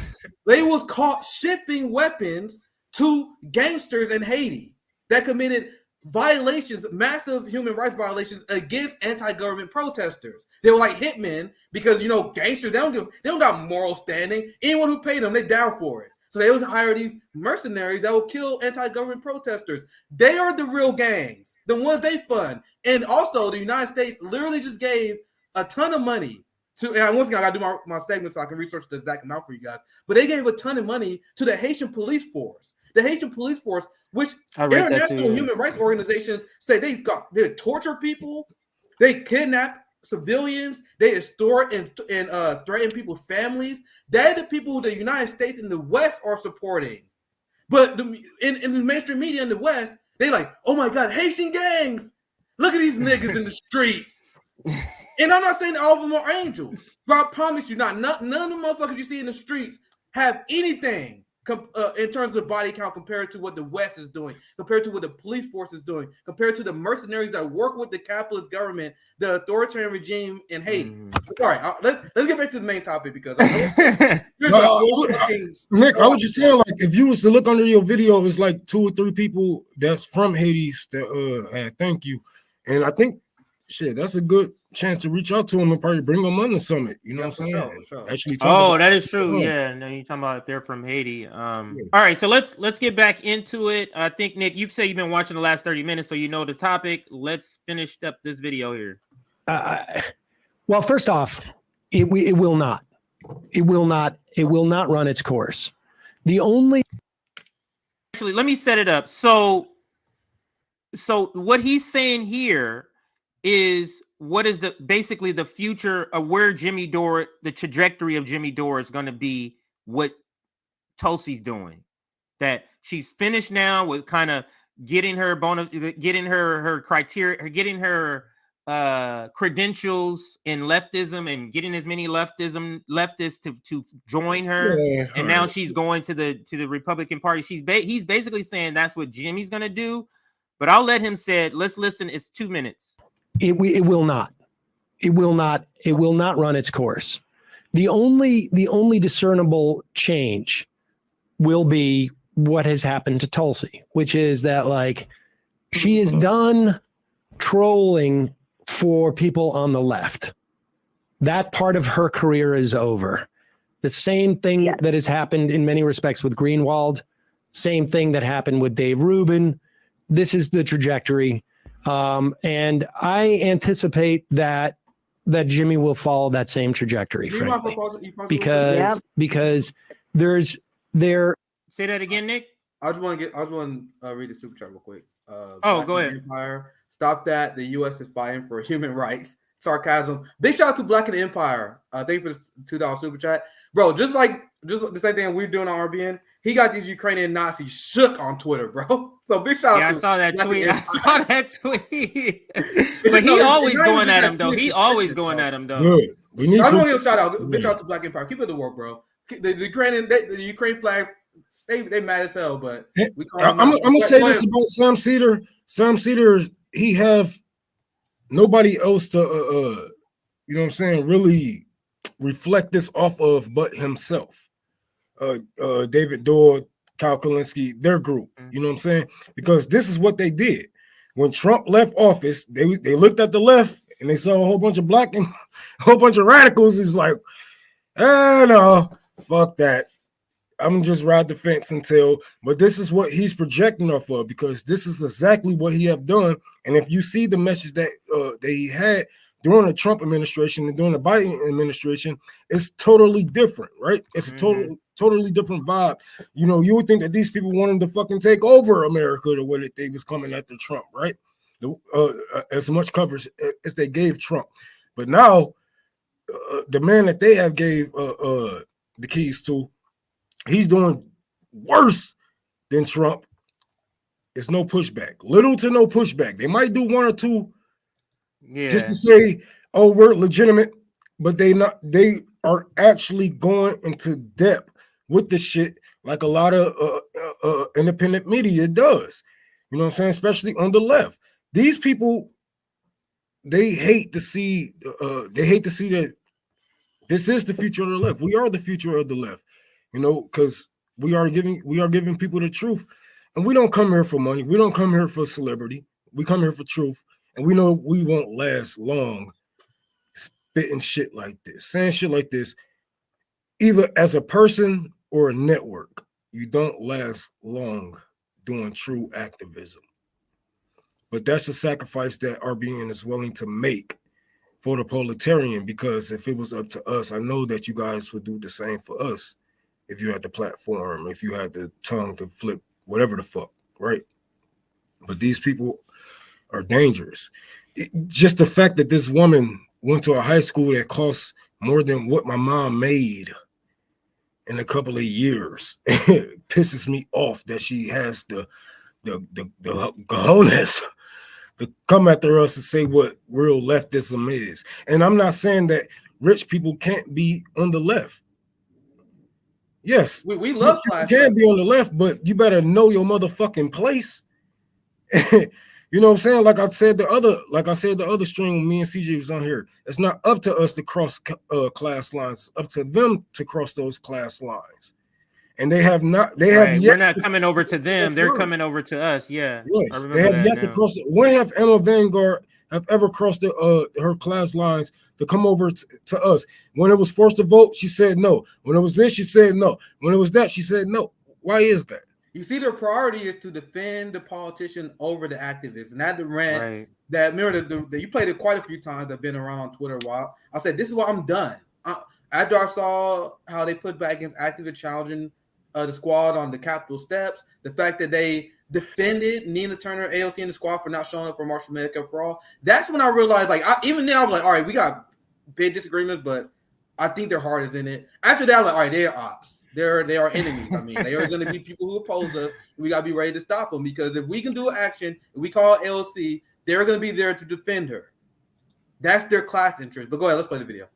they was caught shipping weapons to gangsters in Haiti that committed violations, massive human rights violations against anti-government protesters. They were like hitmen because gangsters they don't got moral standing. Anyone who paid them, they down for it. So they would hire these mercenaries that will kill anti-government protesters. They are the real gangs, the ones they fund. And also, the United States literally just gave a ton of money to. And once again, I got to do my segment so I can research the exact amount for you guys. But they gave a ton of money to the Haitian police force. The Haitian police force, which international human rights organizations say they torture people, they kidnap civilians, they extort and threaten people's families. They're the people who the United States and the West are supporting. But in the mainstream media in the West, they like, oh my God, Haitian gangs. Look at these niggas in the streets. And I'm not saying all of them are angels, but I promise you, none of the motherfuckers you see in the streets have anything in terms of body count compared to what the West is doing, compared to what the police force is doing, compared to the mercenaries that work with the capitalist government, the authoritarian regime in Haiti. All right, let's get back to the main topic because Nick, I was just saying, like, if you was to look under your video, it's like 2 or 3 people that's from Haiti that thank you, and I think that's a good chance to reach out to them and probably bring them on the summit. You know what I'm saying? Sure. Actually, that is true. Yeah, no, you're talking about if they're from Haiti. All right, so let's get back into it. I think Nick, you say you've been watching the last 30 minutes, so you know the topic. Let's finish up this video here. Well, first off, it will not run its course. Actually, let me set it up. So what he's saying here is what is basically the future of where Jimmy Dore, the trajectory of Jimmy Dore is going to be what Tulsi's doing. That she's finished now with kind of getting her criteria, getting her credentials in leftism and getting as many leftists to join her. And now she's going to the Republican Party. He's basically saying that's what Jimmy's going to do. But I'll let him say it. Let's listen. It's 2 minutes. It will not run its course. The only discernible change will be what has happened to Tulsi, which is that like she is done trolling for people on the left. That part of her career is over. The same thing that has happened in many respects with Greenwald, same thing that happened with Dave Rubin. This is the trajectory. And I anticipate that Jimmy will follow that same trajectory, frankly, because there's there. Say that again, Nick. I just want to read the super chat real quick. Go ahead. Empire, stop that. The U.S. is fighting for human rights. Sarcasm. Big shout out to Black and the Empire. Thank you for the $2 super chat, bro. Just the same thing we're doing on RBN. He got these Ukrainian Nazis shook on Twitter, bro. So big shout out. I saw that tweet. But he always going at him though. He always going at him though. Good. I want to give a shout out. Big shout out to Black Empire. Keep it the work, bro. The Ukraine flag. They mad as hell, but I'm gonna say this about Sam Cedar. Sam Cedar, he have nobody else to you know what I'm saying, really reflect this off of but himself. David Dore, Kyle Kalinske, their group, you know what I'm saying? Because this is what they did. When Trump left office, they looked at the left and they saw a whole bunch of black and a whole bunch of radicals. It was like, no, fuck that. I'm just ride the fence until, but this is what he's projecting off of, because this is exactly what he have done. And if you see the message that they had during the Trump administration and during the Biden administration, it's totally different, right? It's a totally different vibe. You know, you would think that these people wanted to fucking take over America the way that they was coming after Trump, right? As much coverage as they gave Trump. But now, the man that they have gave the keys to, he's doing worse than Trump. It's no pushback, little to no pushback. They might do one or two just to say, oh, we're legitimate, but they are actually going into depth with the shit like a lot of independent media does. You know what I'm saying? Especially on the left. These people, they hate to see that this is the future of the left. We are the future of the left, you know, because we are giving people the truth. And we don't come here for money. We don't come here for celebrity. We come here for truth. And we know we won't last long spitting shit like this, saying shit like this, either as a person or a network. You don't last long doing true activism. But that's a sacrifice that RBN is willing to make for the proletarian, because if it was up to us, I know that you guys would do the same for us if you had the platform, if you had the tongue to flip whatever the fuck, right? But these people are dangerous. Just the fact that this woman went to a high school that costs more than what my mom made in a couple of years pisses me off, that she has the cojones to come after us and say what real leftism is. And I'm not saying that rich people can't be on the left. Yes, we love you can be on the left, but you better know your motherfucking place. You know what I'm saying? Like I said the other stream when me and CJ was on here, it's not up to us to cross class lines. It's up to them to cross those class lines. And they have not. They have yet. We're not coming over to them. They're coming over to us. Yeah. Yes, they have yet to cross. When have Emma Vanguard have ever crossed her class lines to come over to us? When it was forced to vote, she said no. When it was this, she said no. When it was that, she said no. Why is that? You see, their priority is to defend the politician over the activist, and that the rant that mirror you played it quite a few times. I've been around on Twitter a while. I said, "This is why I'm done." After I saw how they put back against activists challenging the squad on the Capitol steps, the fact that they defended Nina Turner, AOC, and the squad for not showing up for March for Medicare for All, that's when I realized, like, even then I was like, all right, we got big disagreements, but I think their heart is in it. After that, I'm like, all right, they're ops. They are enemies. I mean, they are going to be people who oppose us. We got to be ready to stop them, because if we can do action, if we call AOC, they're going to be there to defend her. That's their class interest. But go ahead, let's play the video.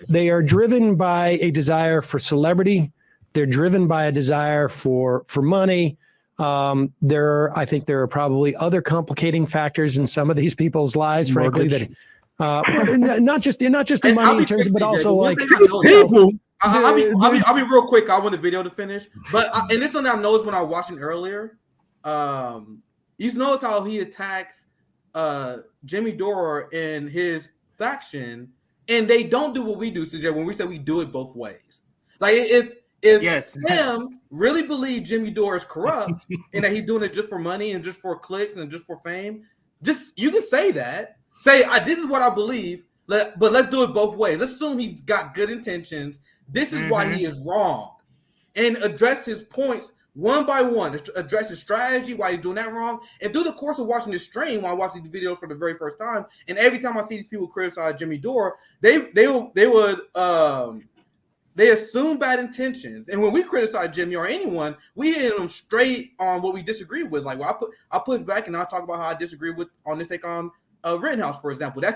They are driven by a desire for celebrity. They're driven by a desire for money. I think there are probably other complicating factors in some of these people's lives, frankly, that not just the money in terms, but also like people. I'll be real quick. I want the video to finish, but and this is something I noticed when I was watching earlier. You notice how he attacks Jimmy Dore and his faction, and they don't do what we do, CJ, when we say we do it both ways. Like if Sam really believed Jimmy Dore is corrupt and that he's doing it just for money and just for clicks and just for fame, you can say that. Say, this is what I believe, but let's do it both ways. Let's assume he's got good intentions. This is why he is wrong. And address his points one by one. Address his strategy, why he's doing that wrong. And through the course of watching this stream, while watching the video for the very first time, and every time I see these people criticize Jimmy Dore, they assume bad intentions. And when we criticize Jimmy or anyone, we hit them straight on what we disagree with. Like, well, I put back and I'll talk about how I disagree with on this take on Rittenhouse, for example. That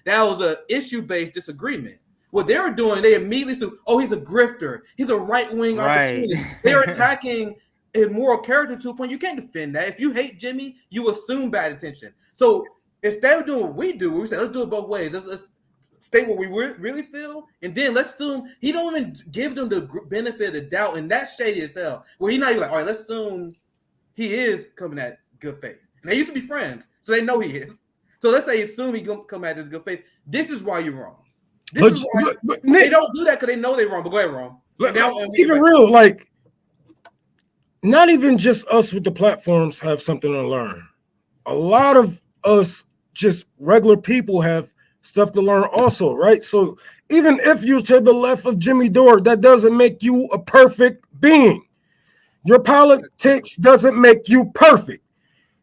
was an issue-based disagreement. What they were doing, they immediately said, "Oh, he's a grifter. He's a right-wing opportunist." They're attacking his moral character to a point you can't defend that. If you hate Jimmy, you assume bad intention. So instead of doing what we do, we say let's do it both ways. Let's state what we really feel, and then let's assume he don't even give them the benefit of the doubt, and that's shady as hell. Where he's not even like, all right, let's assume he is coming at good faith, and they used to be friends, so they know he is. So let's say assume he come at this good faith. This is why you're wrong. This is why they don't do that because they know they're wrong. But go ahead, Ron. Even real, like, not even just us with the platforms have something to learn. A lot of us, just regular people, have stuff to learn also, right? So even if you're to the left of Jimmy Dore, that doesn't make you a perfect being. Your politics doesn't make you perfect.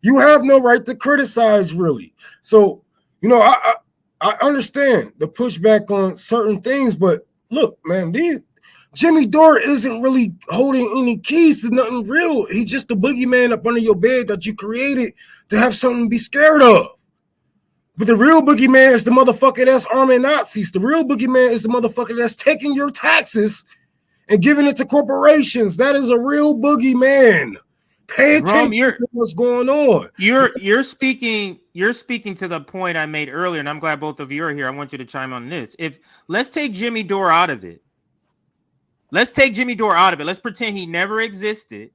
You have no right to criticize, really. So, you know, I understand the pushback on certain things, but look, man, Jimmy Dore isn't really holding any keys to nothing real. He's just the boogeyman up under your bed that you created to have something to be scared of. But the real boogeyman is the motherfucker that's arming Nazis. The real boogeyman is the motherfucker that's taking your taxes and giving it to corporations. That is a real boogeyman. Pay attention to what's going on. You're speaking to the point I made earlier, and I'm glad both of you are here. I want you to chime on this. Let's take Jimmy Dore out of it. Let's pretend he never existed.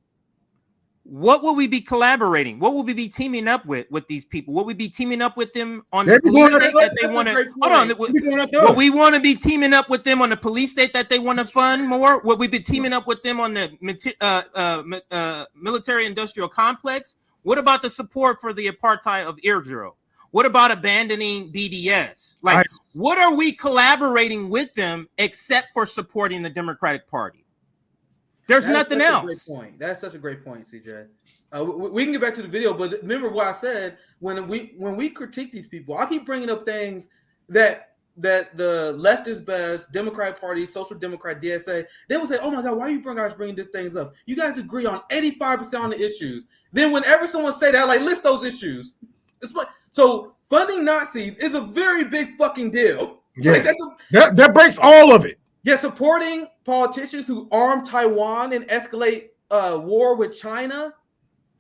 What will we be collaborating? What will we be teaming up with these people? Will we be teaming up with them on the police state that they want to? Hold on. Will we want to be teaming up with them on the police state that they want to fund more? Will we be teaming up with them on the military-industrial complex? What about the support for the apartheid of Israel? What about abandoning BDS? Like, what are we collaborating with them except for supporting the Democratic Party? There's nothing else. Great point. That's such a great point, CJ. We can get back to the video, but remember what I said when we critique these people. I keep bringing up things that the leftist best, Democratic Party, Social Democrat, DSA, they will say, "Oh my God, why are you bringing these things up? You guys agree on 85% on the issues." Then whenever someone say that, like, list those issues. So funding Nazis is a very big fucking deal. Yeah, like, that breaks all of it. Yeah, supporting politicians who arm Taiwan and escalate war with China.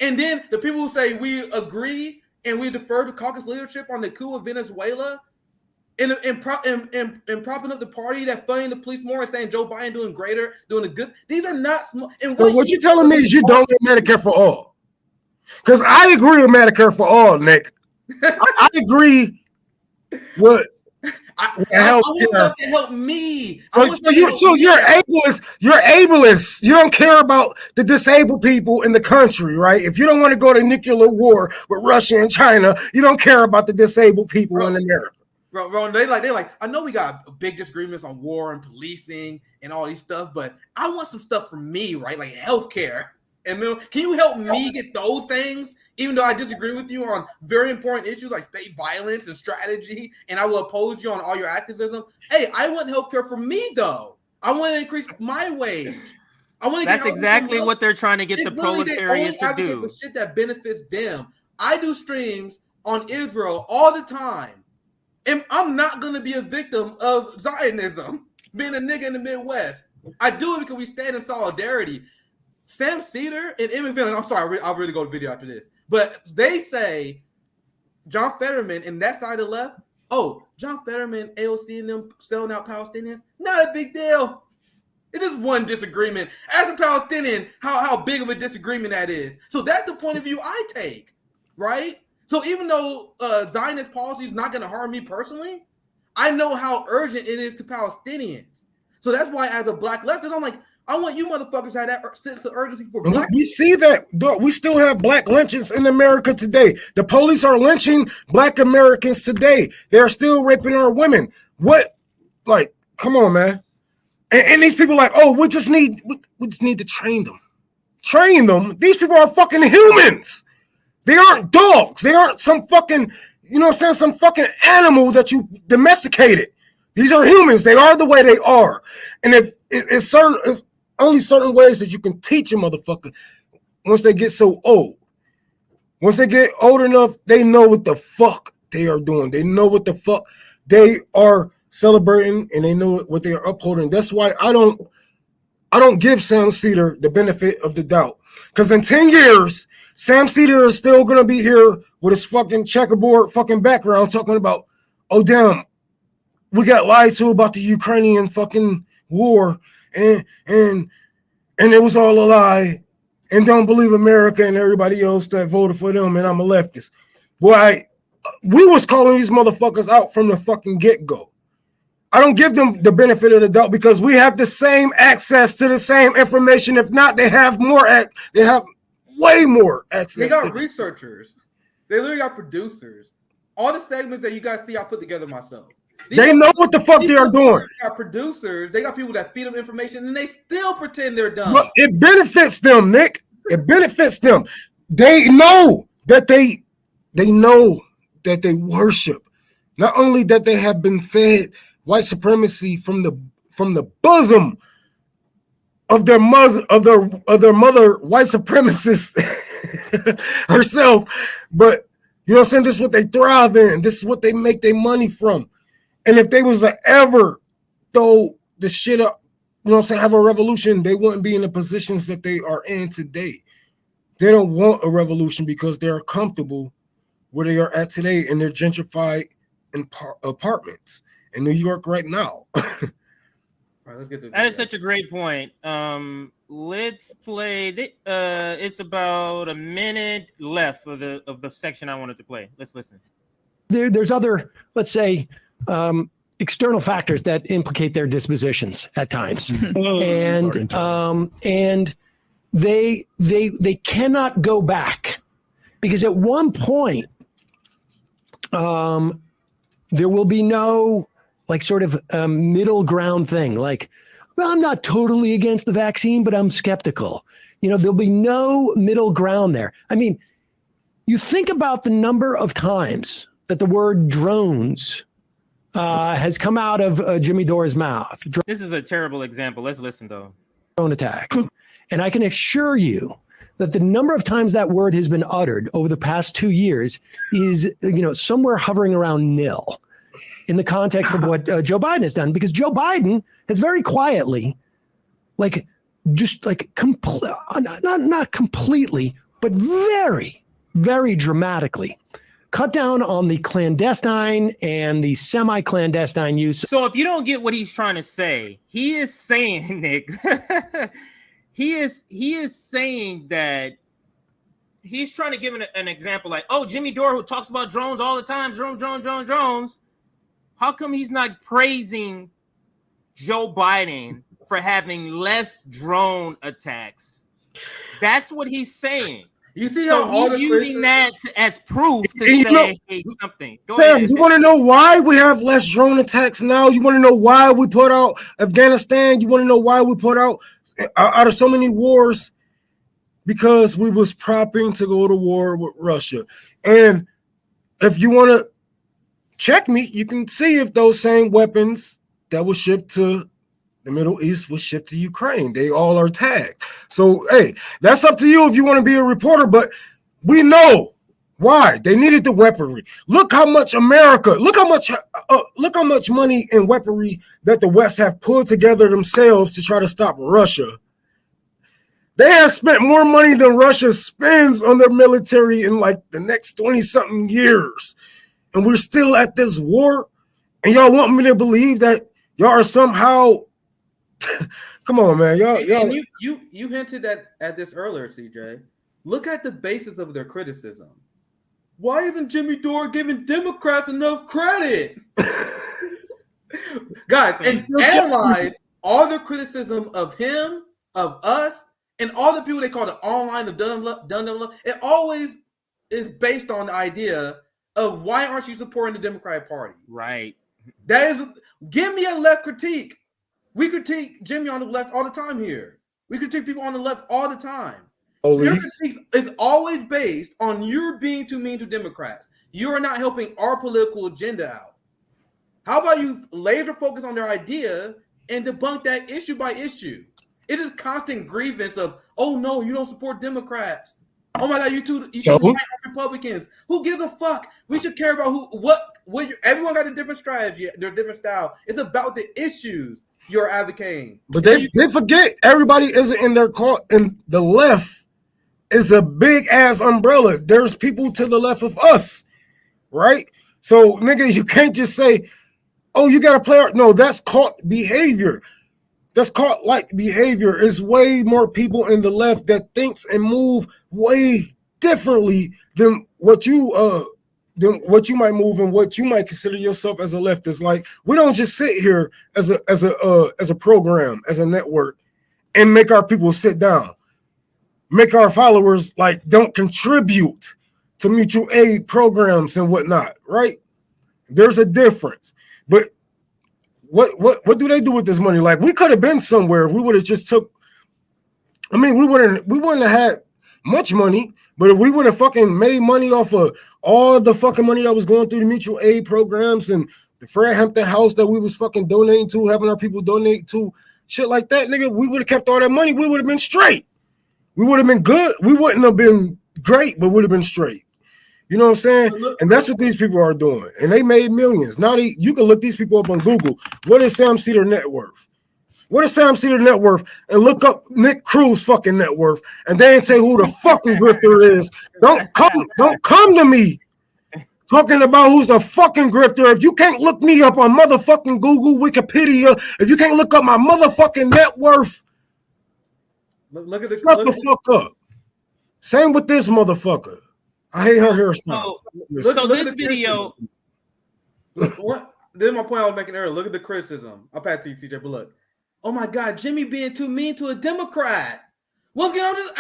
And then the people who say we agree and we defer to caucus leadership on the coup of Venezuela and propping up the party that funding the police more and saying Joe Biden doing the good. These are not small. So what you're telling me is you don't get Medicare for all. Because I agree with Medicare for all, Nick. I agree with I want stuff to help me. So you're ableist. You're ableist. You don't care about the disabled people in the country, right? If you don't want to go to nuclear war with Russia and China, you don't care about the disabled people in America. Bro, they like. I know we got big disagreements on war and policing and all these stuff, but I want some stuff from me, right? Like healthcare. And then, can you help me get those things? Even though I disagree with you on very important issues like state violence and strategy, and I will oppose you on all your activism. Hey, I want healthcare for me though. I want to increase my wage. I want to. That's exactly what they're trying to get the proletariat to do. For shit that benefits them. I do streams on Israel all the time, and I'm not going to be a victim of Zionism. Being a nigga in the Midwest, I do it because we stand in solidarity. Sam Cedar and Emmett Villain, I'm sorry, I'll really go to video after this. But they say John Fetterman and that side of the left, oh, John Fetterman, AOC and them selling out Palestinians, not a big deal. It is one disagreement. As a Palestinian, how big of a disagreement that is. So that's the point of view I take, right? So even though Zionist policy is not going to harm me personally, I know how urgent it is to Palestinians. So that's why as a black leftist, I'm like, I want you motherfuckers to have that sense of urgency for black. We see that. We still have black lynchings in America today. The police are lynching black Americans today. They're still raping our women. What? Like, come on, man. And these people are like, oh, we just need to train them. Train them? These people are fucking humans. They aren't dogs. They aren't some fucking, you know what I'm saying, some fucking animal that you domesticated. These are humans. They are the way they are. And if it's only certain ways that you can teach a motherfucker once they get so old. Once they get old enough, they know what the fuck they are doing. They know what the fuck they are celebrating, and they know what they are upholding. That's why I don't I don't give Sam Cedar the benefit of the doubt. Because in 10 years, Sam Cedar is still going to be here with his fucking checkerboard fucking background talking about, oh, damn, we got lied to about the Ukrainian fucking war and it was all a lie, and don't believe America and everybody else that voted for them, and I'm a leftist. Boy, we was calling these motherfuckers out from the fucking get-go. I don't give them the benefit of the doubt because we have the same access to the same information. If not, they have they have way more access. They got researchers. They literally got producers. All the segments that you guys see, I put together myself. They know what the fuck they are doing. They got producers. They got people that feed them information, and they still pretend they're dumb. But it benefits them, Nick. It benefits them. They know that they know that they worship. Not only that they have been fed white supremacy from the bosom of their mother, white supremacist herself, but you know what I'm saying? This is what they thrive in. This is what they make their money from. And if they was to ever throw the shit up, you know what I'm saying, have a revolution, they wouldn't be in the positions that they are in today. They don't want a revolution because they're comfortable where they are at today in their gentrified apartments in New York right now. All right, let's get to that is such a great point. Let's play. It's about a minute left of the section I wanted to play. Let's listen. There's other, let's say, external factors that implicate their dispositions at times, and they cannot go back because at one point there will be no like sort of middle ground thing. Like, well, I'm not totally against the vaccine, but I'm skeptical. You know, there'll be no middle ground there. I mean, you think about the number of times that the word drones has come out of Jimmy Dore's mouth. This is a terrible example. Let's listen, though. Drone attacks. And I can assure you that the number of times that word has been uttered over the past 2 years is, you know, somewhere hovering around nil in the context of what Joe Biden has done, because Joe Biden has very quietly, like, just like, not completely, but very, very dramatically cut down on the clandestine and the semi-clandestine use. So if you don't get what he's trying to say, he is saying, Nick, he is saying that he's trying to give an example like, oh, Jimmy Dore, who talks about drones all the time, drones. How come he's not praising Joe Biden for having less drone attacks? That's what he's saying. You see how all he's using that as proof to say something. Go Sam, ahead. you want to know why we have less drone attacks now? You want to know why we put out Afghanistan? You want to know why we put out of so many wars? Because we was prepping to go to war with Russia. And if you want to check me, you can see if those same weapons that were shipped to the Middle East was shipped to Ukraine. They all are tagged. So, hey, that's up to you if you want to be a reporter, but we know why they needed the weaponry. Look how much look how much money and weaponry that the West have pulled together themselves to try to stop Russia. They have spent more money than Russia spends on their military in like the next 20-something years. And we're still at this war. And y'all want me to believe that y'all are somehow come on, man. Y'all. You hinted at this earlier, CJ. Look at the basis of their criticism. Why isn't Jimmy Dore giving Democrats enough credit? Guys, and analyze all the criticism of him, of us, and all the people they call the online of done. It always is based on the idea of why aren't you supporting the Democratic Party? Right. That is, give me a left critique. We critique Jimmy on the left all the time here. We critique people on the left all the time. Your critique is always based on you're being too mean to Democrats. You are not helping our political agenda out. How about you laser focus on their idea and debunk that issue by issue? It is constant grievance of, oh no, you don't support Democrats. Oh my God, you two white Republicans. Who gives a fuck? We should care about everyone got a different strategy, their different style. It's about the issues. you're advocating. But they forget everybody isn't in their cause, and the left is a big ass umbrella. There's people to the left of us, right? So, nigga, you can't just say, oh, you got to play. No, that's called behavior. That's called like behavior. It's way more people in the left that thinks and move way differently than what you might move and what you might consider yourself as a leftist. Like, we don't just sit here as a program, as a network, and make our people sit down, make our followers like don't contribute to mutual aid programs and whatnot, right? There's a difference. But what do they do with this money? Like, we could have been somewhere. We would have just took. I mean, we wouldn't have had much money, but if we would have fucking made money off of all the fucking money that was going through the mutual aid programs and the Fred Hampton house that we was fucking donating to, having our people donate to, shit like that, nigga, we would have kept all that money. We would have been straight. We would have been good. We wouldn't have been great, but would have been straight. You know what I'm saying? And that's what these people are doing. And they made millions. Now you can look these people up on Google. What is Sam Cedar net worth? What is Sam Cedar net worth? And look up Nick Cruz fucking net worth. And they ain't say who the fucking grifter is. Don't come to me talking about who's the fucking grifter. If you can't look me up on motherfucking Google, Wikipedia, if you can't look up my motherfucking net worth, look at the shut the fuck up. Same with this motherfucker. I hate her hairstyle. So this video. What? This is my point I was making earlier. Look at the criticism. I'll pass to you, TJ. But look, oh my God, Jimmy being too mean to a Democrat. What's going on?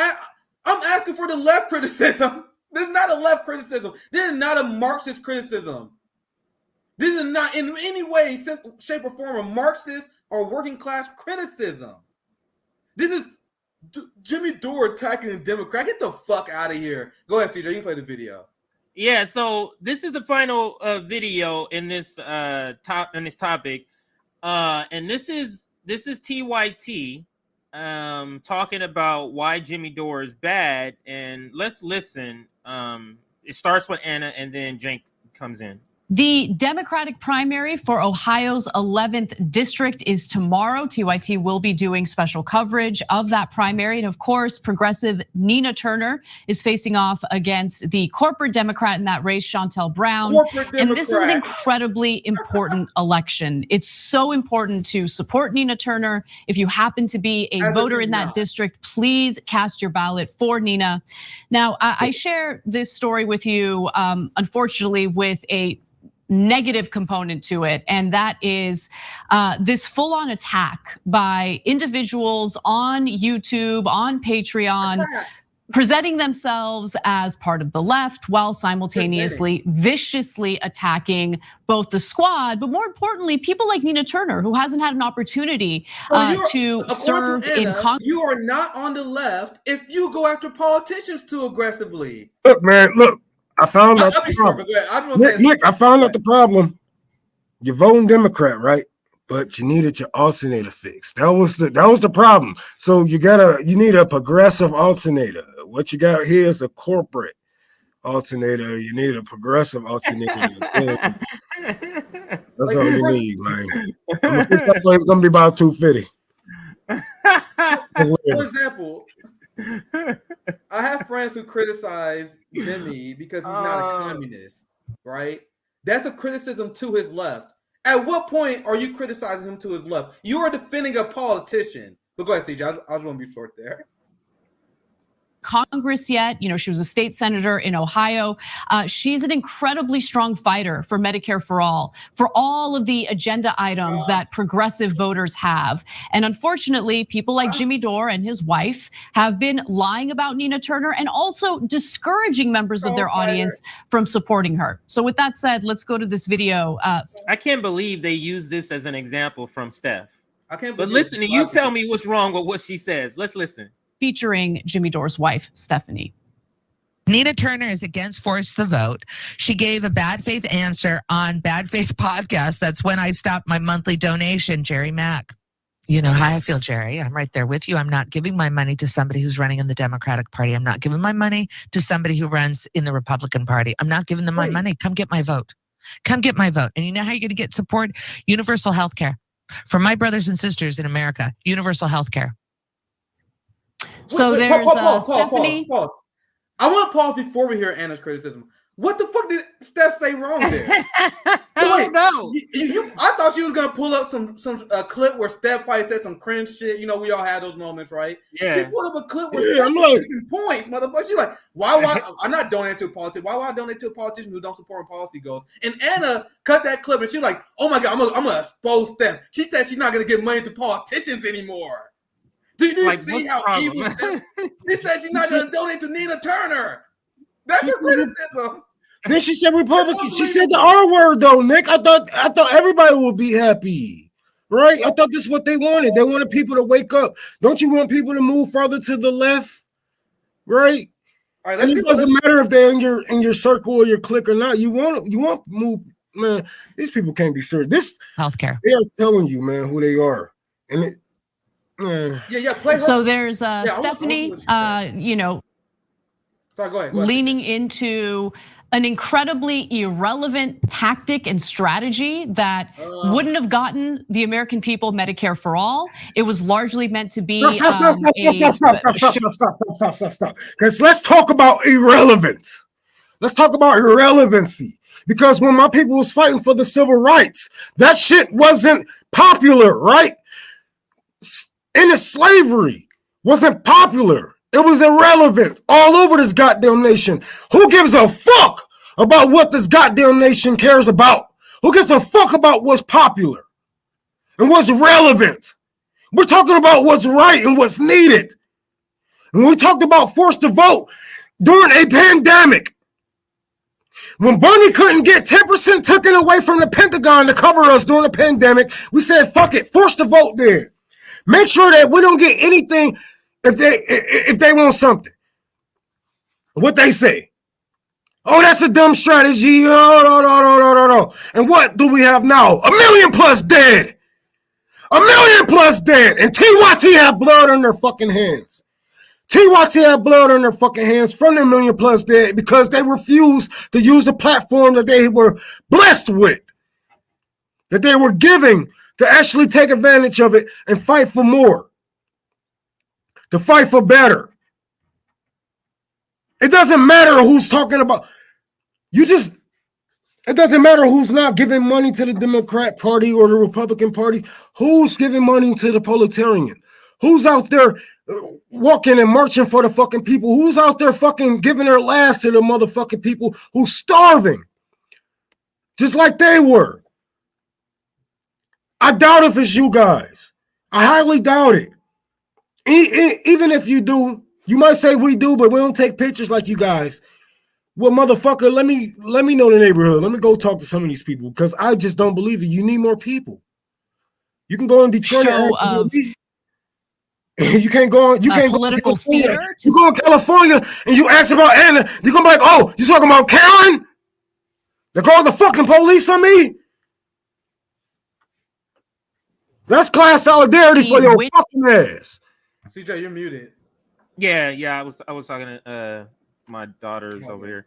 I'm asking for the left criticism. This is not a left criticism. This is not a Marxist criticism. This is not in any way, shape, or form a Marxist or working class criticism. This is Jimmy Dore attacking the Democrat. Get the fuck out of here. Go ahead, CJ. You can play the video. Yeah, so this is the final video in this topic, and this is TYT talking about why Jimmy Dore is bad. And let's listen. It starts with Anna, and then Jank comes in. The Democratic primary for Ohio's 11th district is tomorrow. TYT will be doing special coverage of that primary. And of course, progressive Nina Turner is facing off against the corporate Democrat in that race, Shontel Brown. And this is an incredibly important election. It's so important to support Nina Turner. If you happen to be a voter in that district, please cast your ballot for Nina. Now, I share this story with you, unfortunately, with a negative component to it, and that is this full-on attack by individuals on YouTube, on Patreon, presenting themselves as part of the left while simultaneously viciously attacking both the squad, but more importantly, people like Nina Turner, who hasn't had an opportunity to serve in Congress. You are not on the left if you go after politicians too aggressively. Look, man, look. I found out the problem. Nick, I found out the problem. You're voting Democrat, right? But you needed your alternator fixed. That was the problem. So you need a progressive alternator. What you got here is a corporate alternator. You need a progressive alternator. That's all you need, man. It's gonna be about $250. For example, I have friends who criticize Jimmy because he's not a communist, right? That's a criticism to his left. At what point are you criticizing him to his left? You are defending a politician. But go ahead, CJ. I just want to be short there. Congress yet. She was a state senator in Ohio. She's an incredibly strong fighter for Medicare for all of the agenda items that progressive voters have. And unfortunately, people like Jimmy Dore and his wife have been lying about Nina Turner and also discouraging members of their audience from supporting her. So with that said, let's go to this video. I can't believe they use this as an example from Steph. I can't. But listen, you tell me what's wrong with what she says. Let's listen. Featuring Jimmy Dore's wife, Stephanie. Nina Turner is against force the vote. She gave a bad faith answer on Bad Faith Podcast. That's when I stopped my monthly donation, Jerry Mack. You know how I feel, Jerry. I'm right there with you. I'm not giving my money to somebody who's running in the Democratic Party. I'm not giving my money to somebody who runs in the Republican Party. I'm not giving them my money. Come get my vote. Come get my vote. And you know how you're going to get support? Universal health care. for my brothers and sisters in America, universal health care. So Wait, there's Stephanie. Pause. I want to pause before we hear Anna's criticism. What the fuck did Steph say wrong there? Wait, no. I thought she was gonna pull up some clip where Steph probably said some cringe shit. You know, we all had those moments, right? Yeah. She pulled up a clip where Steph was making points, motherfucker. She's like, why? I'm not donating to a politician. Why would I donate to a politician who don't support when policy goes? And Anna cut that clip, and she's like, oh my god, I'm gonna expose Steph. She said she's not gonna give money to politicians anymore. Do you see how evil Steph? She said she's not gonna donate to Nina Turner. That's her criticism. Then she said Republican. She said the R word though, Nick. I thought everybody would be happy, right? I thought this is what they wanted. They wanted people to wake up. Don't you want people to move further to the left, right? All right, and it doesn't matter if they're in your circle or your clique or not. You want move, man. These people can't be serious. This healthcare. They are telling you, man, who they are, and it. So there's Stephanie. You know. Sorry, go ahead. Leaning into an incredibly irrelevant tactic and strategy that wouldn't have gotten the American people Medicare for all. It was largely meant to be Stop. Because let's talk about irrelevance. Let's talk about irrelevancy. Because when my people was fighting for the civil rights, that shit wasn't popular, right? Into slavery wasn't popular. It was irrelevant all over this goddamn nation. Who gives a fuck about what this goddamn nation cares about? Who gives a fuck about what's popular and what's relevant? We're talking about what's right and what's needed. And we talked about forced to vote during a pandemic. When Bernie couldn't get 10% taken away from the Pentagon to cover us during the pandemic, we said, fuck it, forced to vote there. Make sure that we don't get anything if they want something. What they say? Oh, that's a dumb strategy. No. And what do we have now? 1 million plus dead. 1 million plus dead. And TYT have blood on their fucking hands. TYT have blood on their fucking hands from the 1 million plus dead because they refused to use the platform that they were blessed with, that they were giving to actually take advantage of it and fight for more. To fight for better. It doesn't matter who's talking about. It doesn't matter who's not giving money to the Democrat Party or the Republican Party. Who's giving money to the proletarian? Who's out there walking and marching for the fucking people? Who's out there fucking giving their last to the motherfucking people who's starving? Just like they were. I doubt if it's you guys. I highly doubt it. Even if you do, you might say we do, but we don't take pictures like you guys. Well, motherfucker, let me know the neighborhood. Let me go talk to some of these people because I just don't believe it. You need more people. You can go in Detroit and you can't go on. You can't political go to theater. You go to California and you ask about Anna. You're gonna be like, oh, you talking about Karen? They're calling the fucking police on me. That's class solidarity for your fucking ass. CJ, you're muted. Yeah. I was talking to my daughters over here.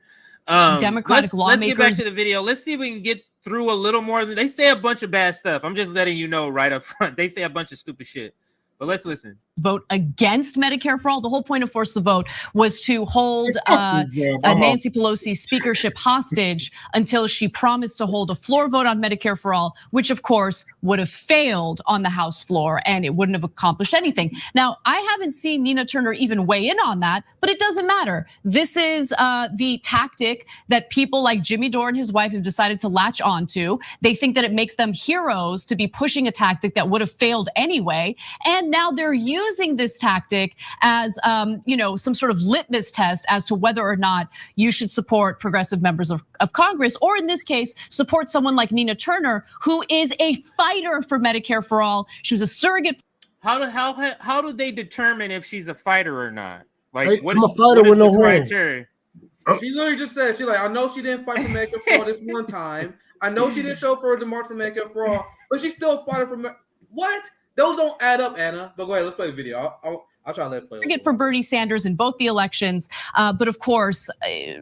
Democratic Let's get back lawmakers. to the video. Let's see if we can get through a little more. They say a bunch of bad stuff. I'm just letting you know right up front. They say a bunch of stupid shit. But let's listen. Vote against Medicare for all. The whole point of Force the Vote was to hold Nancy Pelosi's speakership hostage until she promised to hold a floor vote on Medicare for all, which of course would have failed on the House floor and it wouldn't have accomplished anything. Now, I haven't seen Nina Turner even weigh in on that, but it doesn't matter. This is the tactic that people like Jimmy Dore and his wife have decided to latch onto. They think that it makes them heroes to be pushing a tactic that would have failed anyway. And now they're using this tactic as some sort of litmus test as to whether or not you should support progressive members of Congress, or in this case, support someone like Nina Turner, who is a fighter for Medicare for all. She was a surrogate. How do they determine if she's a fighter or not? Like, hey, I'm a fighter with no hands. She literally just said, she's like, I know she didn't fight for Medicare for all this one time. I know she didn't show for the March for Medicare for all, but she's still fighting for what? Those don't add up, Anna. But go ahead, let's play the video. I'll try to let it play. Target for Bernie Sanders in both the elections. But of course,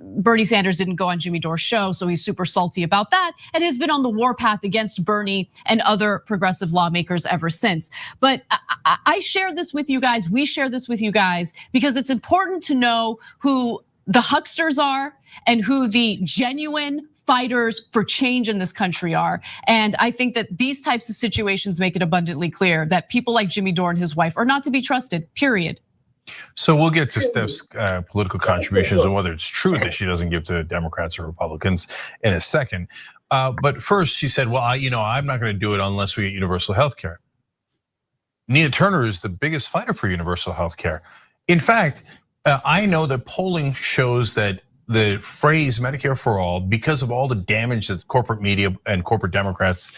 Bernie Sanders didn't go on Jimmy Dore's show, so he's super salty about that and has been on the warpath against Bernie and other progressive lawmakers ever since. But I share this with you guys. We share this with you guys because it's important to know who the hucksters are and who the genuine fighters for change in this country are. And I think that these types of situations make it abundantly clear that people like Jimmy Dore and his wife are not to be trusted, period. So we'll get to Steph's political contributions and whether it's true that she doesn't give to Democrats or Republicans in a second. But first she said, well, I'm not gonna do it unless we get universal health care. Nina Turner is the biggest fighter for universal health care. In fact, I know that polling shows that the phrase Medicare for all, because of all the damage that corporate media and corporate Democrats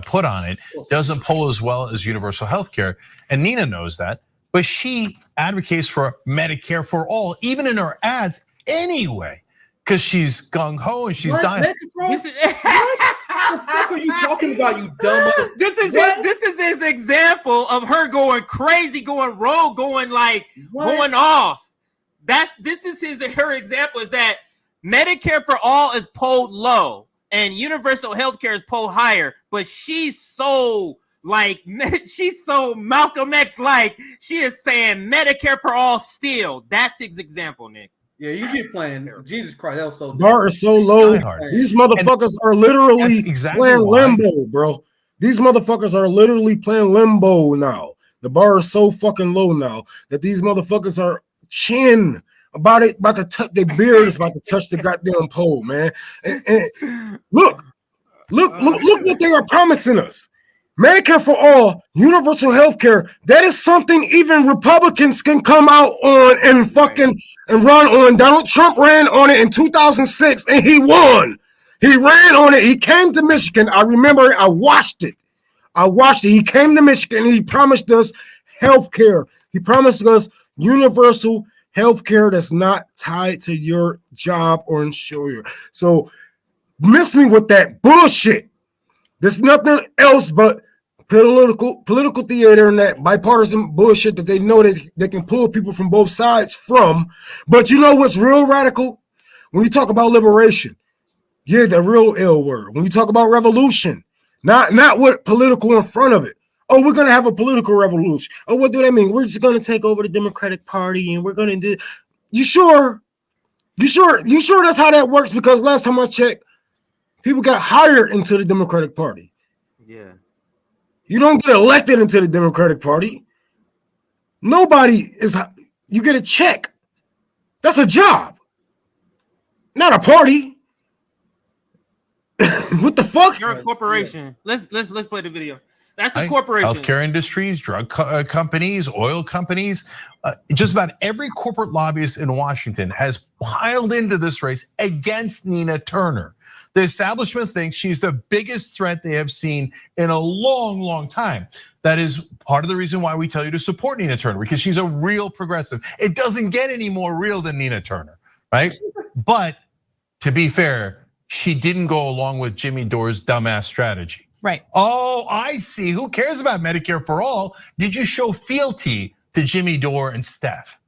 put on it, doesn't poll as well as universal health care. And Nina knows that, but she advocates for Medicare for all, even in her ads anyway, because she's gung-ho and she's dying. What the fuck are you talking about, you dumb? This is his example of her going crazy, going rogue, going off. This is her example is that Medicare for all is polled low and universal health care is polled higher, but she's so Malcolm X like she is saying Medicare for all still. That's his example, Nick. Yeah, you keep playing. Jesus Christ, that was so dumb. Bar is so low. These motherfuckers are literally playing limbo, bro. These motherfuckers are literally playing limbo now. The bar is so fucking low now that these motherfuckers are about to touch their beard, is about to touch the goddamn pole, man. And look what they are promising us. Medicare for all, universal health care, that is something even Republicans can come out on and run on. Donald Trump ran on it in 2006 and he won. He ran on it. He came to Michigan. I remember it. I watched it. He came to Michigan. He promised us health care. He promised us universal health care that's not tied to your job or insurer. So miss me with that bullshit. There's nothing else but political theater and that bipartisan bullshit that they know that they can pull people from both sides from. But you know what's real radical? When you talk about liberation, yeah, the real L word. When you talk about revolution, not what political in front of it. Oh, we're gonna have a political revolution. Oh, what do that mean? We're just gonna take over the Democratic Party and we're gonna do. You sure? You sure that's how that works? Because last time I checked, people got hired into the Democratic Party. Yeah. You don't get elected into the Democratic Party. Nobody is. You get a check. That's a job, not a party. What the fuck? You're a corporation. Let's play the video. That's a corporation. Healthcare industries, drug companies, oil companies, just about every corporate lobbyist in Washington has piled into this race against Nina Turner. The establishment thinks she's the biggest threat they have seen in a long, long time. That is part of the reason why we tell you to support Nina Turner, because she's a real progressive. It doesn't get any more real than Nina Turner, right? But to be fair, she didn't go along with Jimmy Dore's dumbass strategy. Right. Oh, I see. Who cares about Medicare for all? Did you show fealty to Jimmy Dore and Steph?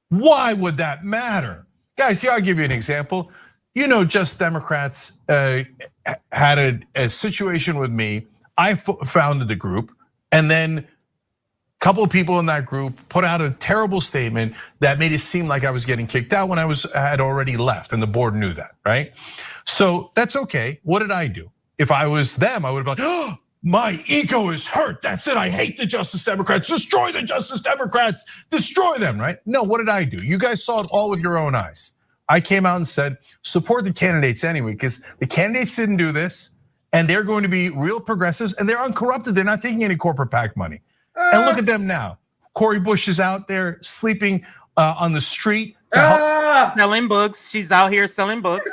Why would that matter? Guys, here I'll give you an example. You know, Just Democrats had a situation with me. I founded the group, and then a couple of people in that group put out a terrible statement that made it seem like I was getting kicked out when I had already left, and the board knew that, right? So that's okay. What did I do? If I was them, I would have been like, oh, my ego is hurt. That's it. I hate the Justice Democrats. Destroy the Justice Democrats. Destroy them, right? No, what did I do? You guys saw it all with your own eyes. I came out and said, support the candidates anyway, because the candidates didn't do this, and they're going to be real progressives, and they're uncorrupted. They're not taking any corporate PAC money. And look at them now. Cori Bush is out there sleeping on the street to help. Selling books. She's out here selling books.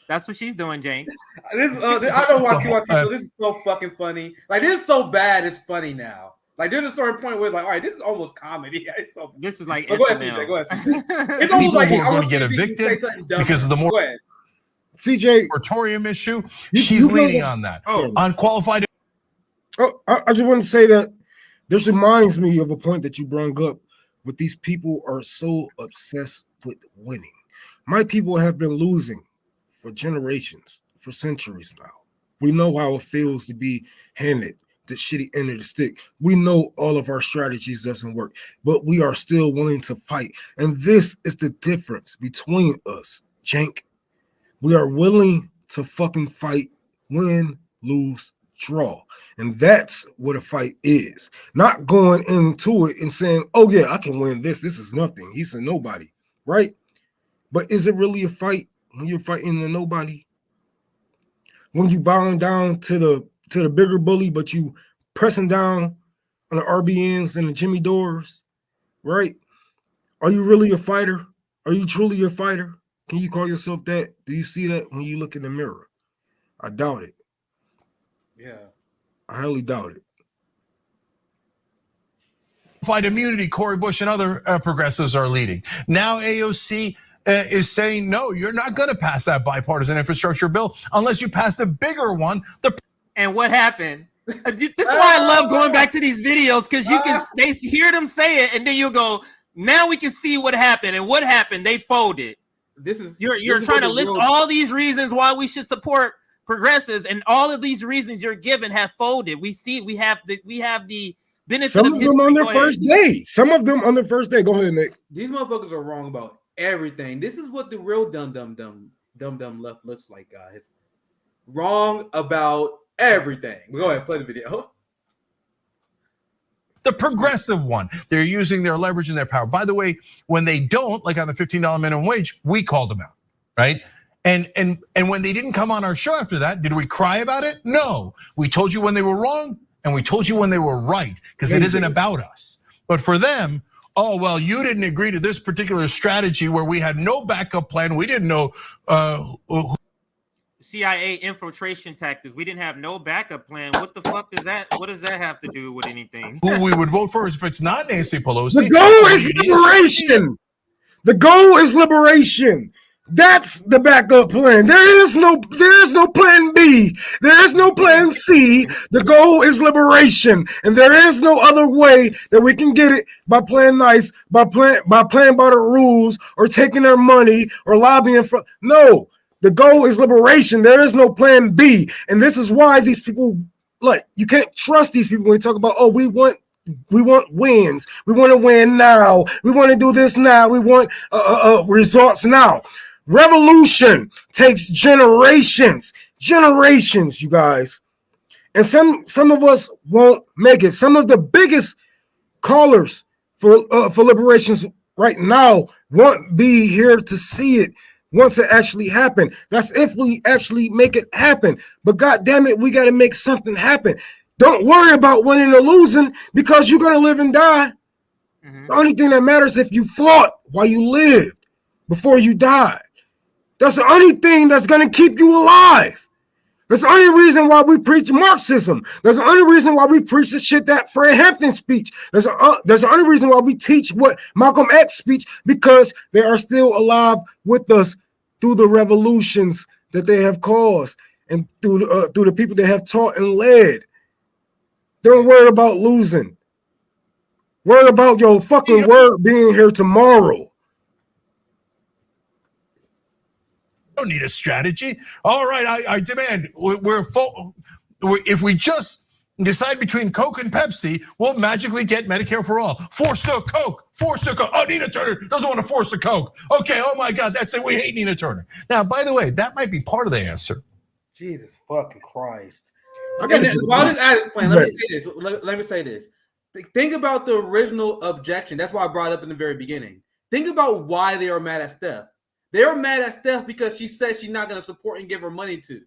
That's what she's doing, James. I don't watch TYT. This is so fucking funny. Like, this is so bad, it's funny now. Like, there's a certain point where it's like, all right, this is almost comedy. This is like, go ahead, CJ. Go ahead, CJ. It's almost People like who are going to get evicted because of the more CJ moratorium issue. She's leading on that. Oh. Unqualified. Oh, I just want to say that This reminds me of a point that you brought up, but these people are so obsessed with winning. My people have been losing for generations, for centuries now. We know how it feels to be handed the shitty end of the stick. We know all of our strategies doesn't work, but we are still willing to fight. And this is the difference between us, Jank. We are willing to fucking fight, win, lose, draw. And that's what a fight is. Not going into it and saying, oh yeah, I can win this. This is nothing. He's a nobody, right? But is it really a fight when you're fighting a nobody? When you bowing down to the bigger bully, but you pressing down on the RBNs and the Jimmy Dores, right? Are you really a fighter? Are you truly a fighter? Can you call yourself that? Do you see that when you look in the mirror? I doubt it. Yeah. I highly doubt it. Qualified immunity, Cory Bush and other progressives are leading. Now AOC is saying, no, you're not going to pass that bipartisan infrastructure bill unless you pass the bigger one. And what happened? This is why I love going back to these videos, because you can they hear them say it, and then you'll go, now we can see what happened. And what happened? They folded. You're trying to list all these reasons why we should support progressives, and all of these reasons you're given have folded. We have the benefit Some of of them on their first day. Some of them on their first day. Go ahead, Nick. These motherfuckers are wrong about everything. This is what the real dumb left looks like, guys. Wrong about everything. Go ahead, play the video. The progressive one, they're using their leverage and their power. By the way, when they don't, like on the $15 minimum wage, we called them out, right? And when they didn't come on our show after that, did we cry about it? No. We told you when they were wrong, and we told you when they were right, because it isn't about us. But for them, oh, well, you didn't agree to this particular strategy where we had no backup plan. We didn't know CIA infiltration tactics. We didn't have no backup plan. What the fuck does that? What does that have to do with anything? who we would vote for if it's not Nancy Pelosi. The goal is liberation. The goal is liberation. That's the backup plan. There is no plan B. There is no plan C. The goal is liberation. And there is no other way that we can get it by playing nice, by playing by the rules, or taking their money, or lobbying for. No, the goal is liberation. There is no plan B. And this is why these people, like, you can't trust these people when you talk about, oh, we want wins. We want to win now. We want to do this now. We want results now. Revolution takes generations, you guys. And some of us won't make it. Some of the biggest callers for liberations right now won't be here to see it once it actually happen. That's if we actually make it happen. But God damn it, we got to make something happen. Don't worry about winning or losing, because you're going to live and die. The only thing that matters is if you fought while you lived before you died. That's the only thing that's going to keep you alive. That's the only reason why we preach Marxism. That's the only reason why we preach the shit that Fred Hampton speech. There's the only reason why we teach what Malcolm X speech, because they are still alive with us through the revolutions that they have caused, and through the people they have taught and led. Don't worry about losing. Worry about your fucking word being here tomorrow. Don't need a strategy. All right, I demand if we just decide between Coke and Pepsi, we'll magically get Medicare for all. Force the Coke, force the Coke. Oh, Nina Turner doesn't want to force the Coke. Okay, oh my God, that's it. We hate Nina Turner. Now, by the way, that might be part of the answer. Jesus fucking Christ. Okay, while this ad is playing, let me say this. Think about the original objection. That's why I brought it up in the very beginning. Think about why they are mad at Steph. They're mad at Steph because she says she's not going to support and give her money to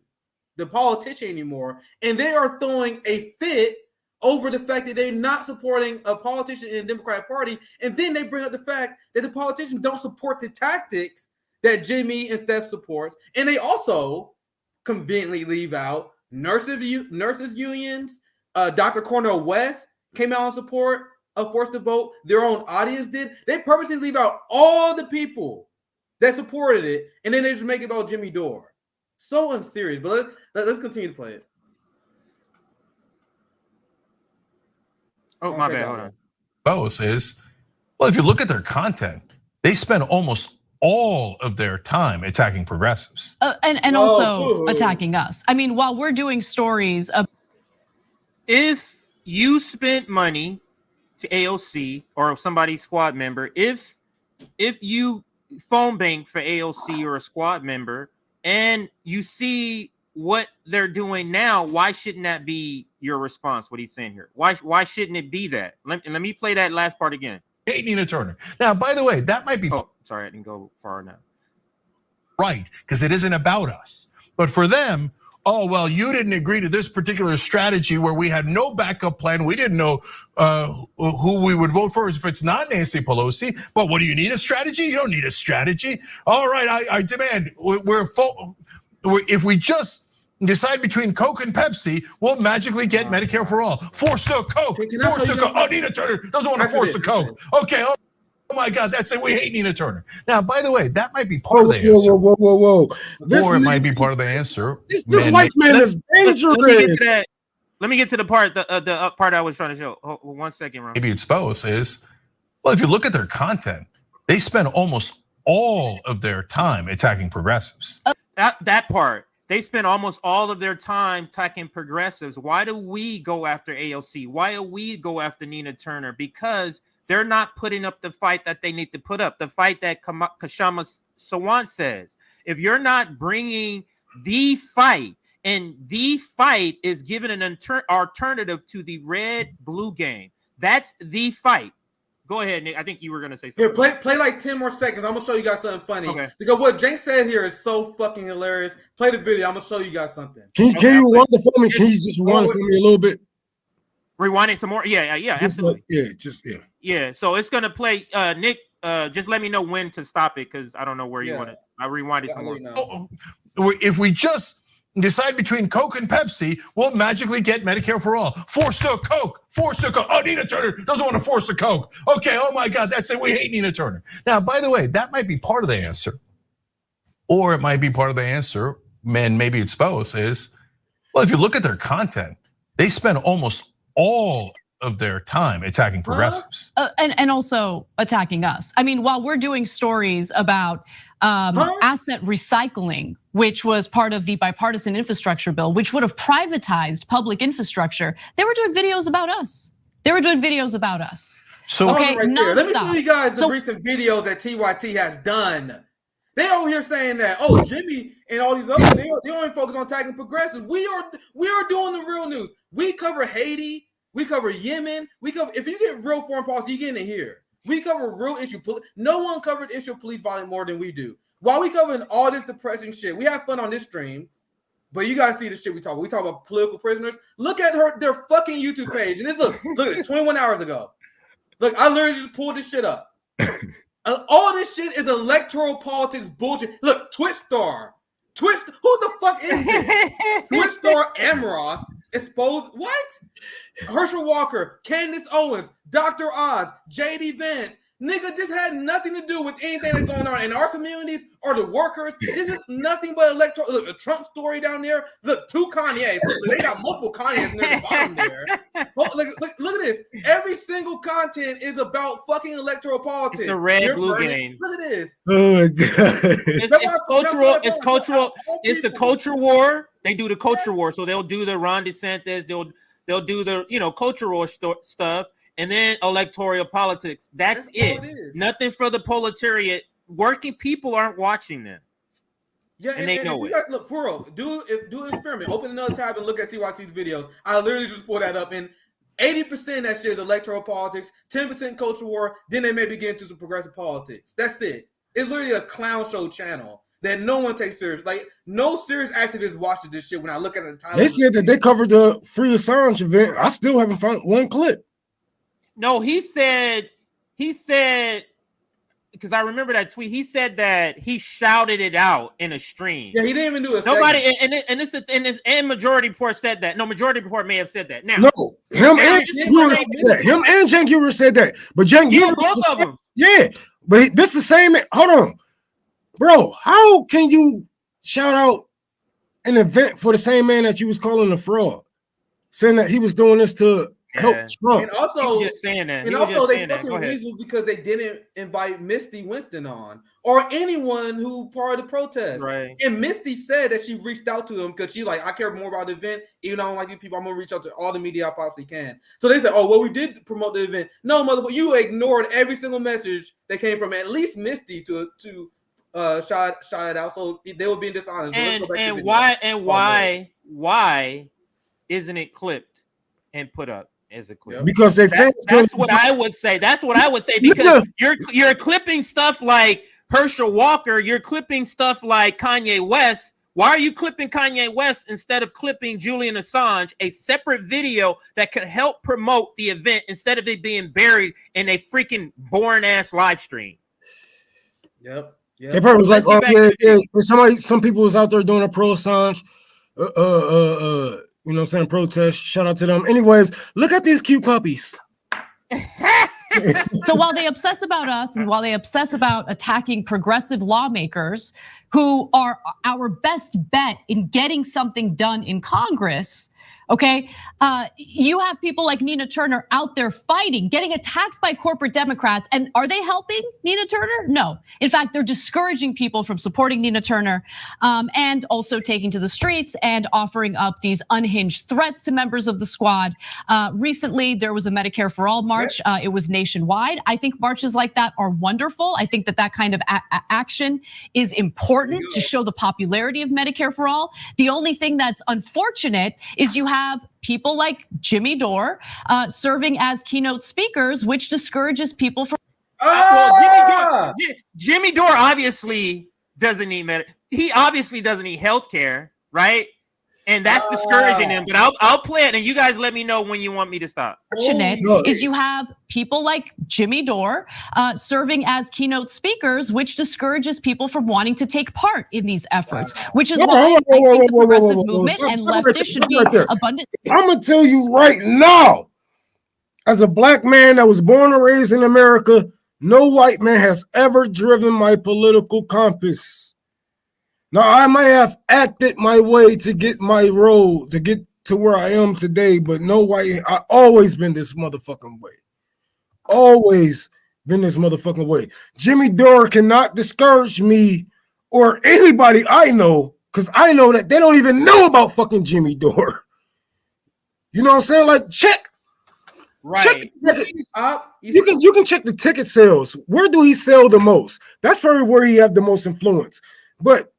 the politician anymore. And they are throwing a fit over the fact that they're not supporting a politician in the Democratic Party. And then they bring up the fact that the politicians don't support the tactics that Jimmy and Steph supports. And they also conveniently leave out nurses unions. Dr. Cornel West came out in support of Forced to Vote. Their own audience did. They purposely leave out all the people that supported it, and then they just make it about Jimmy Dore. So unserious. But let's continue to play it. Oh, my bad. Hold on. Both is, well, if you look at their content, they spend almost all of their time attacking progressives. And also attacking us. I mean, while we're doing stories of. If you spent money to AOC or somebody's squad member, if you phone bank for AOC or a squad member and you see what they're doing now, why shouldn't that be your response? What he's saying here? Why shouldn't it be that? Let me play that last part again. Hate Nina Turner. Now, by the way, that might be. Oh, sorry, I didn't go far enough. Right, because it isn't about us. But for them, oh, well, you didn't agree to this particular strategy where we had no backup plan. We didn't know who we would vote for if it's not Nancy Pelosi. But what do you need, a strategy? You don't need a strategy. All right, I demand, if we just decide between Coke and Pepsi, we'll magically get Medicare for all. Force the Coke, force the Coke. Oh, Nina Turner doesn't want to force the Coke. Okay, oh my God, that's it. We hate Nina Turner. Now, by the way, that might be part of the answer. Whoa. Or it might be part of the answer. This white man is dangerous. Let me get to the part, the part I was trying to show. Hold 1 second, Ron. Maybe it's both. Is, well, if you look at their content, they spend almost all of their time attacking progressives. That part. They spend almost all of their time attacking progressives. Why do we go after AOC? Why do we go after Nina Turner? Because they're not putting up the fight that they need to put up, the fight that Kshama Sawant says. If you're not bringing the fight, and the fight is given an alternative to the red-blue game, that's the fight. Go ahead, Nick. I think you were going to say something. Here, play like 10 more seconds. I'm going to show you guys something funny. Okay. Because what Jake said here is so fucking hilarious. Play the video. I'm going to show you guys something. Can you rewind it for me? Can you just rewind it for me a little bit? Rewind it some more? Yeah, absolutely. Yeah. So it's going to play. Nick, just let me know when to stop it because I don't know where you want it. I'll rewind it some more. If we just decide between Coke and Pepsi, we'll magically get Medicare for all. Force the Coke, force the Coke. Oh, Nina Turner doesn't want to force the Coke. Okay, oh my God, that's it. We hate Nina Turner. Now, by the way, that might be part of the answer. Or it might be part of the answer, and maybe it's both, is, well, if you look at their content, they spend almost all of their time attacking progressives. And also attacking us. I mean, while we're doing stories about asset recycling, which was part of the bipartisan infrastructure bill, which would have privatized public infrastructure, they were doing videos about us. So okay, right let me show you guys the recent videos that TYT has done. They over here saying that, oh, Jimmy and all these others, they only focus on attacking progressives. We are doing the real news. We cover Haiti. We cover Yemen. We cover, if you get real foreign policy, you get in here. We cover real issue. No one covered issue of police violence more than we do. While we covering all this depressing shit, we have fun on this stream, but you guys see the shit we talk about. We talk about political prisoners. Look at their fucking YouTube page. And look at this, 21 hours ago. Look, I literally just pulled this shit up. All this shit is electoral politics bullshit. Look, Twitch star. Who the fuck is this? Twitch star Amroth exposed what? Herschel Walker, Candace Owens, Dr. Oz, JD Vance. Nigga, this had nothing to do with anything that's going on in our communities or the workers. This is nothing but electoral. Look, a Trump story down there. Look, 2 Kanyes. They got multiple Kanyes near the bottom there. Look at this. Every single content is about fucking electoral politics. It's the red-blue game. Look at this. Oh my God. It's cultural. It's cultural. It's the culture war. They do the culture war. So they'll do the Ron DeSantis. They'll do the cultural stuff. And then electoral politics. That's it. Nothing for the proletariat. Working people aren't watching them. Yeah, and they know it. Look, for real, do an experiment. Open another tab and look at TYT's videos. I literally just pulled that up, and 80% of that shit is electoral politics, 10% culture war. Then they maybe get into some progressive politics. That's it. It's literally a clown show channel that no one takes serious. Like, no serious activists watches this shit. When I look at the title, they said that they covered the Free Assange event. I still haven't found one clip. No, he said, because I remember that tweet. He said that he shouted it out in a stream. Yeah, he didn't even do it. Nobody, and Majority Report said that. No, Majority Report may have said that. Now, no, him and Cenk Uygur said that. But Cenk Uygur, both of them. Yeah, but this the same. Hold on, bro. How can you shout out an event for the same man that you was calling a fraud, saying that he was doing this to help Trump. And also, just saying that. And also, they fucking weasel because they didn't invite Misty Winston on or anyone who part of the protest. Right. And Misty said that she reached out to them because she like, I care more about the event. Even though I don't like these people, I'm gonna reach out to all the media I possibly can. So they said, oh, well, we did promote the event. No, motherfucker, you ignored every single message that came from at least Misty to shout it out. So they were being dishonest. And why isn't it clipped and put up as a clip? Because that's what I would say. That's what I would say, because you're clipping stuff like Herschel Walker, you're clipping stuff like Kanye West. Why are you clipping Kanye West instead of clipping Julian Assange, a separate video that could help promote the event instead of it being buried in a freaking boring ass live stream? Yep. They probably was like, oh yeah. Some people was out there doing a pro Assange, you know what I'm saying, protest. Shout out to them. Anyways, look at these cute puppies. So while they obsess about us and while they obsess about attacking progressive lawmakers who are our best bet in getting something done in Congress, okay, you have people like Nina Turner out there fighting, getting attacked by corporate Democrats. And are they helping Nina Turner? No. In fact, they're discouraging people from supporting Nina Turner and also taking to the streets and offering up these unhinged threats to members of the squad. Recently, there was a Medicare for All march. It was nationwide. I think marches like that are wonderful. I think that kind of action is important to show the popularity of Medicare for All. The only thing that's unfortunate is you have people like Jimmy Dore serving as keynote speakers, which discourages people from. Jimmy Dore obviously doesn't need he obviously doesn't need health care, right? And that's discouraging him. But I'll play it, and you guys let me know when you want me to stop. Fortunate is you have people like Jimmy Dore serving as keynote speakers, which discourages people from wanting to take part in these efforts, which is why I think the progressive movement and leftists should be abundant. I'm gonna tell you right now, as a black man that was born and raised in America, no white man has ever driven my political compass. Now, I might have acted my way to get my road, to get to where I am today, but no white, I always been this motherfucking way. Always been this motherfucking way. Jimmy Dore cannot discourage me or anybody I know, because I know that they don't even know about fucking Jimmy Dore. You know what I'm saying? Like, check. Right. You can check the ticket sales. Where do he sell the most? That's probably where he have the most influence. But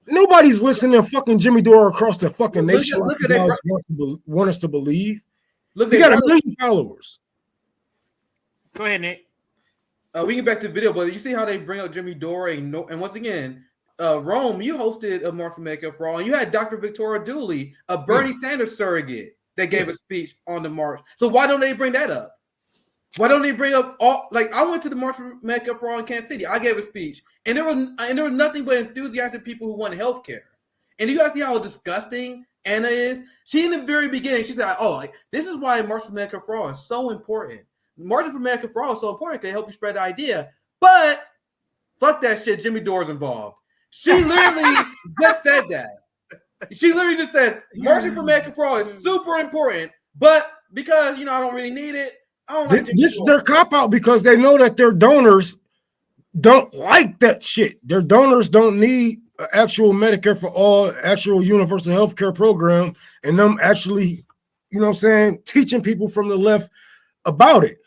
nobody's listening to fucking Jimmy Dore across the fucking nation. Want us to believe. He got 1 million followers. Go ahead, Nick. We can get back to the video, but you see how they bring up Jimmy Dore and once again, Rome, you hosted a March for Medicare for All, and you had Dr. Victoria Dooley, a Bernie Sanders surrogate, that gave a speech on the march. So why don't they bring that up? Why don't they bring up all? Like, I went to the March for Medicare for All in Kansas City. I gave a speech, and there was nothing but enthusiastic people who wanted health care. And you guys see how disgusting Anna is. She in the very beginning, she said, "Oh, like, this is why March for Medicare for All is so important. Marching for Medicare for All is so important because it help you spread the idea." But fuck that shit. Jimmy Dore's involved. She literally just said that. She literally just said marching for Medicare for All is super important, but because I don't really need it. I don't like this is their cop out because they know that their donors don't like that shit. Their donors don't need an actual Medicare for All, actual universal health care program, and them actually, teaching people from the left about it.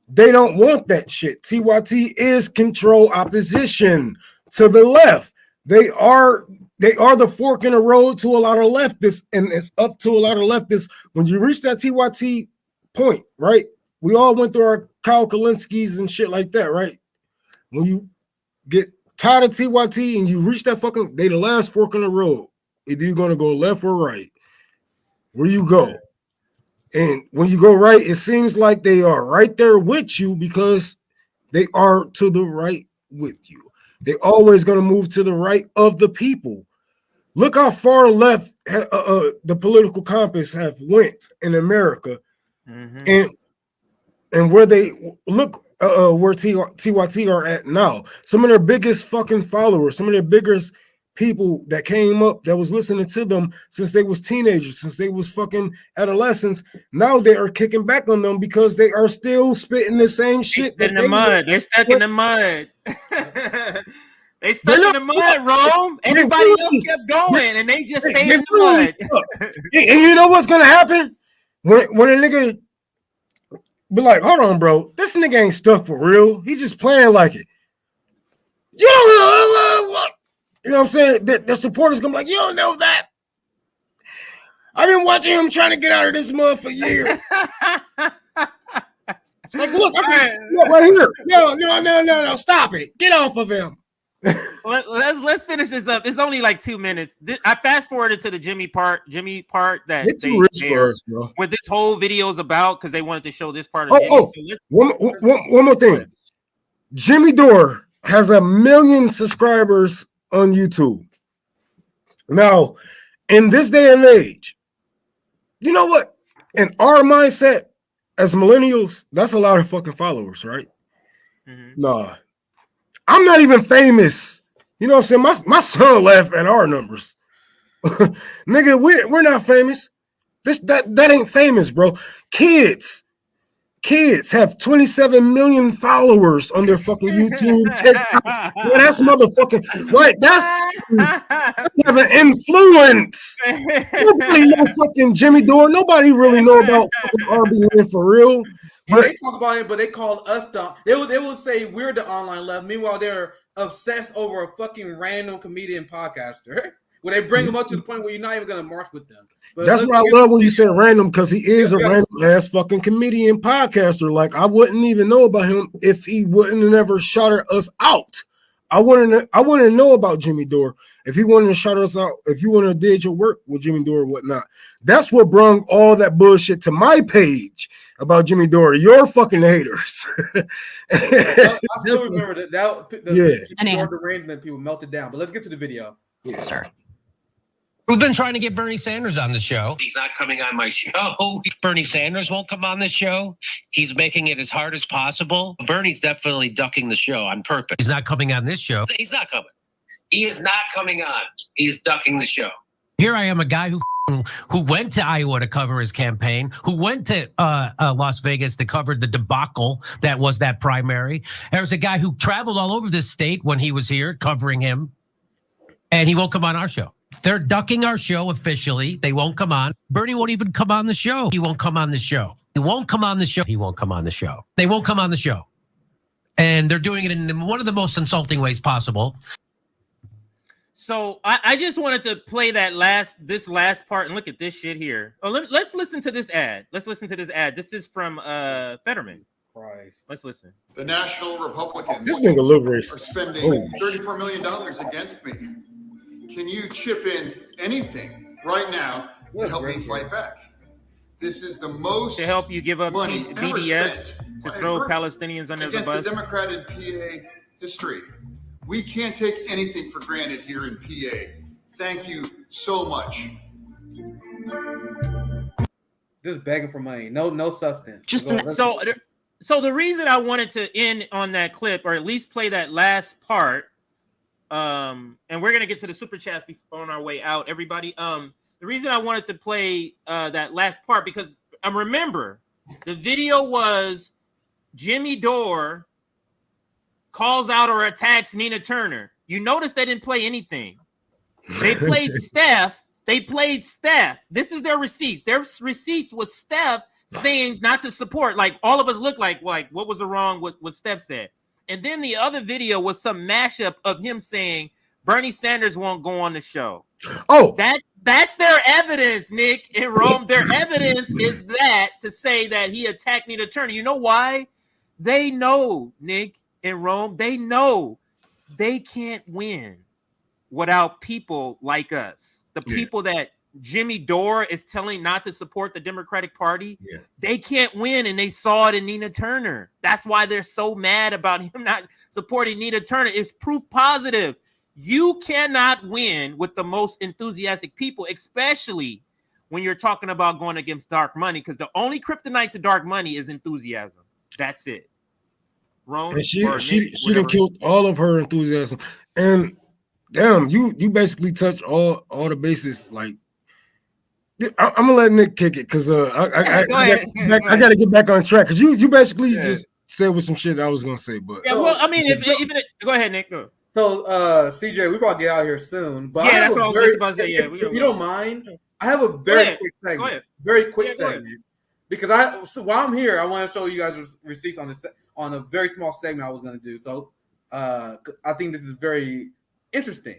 They don't want that shit. TYT is control opposition to the left. They are the fork in the road to a lot of leftists, and it's up to a lot of leftists. When you reach that TYT point, right? We all went through our Kyle Kalinskis and shit like that, right? When you get tired of TYT and you reach that they the last fork in the road. Either you're gonna go left or right. Where you go? And when you go right, it seems like they are right there with you because they are to the right with you. They're always gonna move to the right of the people. Look how far left the political compass have went in America, and where they look where TYT are at now. Some of their biggest fucking followers, some of their biggest people that came up that was listening to them since they was teenagers, since they was fucking adolescents. Now they are kicking back on them because they are still spitting the same shit. In the mud. They're stuck in the mud. They stuck in the mud, Rome. Everybody else kept going, and they just stayed in the mud. And you know what's gonna happen when a nigga be like, "Hold on, bro, this nigga ain't stuck for real. He just playing like it." You don't know what? You know what I'm saying? The supporters gonna be like, "You don't know that. I've been watching him trying to get out of this mud for years." It's like, look, look right here. No, stop it. Get off of him. Let's finish this up. It's only like 2 minutes. I fast forwarded to the Jimmy part that It's too rich for us, bro. What this whole video is about, because they wanted to show this part of one more thing. Jimmy Dore has 1 million subscribers on YouTube. Now, in this day and age, you know what? In our mindset as millennials, that's a lot of fucking followers, right? Mm-hmm. Nah. I'm not even famous. You know what I'm saying? My son laughed at our numbers. Nigga, we're not famous. That ain't famous, bro. Kids have 27 million followers on their fucking YouTube, TikToks. Well, that's motherfucking right. That's have an influence. Nobody know fucking Jimmy Dore. Nobody really know about fucking RBN for real. And they talk about it, but they call us they will say we're the online left. Meanwhile, they're obsessed over a fucking random comedian podcaster. Where they bring them up to the point where you're not even gonna march with them. But that's what I love when you say random, because he is a random ass fucking comedian podcaster. Like, I wouldn't even know about him if he wouldn't have never shouted us out. I wouldn't know about Jimmy Dore if he wanted to shout us out. If you want to did your work with Jimmy Dore or whatnot. That's what brung all that bullshit to my page about Jimmy Dore. You're fucking haters. I still remember the Jimmy Dore derangement people melted down. But let's get to the video. Yeah. Sorry. We've been trying to get Bernie Sanders on the show. He's not coming on my show. Bernie Sanders won't come on the show. He's making it as hard as possible. Bernie's definitely ducking the show on purpose. He's not coming on this show. He's not coming. He is not coming on. He's ducking the show. Here I am, a guy who went to Iowa to cover his campaign, who went to Las Vegas to cover the debacle that was that primary. There's a guy who traveled all over this state when he was here covering him, and he won't come on our show. They're ducking our show officially. They won't come on. Bernie won't even come on the show. He won't come on the show. He won't come on the show. He won't come on the show. They won't come on the show. And they're doing it in one of the most insulting ways possible. So I just wanted to play this last part and look at this shit here. Oh, let's listen to this ad. Let's listen to this ad. This is from Fetterman. Christ. Let's listen. The National Republicans this nigga look racist. are spending $34 million against me. Can you chip in anything right now to help me fight back? This is the most to help you give up money BDS to throw Palestinians under the bus. Against the Democratic PA history. We can't take anything for granted here in PA. Thank you so much. Just begging for money. No substance. So the reason I wanted to end on that clip, or at least play that last part, and we're gonna get to the super chats on our way out, everybody. The reason I wanted to play that last part, because remember, the video was Jimmy Dore calls out or attacks Nina Turner. You notice they didn't play anything. They played Steph. They played Steph. This is their receipts. Their receipts was Steph saying not to support. Like, all of us look like what was wrong with what Steph said. And then the other video was some mashup of him saying Bernie Sanders won't go on the show. Oh, that's their evidence, Nick and Rome. Their evidence is that to say that he attacked Nina Turner. You know why? They know, Nick and Rome. They know they can't win without people like us. The people that Jimmy Dore is telling not to support the Democratic Party. Yeah. They can't win, and they saw it in Nina Turner. That's why they're so mad about him not supporting Nina Turner. It's proof positive. You cannot win with the most enthusiastic people, especially when you're talking about going against dark money, because the only kryptonite to dark money is enthusiasm. That's it. Rome, and she done killed all of her enthusiasm. And damn, you basically touch all the bases. Like, I'm gonna let Nick kick it because I got to get back on track because you basically just said with some shit I was gonna say. But Yeah, well, I mean, go ahead, Nick. Go. So, CJ, we about to get out of here soon. But Yeah, that's what I was just about to say. Yeah, if you don't mind, I have a very quick segment. Go ahead. Very quick segment. Because while I'm here, I want to show you guys receipts on a very small segment I was going to do. So, I think this is very interesting.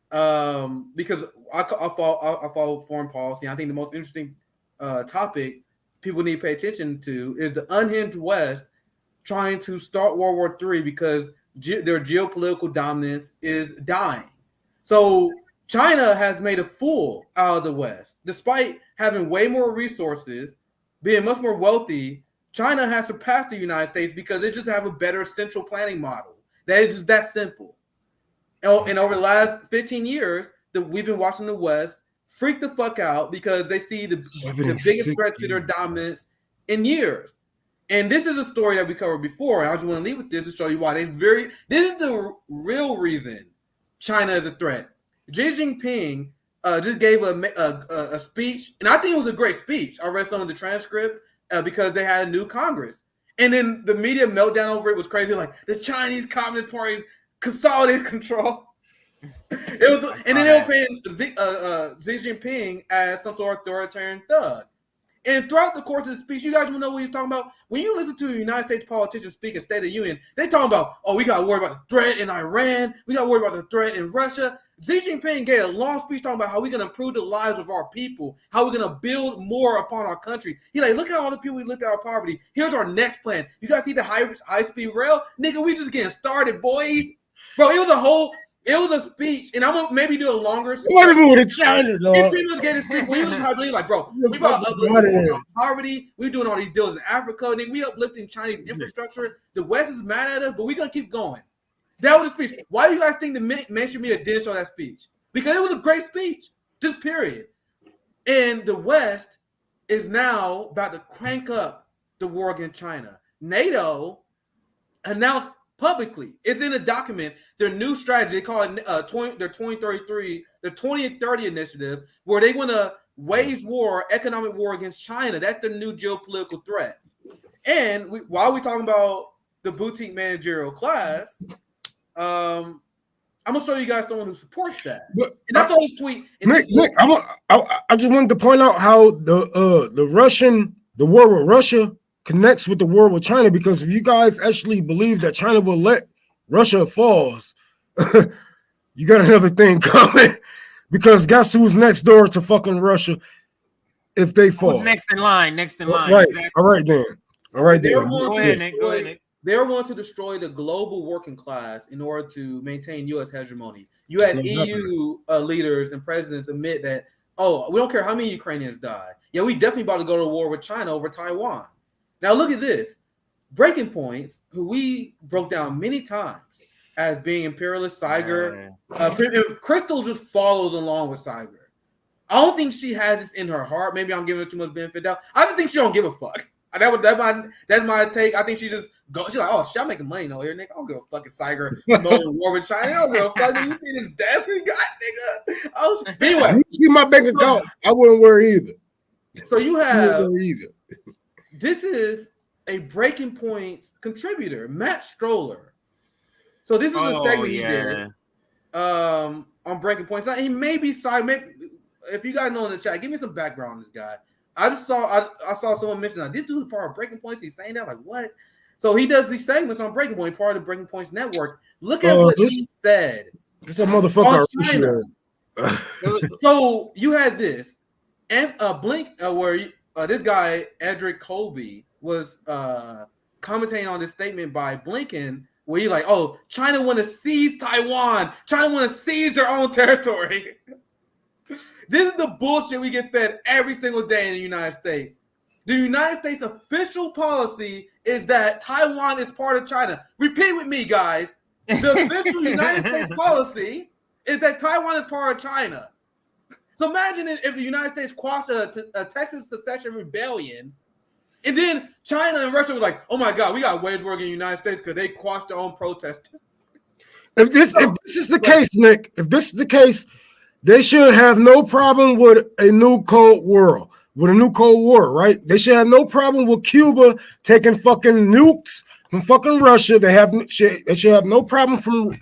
Because I follow foreign policy. I think the most interesting topic people need to pay attention to is the unhinged West trying to start World War III because their geopolitical dominance is dying. So China has made a fool out of the West. Despite having way more resources, being much more wealthy, China has surpassed the United States because they just have a better central planning model. That is just that simple. And over the last 15 years, we've been watching the West freak the fuck out because they see the biggest threat to their dominance in years. And this is a story that we covered before. And I just want to leave with this to show you why this is the real reason China is a threat. Xi Jinping just gave a speech, and I think it was a great speech. I read some of the transcript because they had a new Congress. And then the media meltdown over it was crazy. Like, the Chinese Communist Party consolidates control. It was, and then they were paying Xi Jinping as some sort of authoritarian thug. And throughout the course of the speech, you guys will know what he's talking about. When you listen to a United States politician speak at State of the Union, they talking about, oh, we got to worry about the threat in Iran. We got to worry about the threat in Russia. Xi Jinping gave a long speech talking about how we're going to improve the lives of our people, how we're going to build more upon our country. He's like, look at all the people we looked at our poverty. Here's our next plan. You guys see the high-speed rail? Nigga, we just getting started, boy. Bro, it was a speech, and I'm gonna maybe do a longer speech. What with China, dog? If people was getting speech, he was like, bro, we about uplifting poverty. We doing all these deals in Africa. Nigga, we uplifting Chinese infrastructure. The West is mad at us, but we gonna keep going. That was the speech. Why do you guys think the mainstream media didn't show that speech? Because it was a great speech. Just period. And the West is now about to crank up the war against China. NATO announced publicly, it's in a document, their new strategy. They call it their 2033, the 2030 initiative, where they want to wage war, economic war against China. That's their new geopolitical threat. And while we're talking about the boutique managerial class, I'm gonna show you guys someone who supports that. And that's all his tweet. Nick, I just wanted to point out how the war with Russia connects with the war with China, because if you guys actually believe that China will let Russia falls, you got another thing coming, because guess who's next door to fucking Russia if they fall? Who's next in line? Right. Exactly. All right then. Go ahead, Nick. They're wanting to destroy the global working class in order to maintain U.S. hegemony. You had EU leaders and presidents admit that, oh, we don't care how many Ukrainians die. Yeah, we definitely about to go to war with China over Taiwan. Now look at this. Breaking Points, who we broke down many times as being imperialist, Saiger. Crystal just follows along with Saiger. I don't think she has this in her heart. Maybe I'm giving her too much benefit out. I just think she don't give a fuck. That's my take. I think she just goes. She's like, oh, shit, I'm making money over here, nigga. I don't give a fucking Saiger no war with China. I don't give a fuck. You see this desk we got, nigga? Anyway, you see my bank account, I wouldn't worry either. So you have this is a Breaking Point contributor, Matt Stroller. So this is a segment he did on Breaking Points. He may be if you guys know in the chat, give me some background on this guy. I saw someone mention that this dude is part of Breaking Points. He's saying that, like, what? So he does these segments on Breaking Point, part of the Breaking Points network. Look at what he said. This a motherfucker. So you had this, and Blink, where this guy Edric Colby was commentating on this statement by Blinken, where he's like, "Oh, China want to seize Taiwan. China want to seize their own territory." This is the bullshit we get fed every single day in the United States. The United States official policy is that Taiwan is part of China. Repeat with me, guys. The official United States policy is that Taiwan is part of China. So imagine if the United States quashed a Texas secession rebellion, and then China and Russia was like, oh my God, we got wage war in the United States because they quashed their own protesters. If this is the case, Nick, if this is the case, they should have no problem with a new Cold War. Right? They should have no problem with Cuba taking fucking nukes from fucking Russia. They should have no problem from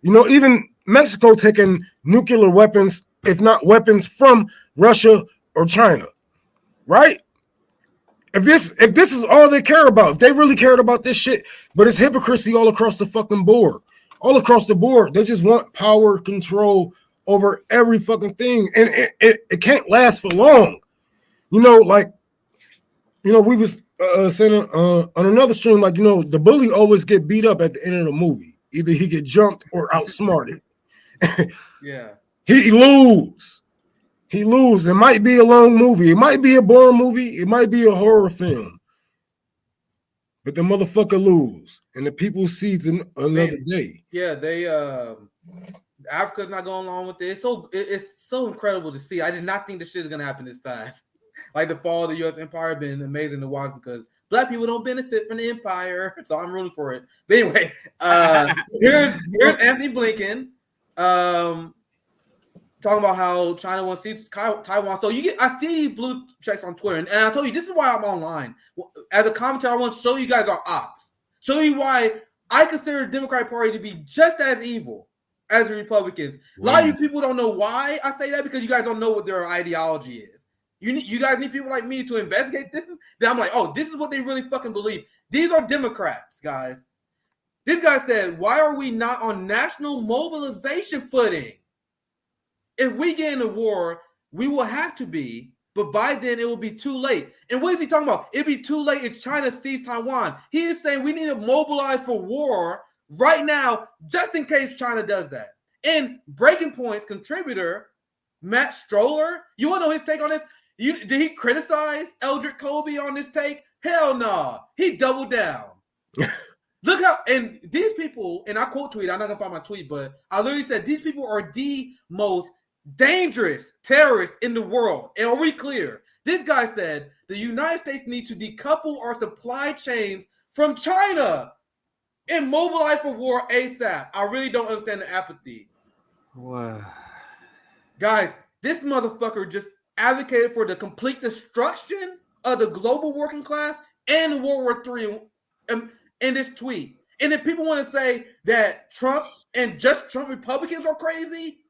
even Mexico taking nuclear weapons, if not weapons from Russia or China. Right? If this is all they care about, if they really cared about this shit, but it's hypocrisy all across the fucking board. All across the board. They just want power control over every fucking thing. And it can't last for long. We was saying on another stream, the bully always get beat up at the end of the movie. Either he get jumped or outsmarted. Yeah. He lose. It might be a long movie. It might be a boring movie. It might be a horror film. But the motherfucker lose. And the people sees another day. Yeah, Africa's not going along with it. It's so incredible to see. I did not think this shit is gonna happen this fast. Like the fall of the U.S. empire has been amazing to watch because black people don't benefit from the empire, so I'm rooting for it. But anyway, here's Anthony Blinken talking about how China wants to see Taiwan. So I see blue checks on Twitter, and I told you this is why I'm online. As a commentator, I want to show you guys our ops, show you why I consider the Democratic Party to be just as evil as the Republicans. A lot of you people don't know why I say that because you guys don't know what their ideology is. You guys need people like me to investigate them. Then I'm like, oh, this is what they really fucking believe. These are Democrats, guys. This guy said, why are we not on national mobilization footing? If we get in a war, we will have to be, but by then it will be too late. And what is he talking about? It'll be too late if China seizes Taiwan. He is saying we need to mobilize for war right now, just in case China does that. And Breaking Point's contributor, Matt Stroller, you want to know his take on this? Did he criticize Eldrick Colby on this take? Hell no. Nah. He doubled down. Look how, and these people, and I quote tweet, I'm not going to find my tweet, but I literally said, these people are the most dangerous terrorists in the world. And are we clear? This guy said, the United States need to decouple our supply chains from China and mobilize for war ASAP. I really don't understand the apathy. Wow. Guys, this motherfucker just advocated for the complete destruction of the global working class and World War III in this tweet. And if people want to say that Trump and just Trump Republicans are crazy,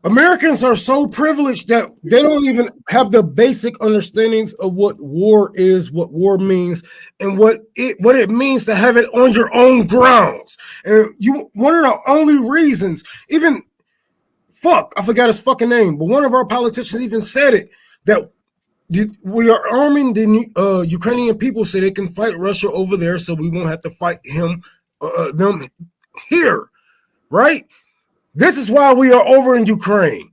Americans are so privileged that they don't even have the basic understandings of what war is, what war means, and what it means to have it on your own grounds. And one of the only reasons, even I forgot his fucking name, but one of our politicians even said it, that we are arming the Ukrainian people so they can fight Russia over there, so we won't have to fight them here, right? This is why we are over in Ukraine.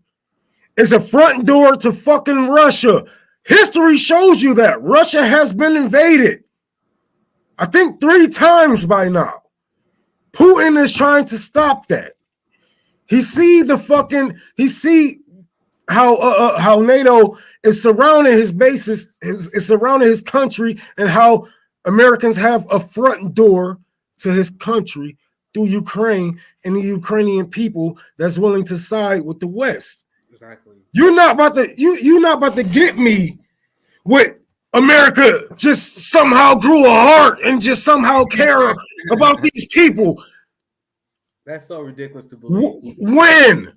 It's a front door to fucking Russia. History shows you that Russia has been invaded, I think 3 times by now. Putin is trying to stop that. He see how NATO is surrounding his bases, is surrounding his country, and how Americans have a front door to his country through Ukraine and the Ukrainian people that's willing to side with the West. Exactly. You're not about to get me with America just somehow grew a heart and just somehow care about these people. That's so ridiculous to believe. When?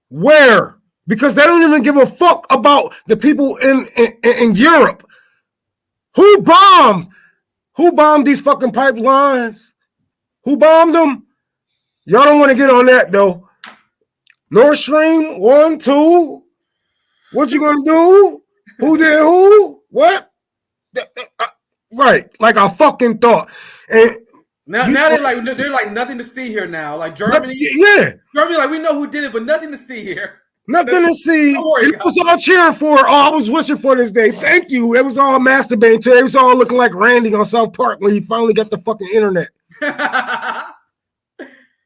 Where? Because they don't even give a fuck about the people in Europe. Who bombed these fucking pipelines? Who bombed them? Y'all don't want to get on that though. Nord Stream 1, 2. What you gonna do? Who did who? What? Right, like I fucking thought. And now they're like nothing to see here now. Like Germany, Germany, like we know who did it, but nothing to see here. Nothing to see. It was all cheering for. Oh, I was wishing for this day. Thank you. It was all masturbating today. It was all looking like Randy on South Park when he finally got the fucking internet.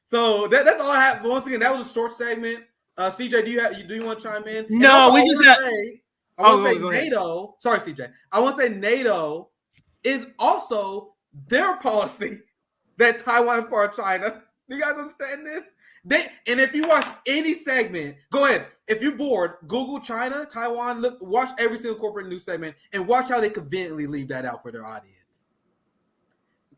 So that's all I have. Once again, that was a short segment. CJ, do you want to chime in? No, we just got. I want to say NATO. Sorry, CJ. I want to say NATO is also their policy that Taiwan is part of China. Do you guys understand this? And if you watch any segment, go ahead. If you're bored, Google China, Taiwan, watch every single corporate news segment and watch how they conveniently leave that out for their audience.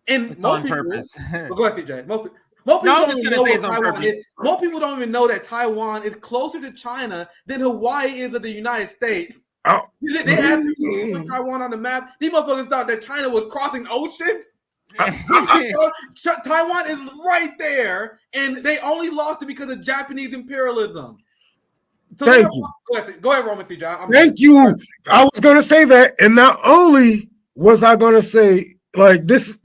And It's most on people, purpose. well, go ahead, CJ. Most people No, I'm don't just even gonna know say what it's on Taiwan purpose. is. Most people don't even know that Taiwan is closer to China than Hawaii is of the United States. They had to put Taiwan on the map. These motherfuckers thought that China was crossing oceans. Taiwan is right there, and they only lost it because of Japanese imperialism. So Thank you. Go ahead, Roman CJ. Thank you. I was gonna say that, and not only was I gonna say like this,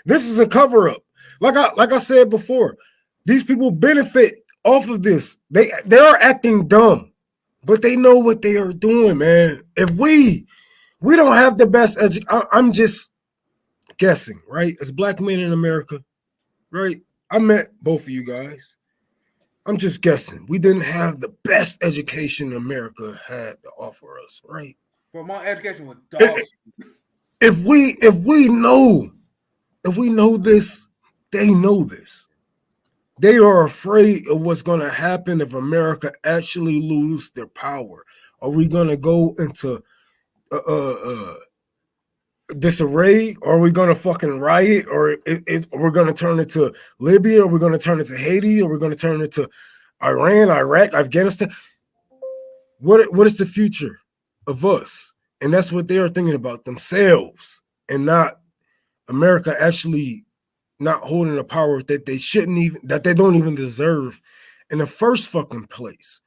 this is a cover up. Like I said before, these people benefit off of this. They are acting dumb, but they know what they are doing, man. If we don't have the best I'm just guessing, right? As black men in America, right? I met both of you guys. I'm just guessing. We didn't have the best education America had to offer us, right? Well, my education was dog. If we know this, they know this. They are afraid of what's going to happen if America actually lose their power. Are we going to go into disarray? Or are we going to fucking riot? Or we're going to turn it to Libya? Or we're going to turn it to Haiti? Or we're going to turn it to Iran, Iraq, Afghanistan? What is the future of us? And that's what they are thinking about, themselves, and not America actually not holding the power that they shouldn't even, that they don't even deserve in the first fucking place.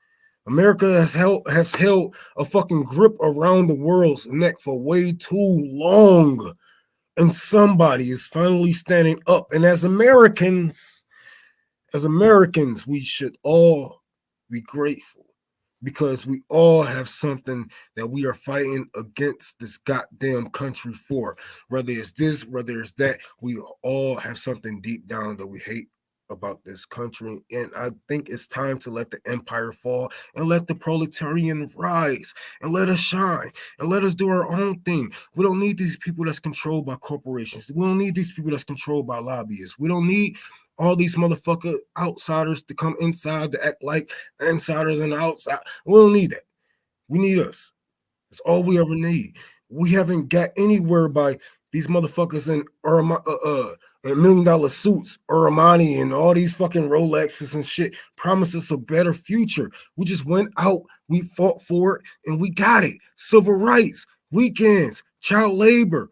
America has held a fucking grip around the world's neck for way too long. And somebody is finally standing up. And as Americans, we should all be grateful, because we all have something that we are fighting against this goddamn country for. Whether it's this, whether it's that, we all have something deep down that we hate about this country. And I think it's time to let the empire fall and let the proletarian rise and let us shine and let us do our own thing. We don't need these people that's controlled by corporations. We don't need these people that's controlled by lobbyists. We don't need all these motherfucker outsiders to come inside to act like insiders and outside. We don't need that. We need us. That's all we ever need. We haven't got anywhere by these motherfuckers in $1 million suits, Armani, and all these fucking Rolexes and shit promise us a better future. We just went out, we fought for it, and we got it. Civil rights, weekends, child labor.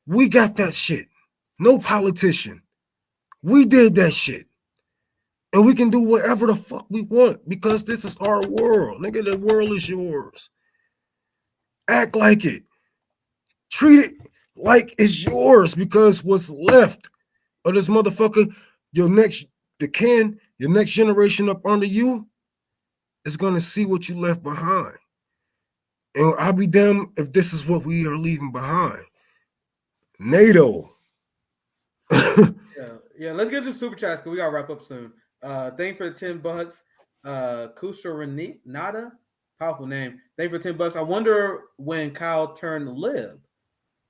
We got that shit. No politician. We did that shit. And we can do whatever the fuck we want because this is our world. Nigga, the world is yours. Act like it. Treat it like it's yours, because what's left of this motherfucker, your next generation up under you is going to see what you left behind. And I'll be damned if this is what we are leaving behind. NATO. Yeah, let's get to super chats because we gotta wrap up soon. Thank for the $10. Kusha Nada, powerful name. Thank for $10. I wonder when Kyle turned lib.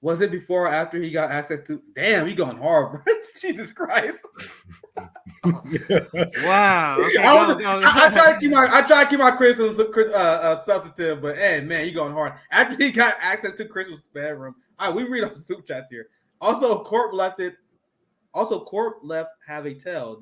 Was it before or after he got access to? Damn, he going hard, bro. Jesus Christ. Wow. Okay, I try to keep my criticism substantive, but hey, man, he going hard. After he got access to Crystal's bedroom. All right, we read off the super chats here. Also, Corp left have a tell.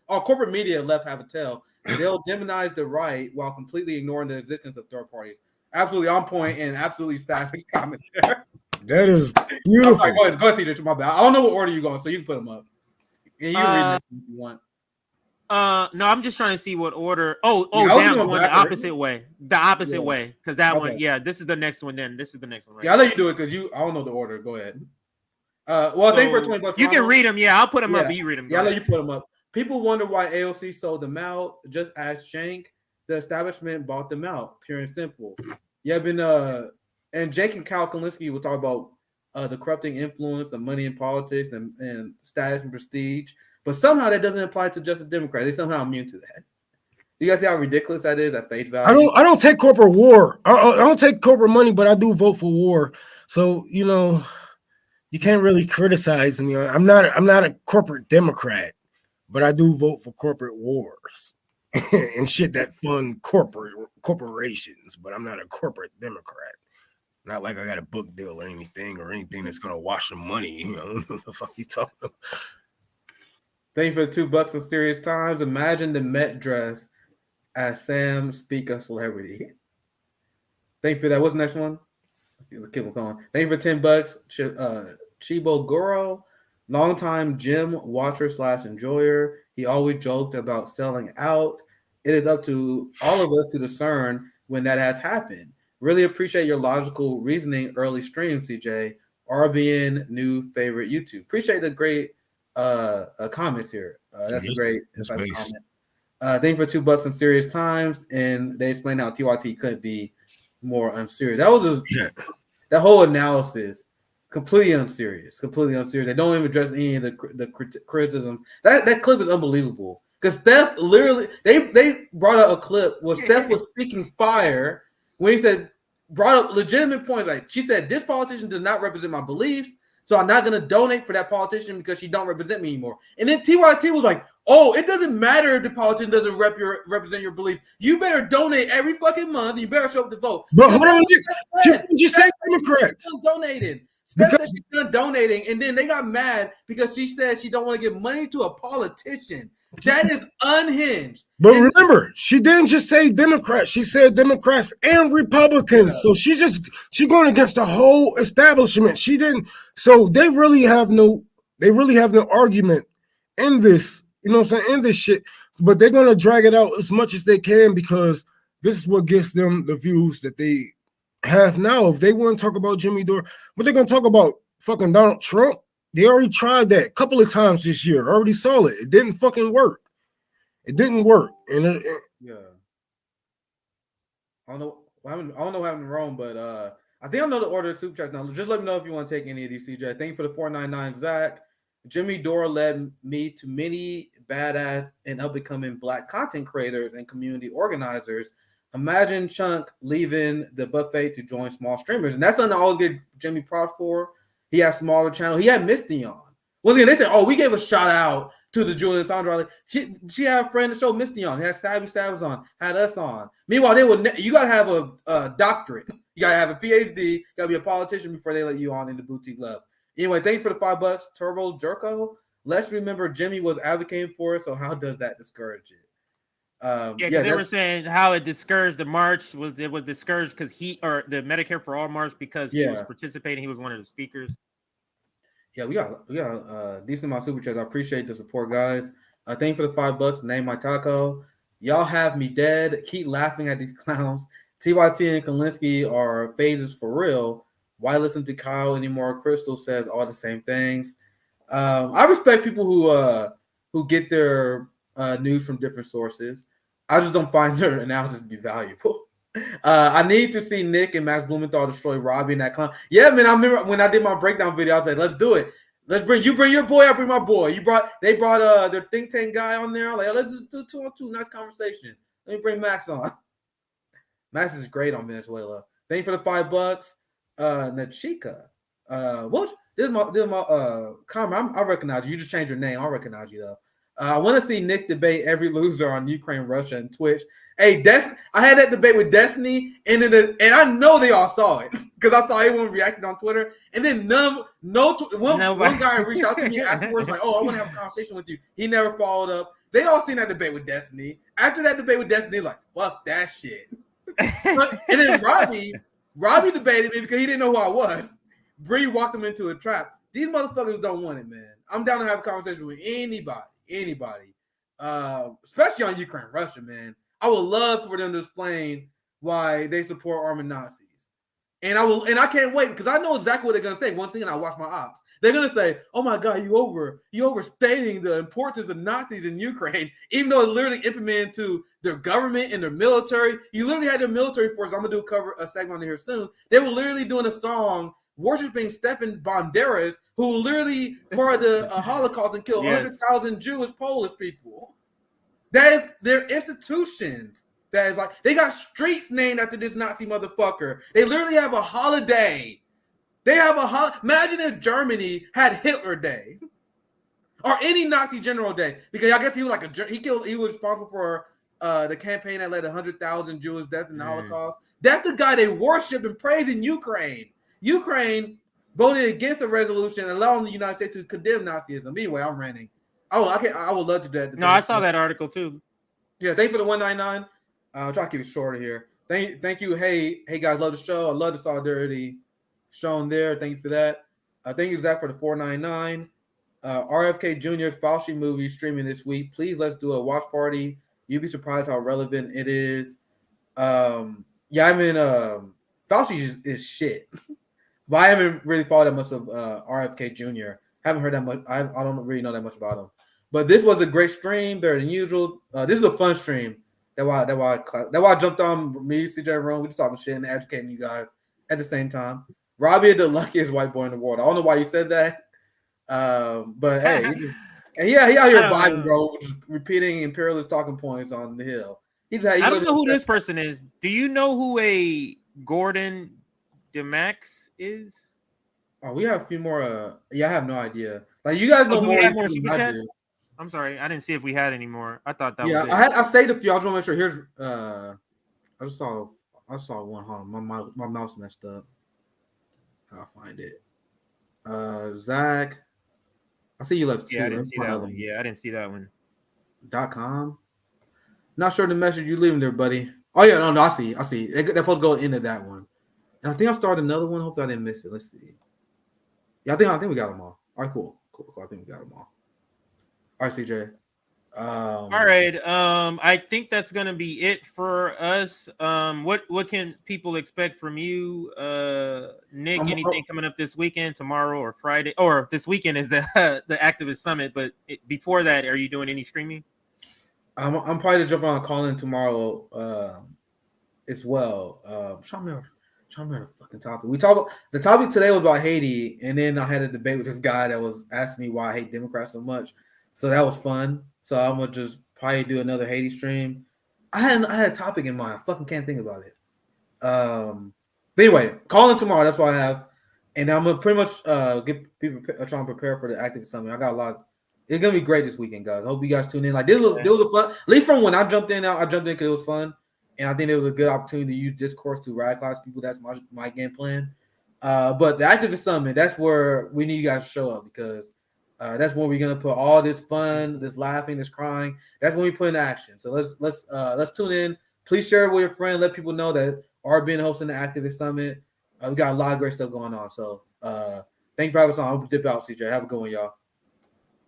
Corporate media left have a tell. They'll demonize the right while completely ignoring the existence of third parties. Absolutely on point and absolutely savage comment there. That is beautiful. Sorry, go ahead, CJ. My bad. I don't know what order you're going, so you can put them up. And you can read this if you want. No, I'm just trying to see what order. Yeah, Damn, going the opposite way. The opposite way, because that Okay. one. Yeah, this is the next one. Then this is the next one. Right? Yeah, I'll let you do it because I don't know the order. Go ahead. Well, thank you for $20. You can read them. Yeah, I'll put them up. But you read them. Yeah, I'll let you put them up. People wonder why AOC sold them out. Just ask Cenk. The establishment bought them out. Pure and simple. Yeah, and Jake and Kyle Kalinske will talk about the corrupting influence of money in politics and status and prestige. But somehow that doesn't apply to just the Democrats. They somehow immune to that. You guys see how ridiculous that is at face value? I don't take corporate war. I don't take corporate money, but I do vote for war. So, you can't really criticize me. I'm not a corporate Democrat. but I do vote for corporate wars and shit that fund corporations. But I'm not a corporate Democrat. Not like I got a book deal or anything that's gonna wash some money. I don't know what the fuck you talking about. Thank you for the $2 in Serious Times. Imagine the Met dress as Sam Speak a Celebrity. Thank you for that. What's the next one? Keep on going. Thank you for $10. Chibo Goro, longtime gym watcher / enjoyer. He always joked about selling out. It is up to all of us to discern when that has happened. Really appreciate your logical reasoning early stream, CJ. RBN new favorite YouTube. Appreciate the great comments here. That's a great comment. Thank you for $2 in Serious Times, and they explained how TYT could be more unserious. That was just that whole analysis completely unserious. They don't even address any of the criticism. That clip is unbelievable because Steph literally they brought out a clip where Steph was speaking fire when he said brought up legitimate points. Like she said, this politician does not represent my beliefs, so I'm not going to donate for that politician because she don't represent me anymore. And then TYT was like, oh, it doesn't matter if the politician doesn't represent your belief. You better donate every fucking month. You better show up to vote. But hold on, you say Democrats donated. Steph said she's done donating, and then they got mad because she said she don't want to give money to a politician. That is unhinged. But remember, she didn't just say Democrats. She said Democrats and Republicans. So she's going against the whole establishment. She didn't. So they really have no argument in this. You know what I'm saying? In this shit. But they're gonna drag it out as much as they can because this is what gets them the views that they have now. If they want to talk about Jimmy Dore, but they're gonna talk about fucking Donald Trump. They already tried that a couple of times this year. I already saw it. It didn't fucking work. It didn't work. And yeah, I don't know what happened in Rome, but I think I know the order of super chat now. Just let me know if you want to take any of these, CJ. Thank you for the 499, Zach. Jimmy Dore led me to many badass and up-and-coming Black content creators and community organizers. Imagine Chunk leaving the buffet to join small streamers, and that's something I always get Jimmy props for. He had smaller channel. He had Misty on. Once again, they said, "Oh, we gave a shout out to the Julian Sandra." Like she had a friend to show Misty on. Had Savvy Savage on. Had us on. Meanwhile, they would. You gotta have a doctorate. You gotta have a PhD. You gotta be a politician before they let you on in the boutique love. Anyway, thank you for the $5. Turbo Jerko. Let's remember Jimmy was advocating for it. So how does that discourage it? They were saying how it discouraged the march. It was discouraged because the Medicare for All march because he was participating. He was one of the speakers. Yeah, we got a decent amount of super chats. I appreciate the support, guys. Thank you for the $5. Name my taco. Y'all have me dead. Keep laughing at these clowns. TYT and Kalinsky are phases for real. Why listen to Kyle anymore? Crystal says all the same things. I respect people who get their news from different sources. I just don't find their analysis to be valuable. I need to see Nick and Max Blumenthal destroy Robbie and that clown. Yeah, man. I remember when I did my breakdown video, I was like, let's do it. Bring your boy, I bring my boy. They brought their think tank guy on there. Like, let's just do 2-on-2. Nice conversation. Let me bring Max on. Max is great on Venezuela. Thank you for the $5. Nachika. What? This is my comment. I recognize you. You just changed your name. I recognize you though. I want to see Nick debate every loser on Ukraine, Russia, and Twitch. Hey, I had that debate with Destiny, and I know they all saw it because I saw everyone reacting on Twitter. And then one guy reached out to me afterwards, like, "Oh, I want to have a conversation with you." He never followed up. They all seen that debate with Destiny. After that debate with Destiny, like, fuck that shit. And then Robbie debated me because he didn't know who I was. Bree walked him into a trap. These motherfuckers don't want it, man. I'm down to have a conversation with anybody, especially on Ukraine, Russia, man. I would love for them to explain why they support arming Nazis, and I can't wait because I know exactly what they're gonna say. Once again, I watch my ops. They're gonna say, "Oh my God, you overstating the importance of Nazis in Ukraine," even though it's literally implemented to their government and their military. You literally had their military force. I'm gonna do a segment on here soon. They were literally doing a song worshiping Stefan Banderas, who literally part of the Holocaust and killed 100,000 Jewish Polish people. They're institutions. That is like they got streets named after this Nazi motherfucker. They literally have a holiday. They have imagine if Germany had Hitler Day. or any Nazi general day, because I guess he was like he was responsible for the campaign that led 100,000 Jewish deaths in the Holocaust. That's the guy they worship and praise in Ukraine. Ukraine voted against a resolution allowing the United States to condemn Nazism. Anyway, I'm ranting. Oh, I would love to do that. No, I saw that article too. Yeah, thank you for the 199. I'll try to keep it shorter here. Thank you. Hey guys, love the show. I love the solidarity shown there. Thank you for that. Thank you, Zach, for the 499. RFK Jr. Fauci movie streaming this week. Please let's do a watch party. You'd be surprised how relevant it is. Yeah, I mean, Fauci is shit. But I haven't really followed that much of RFK Jr. Haven't heard that much. I don't really know that much about him. But this was a great stream, better than usual. This is a fun stream. That's why I jumped on me, CJ Room. We just talking shit and educating you guys at the same time. Robbie is the luckiest white boy in the world. I don't know why you said that. But hey, he out here vibing, bro, just repeating imperialist talking points on the Hill. I don't know who this person is. Do you know who a Gordon DeMax is? Oh, we have a few more. Yeah, I have no idea. Like, you guys know more. Super chats? I'm sorry, I didn't see if we had any more. I thought that was it. I saved a few. I just want to make sure. Here's I saw one. Hold on, my mouse messed up. I'll find it. Zach, I see you left two. Yeah, I didn't see that one. Yeah, I didn't see that one. .com. Not sure the message you leaving there, buddy. Oh yeah, no, I see. They're supposed to go into that one. And I think I started another one. Hopefully I didn't miss it. Let's see. Yeah, I think we got them all. All right, cool. I think we got them all. All right, CJ. All right. I think that's gonna be it for us. What can people expect from you, Nick? Anything coming up this weekend, tomorrow or Friday? Or this weekend is the Activist Summit, but before that, are you doing any streaming? I'm probably to jump on a call in tomorrow as well. Trying to remember the fucking topic. The topic today was about Haiti, and then I had a debate with this guy that was asking me why I hate Democrats so much. So that was fun. So I'm gonna just probably do another Haiti stream. I had a topic in mind. I fucking can't think about it. But anyway, call in tomorrow. That's what I have, and I'm gonna pretty much get people trying to prepare for the Activist Summit. I got a lot. It's gonna be great this weekend, guys. I hope you guys tune in. Like this was a fun. At least from when I jumped in because it was fun, and I think it was a good opportunity to use discourse to radicalize people. That's my game plan. But the Activist Summit, that's where we need you guys to show up, because that's when we're gonna put all this fun, this laughing, this crying. That's when we put in action. So let's tune in. Please share it with your friend. Let people know that being hosting the Activist Summit. We got a lot of great stuff going on. So thank you for having us on. I'll dip out, CJ. Have a good one, y'all.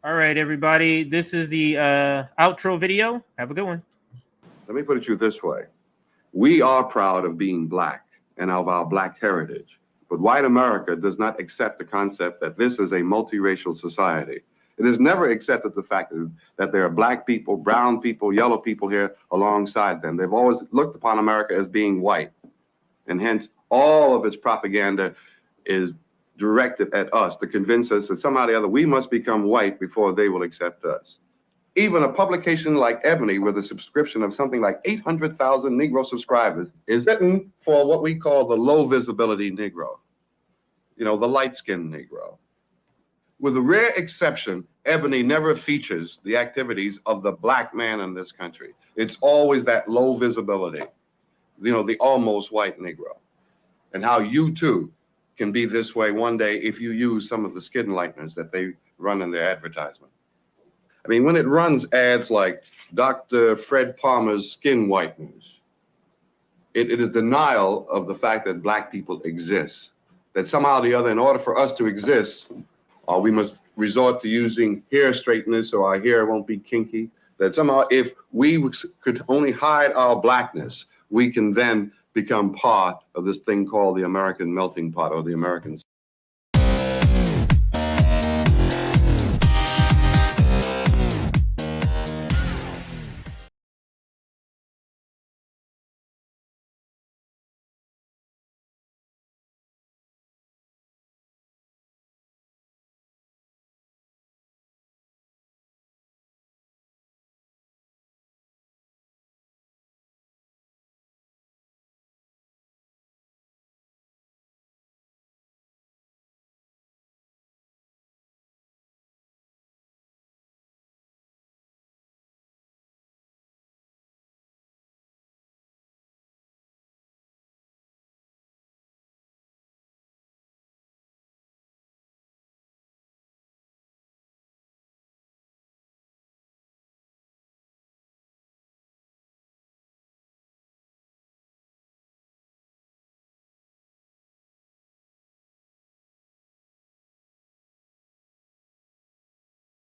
All right, everybody. This is the outro video. Have a good one. Let me put it to you this way. We are proud of being Black and of our Black heritage. But white America does not accept the concept that this is a multiracial society. It has never accepted the fact that there are Black people, brown people, yellow people here alongside them. They've always looked upon America as being white. And hence, all of its propaganda is directed at us to convince us that somehow or the other we must become white before they will accept us. Even a publication like Ebony, with a subscription of something like 800,000 Negro subscribers, is written for what we call the low visibility Negro, the light-skinned Negro. With a rare exception, Ebony never features the activities of the Black man in this country. It's always that low visibility, the almost white Negro, and how you too can be this way one day if you use some of the skin lighteners that they run in their advertisement. I mean, when it runs ads like Dr. Fred Palmer's skin whiteners, it is denial of the fact that Black people exist. That somehow or the other, in order for us to exist, we must resort to using hair straighteners so our hair won't be kinky. That somehow if we could only hide our Blackness, we can then become part of this thing called the American melting pot or the American